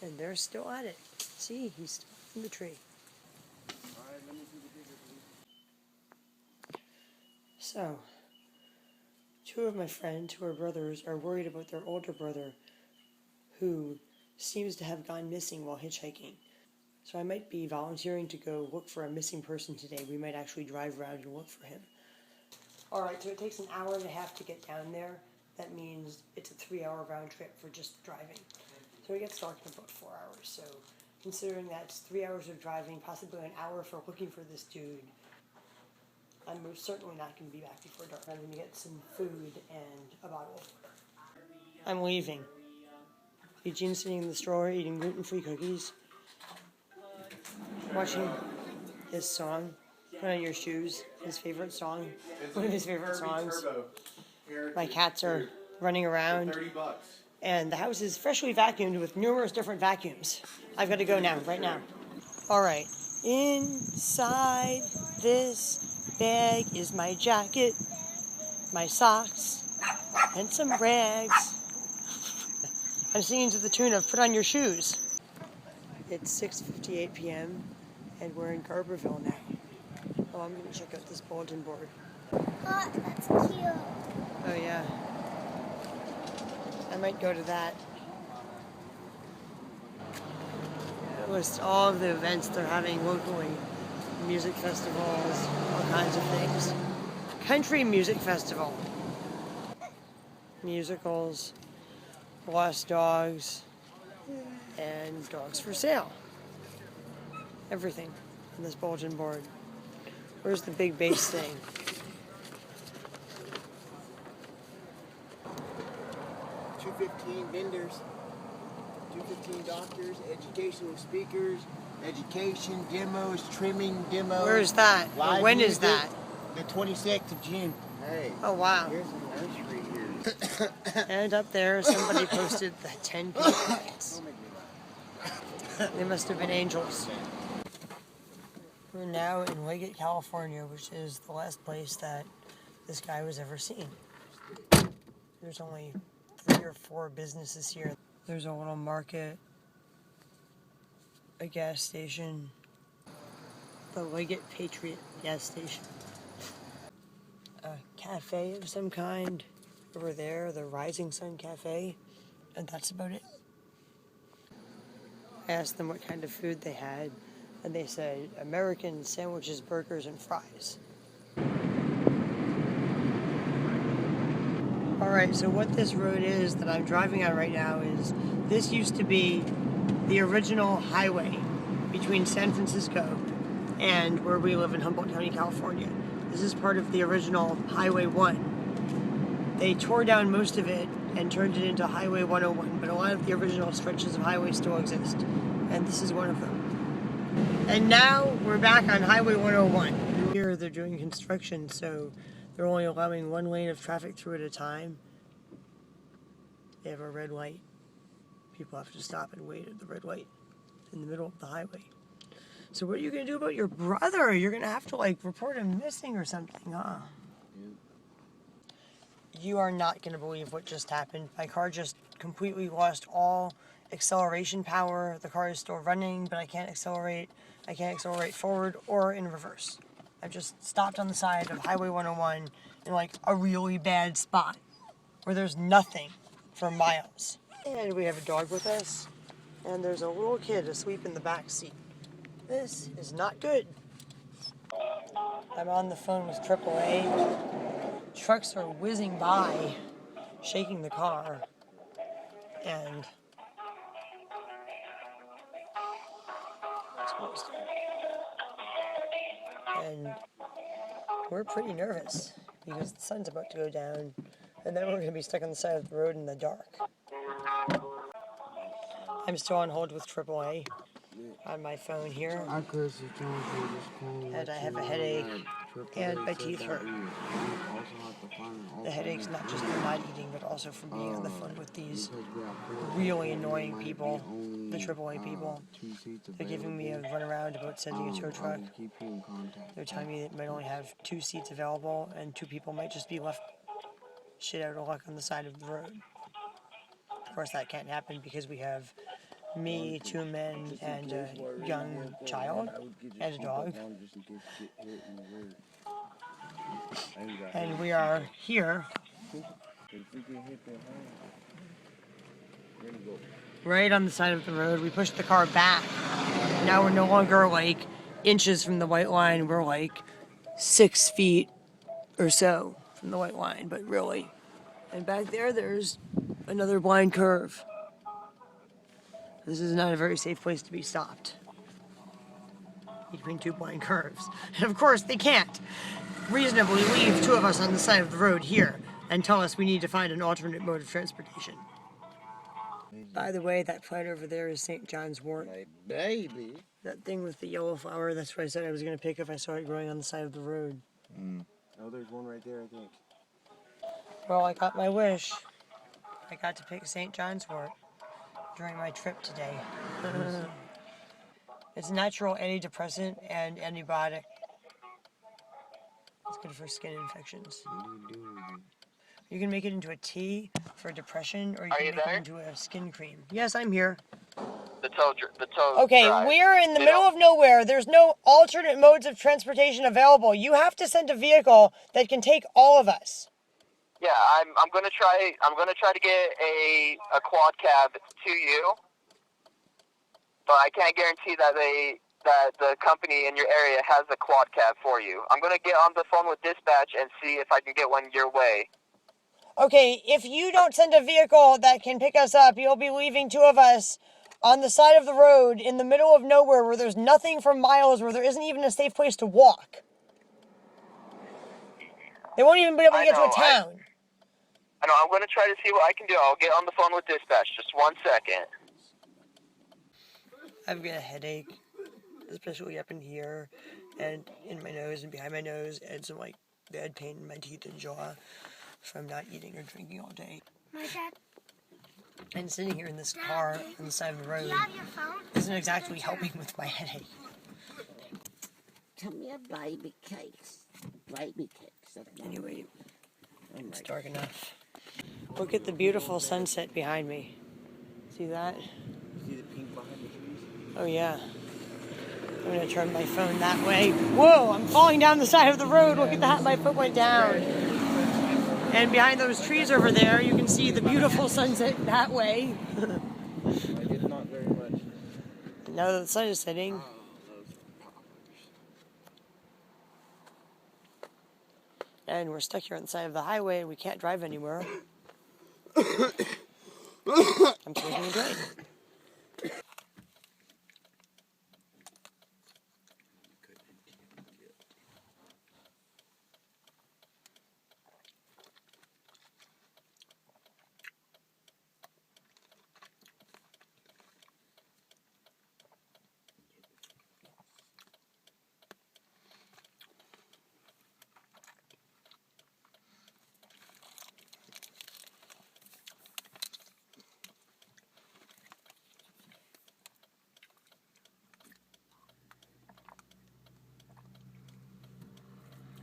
And they're still at it. See? He's still in the tree. So, two of my friends who are brothers are worried about their older brother who seems to have gone missing while hitchhiking. So I might be volunteering to go look for a missing person today. We might actually drive around and look for him. Alright, so it takes an hour and a half to get down there. That means it's a 3-hour round trip for just driving. So it gets dark in about 4 hours. So considering that's 3 hours of driving, possibly an hour for looking for this dude, I'm most certainly not going to be back before dark. I'm going to get some food and a bottle of water. I'm leaving. Eugene's sitting in the stroller eating gluten-free cookies, watching his song. Put on your shoes. His favorite song. One of his favorite songs. Turbo. My cats are running around. $30. And the house is freshly vacuumed with numerous different vacuums. I've got to go now, right now. All right. Inside this bag is my jacket, my socks, and some rags. I'm singing to the tune of Put On Your Shoes. It's 6:58 p.m. and we're in Garberville now. Oh, I'm going to check out this bulletin board. Oh, that's cute. Oh, yeah. I might go to that. It lists all of the events they're having locally. Music festivals, all kinds of things. Country music festival. Musicals, lost dogs, and dogs for sale. Everything on this bulletin board. Where's the big bass thing? Vendors, 215 doctors, educational speakers, education, demos, trimming, demos. Where is that? Live When is music, that? The 26th of June. Hey. Oh, wow. Here's some nursery here. And up there, somebody posted the 10 people tickets. They must have been angels. We're now in Leggett, California, which is the last place that this guy was ever seen. There's only 3 or 4 businesses here. There's a little market, a gas station, the Leggett Patriot gas station, a cafe of some kind over there, the Rising Sun Cafe, and that's about it. I asked them what kind of food they had, and they said American sandwiches, burgers, and fries. Alright, so what this road is that I'm driving on right now is, this used to be the original highway between San Francisco and where we live in Humboldt County, California. This is part of the original Highway 1. They tore down most of it and turned it into Highway 101, but a lot of the original stretches of highway still exist, and this is one of them. And now we're back on Highway 101. Here they're doing construction, so they're only allowing 1 lane of traffic through at a time. They have a red light. People have to stop and wait at the red light in the middle of the highway. So what are you going to do about your brother? You're going to have to, report him missing or something, huh? You are not going to believe what just happened. My car just completely lost all acceleration power. The car is still running, but I can't accelerate. I can't accelerate forward or in reverse. I've just stopped on the side of Highway 101 in a really bad spot where there's nothing for miles. And we have a dog with us, and there's a little kid asleep in the back seat. This is not good. I'm on the phone with AAA. Trucks are whizzing by, shaking the car, and we're pretty nervous because the sun's about to go down, and then we're going to be stuck on the side of the road in the dark. I'm still on hold with AAA on my phone here, and I have a headache, and my teeth hurt. The headache's not just from not eating, but also from being on the phone with these really annoying people, the AAA people. They're giving me a runaround about sending a tow truck. They're telling me that might only have 2 seats available, and 2 people might just be left shit out of luck on the side of the road. Of course, that can't happen because we have me, 2 men, and a young child, and a dog. And we are here, right on the side of the road. We pushed the car back. Now we're no longer inches from the white line. We're 6 feet or so from the white line, but really. And back there's another blind curve. This is not a very safe place to be stopped between 2 blind curves. And of course, they can't reasonably leave 2 of us on the side of the road here and tell us we need to find an alternate mode of transportation. By the way, that plant over there is St. John's wort. My baby. That thing with the yellow flower, that's what I said I was going to pick if I saw it growing on the side of the road. Oh, there's one right there, I think. Well, I got my wish. I got to pick St. John's wort during my trip today. It's a natural antidepressant and antibiotic. It's good for skin infections. You can make it into a tea for depression, or you can make it into a skin cream. Yes, I'm here. The tow Okay, drive. we're in the middle of nowhere. There's no alternate modes of transportation available. You have to send a vehicle that can take all of us. Yeah, I'm gonna try to get a quad cab to you, but I can't guarantee that the company in your area has a quad cab for you. I'm gonna get on the phone with dispatch and see if I can get one your way. Okay, if you don't send a vehicle that can pick us up, you'll be leaving two of us on the side of the road in the middle of nowhere where there's nothing for miles, where there isn't even a safe place to walk. They won't even be able to get to a town. I know, I'm going to try to see what I can do. I'll get on the phone with dispatch. Just 1 second. I've got a headache, especially up in here, and in my nose and behind my nose, and some, like, bad pain in my teeth and jaw from not eating or drinking all day. My dad. And sitting here in this car on the side of the road isn't exactly helping with my headache. Tell me a baby cakes. Baby cakes. Anyway, it's dark enough. Look at the beautiful sunset behind me. See that? See the pink behind the trees? Oh yeah. I'm gonna turn my phone that way. Whoa, I'm falling down the side of the road. Look at that, my foot went down. And behind those trees over there, you can see the beautiful sunset that way. I did not very much. Now that the sun is setting. And we're stuck here on the side of the highway and we can't drive anywhere. I'm smoking a joint.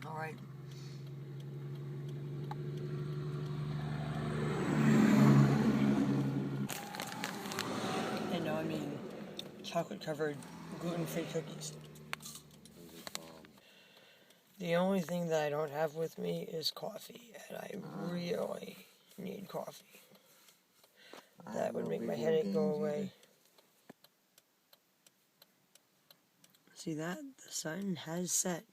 All right. And now I'm eating chocolate-covered gluten-free cookies. The only thing that I don't have with me is coffee, and I really need coffee. That would make my headache go away. See that? The sun has set.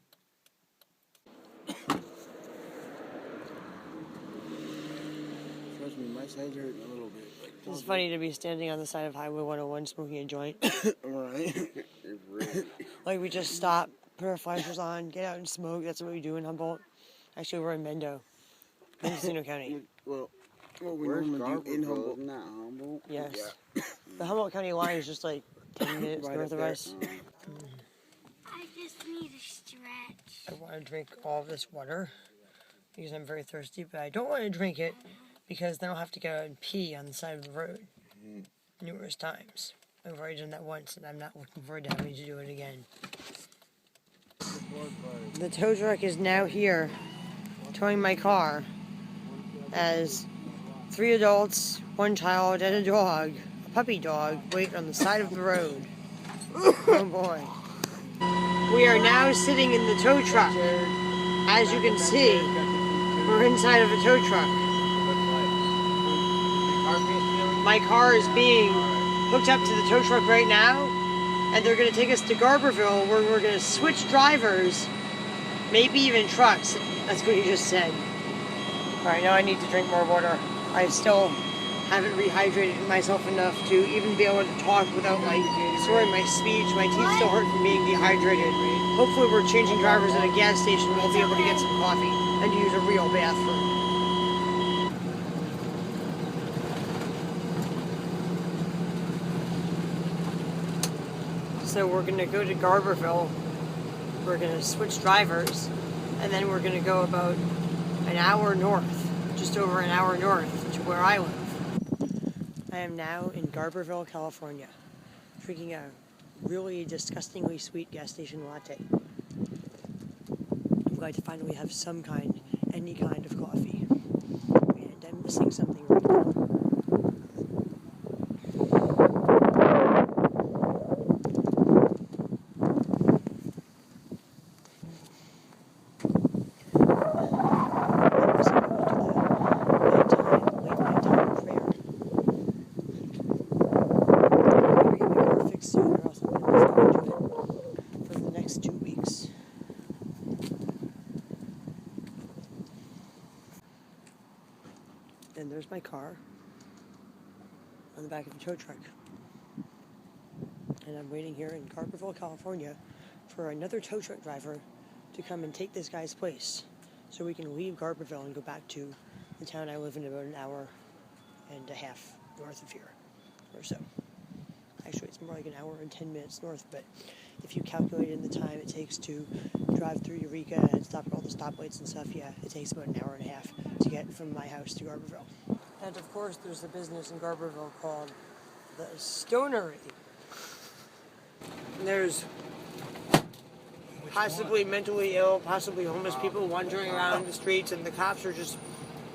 Trust me, my side's hurting a little bit. It's funny to be standing on the side of Highway 101 smoking a joint. Right. Like we just stop, put our flashers on, get out and smoke. That's what we do in Humboldt. Actually, we're in Mendo, Mendocino County. Well, what we normally do in Humboldt. Not Humboldt. Yes. Yeah. The Humboldt County line is just like 10 minutes Right north up of there. us. I just need a stretch. I want to drink all of this water because I'm very thirsty, but I don't want to drink it because then I'll have to go and pee on the side of the road numerous times. I've already done that once, and I'm not looking forward to having to do it again. The tow truck is now here, towing my car, as 3 adults, 1 child, and a dog, a puppy dog, wait on the side of the road. Oh boy. We are now sitting in the tow truck. As you can see, we're inside of a tow truck. My car is being hooked up to the tow truck right now, and they're going to take us to Garberville, where we're going to switch drivers, maybe even trucks. That's what he just said. Alright, now I need to drink more water. I still haven't rehydrated myself enough to even be able to talk without, like, slurring my speech. My teeth still hurt from being dehydrated. Hopefully we're changing drivers at a gas station and we'll be able to get some coffee and to use a real bathroom. So we're going to go to Garberville. We're going to switch drivers, and then we're going to go about an hour north, just over an hour north to where I live. I am now in Garberville, California, drinking a really disgustingly sweet gas station latte. I'm glad to finally have any kind of coffee. And I'm missing something right now. And there's my car on the back of the tow truck. And I'm waiting here in Garberville, California for another tow truck driver to come and take this guy's place so we can leave Garberville and go back to the town I live in about an hour and a half north of here or so. Actually, it's more like an hour and 10 minutes north, but if you calculate in the time it takes to drive through Eureka and stop at all the stoplights and stuff, yeah, it takes about an hour and a half to get from my house to Garberville. And of course, there's a business in Garberville called the Stonery. And there's possibly mentally ill, possibly homeless people wandering around the streets, and the cops are just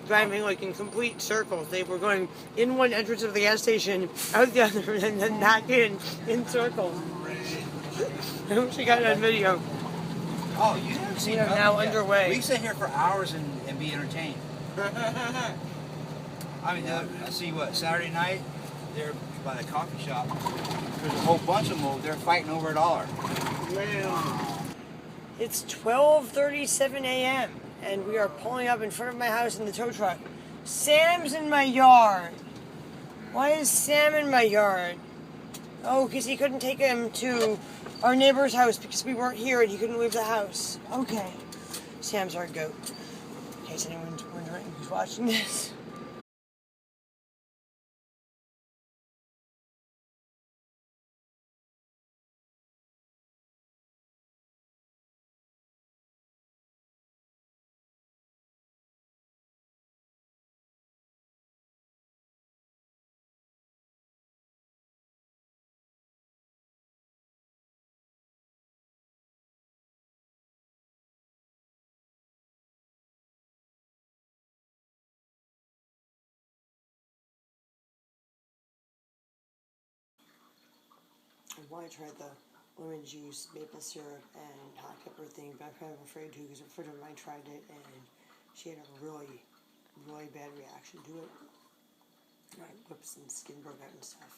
driving like in complete circles. They were going in one entrance of the gas station, out the other, and then back in circles. I wish I got it on video. Oh, you haven't seen it now underway. We sit here for hours and be entertained. I mean, I see what, Saturday night, they're by the coffee shop. There's a whole bunch of them over there fighting over $1. Man. It's 12:37 a.m. and we are pulling up in front of my house in the tow truck. Sam's in my yard. Why is Sam in my yard? Oh, because he couldn't take him to our neighbor's house because we weren't here and he couldn't leave the house. Okay. Sam's our goat. In case anyone's wondering who's watching this. I want to try the lemon juice, maple syrup, and hot pepper thing, but I'm kind of afraid to because a friend of mine tried it and she had a really, really bad reaction to it. My lips and skin broke out and stuff.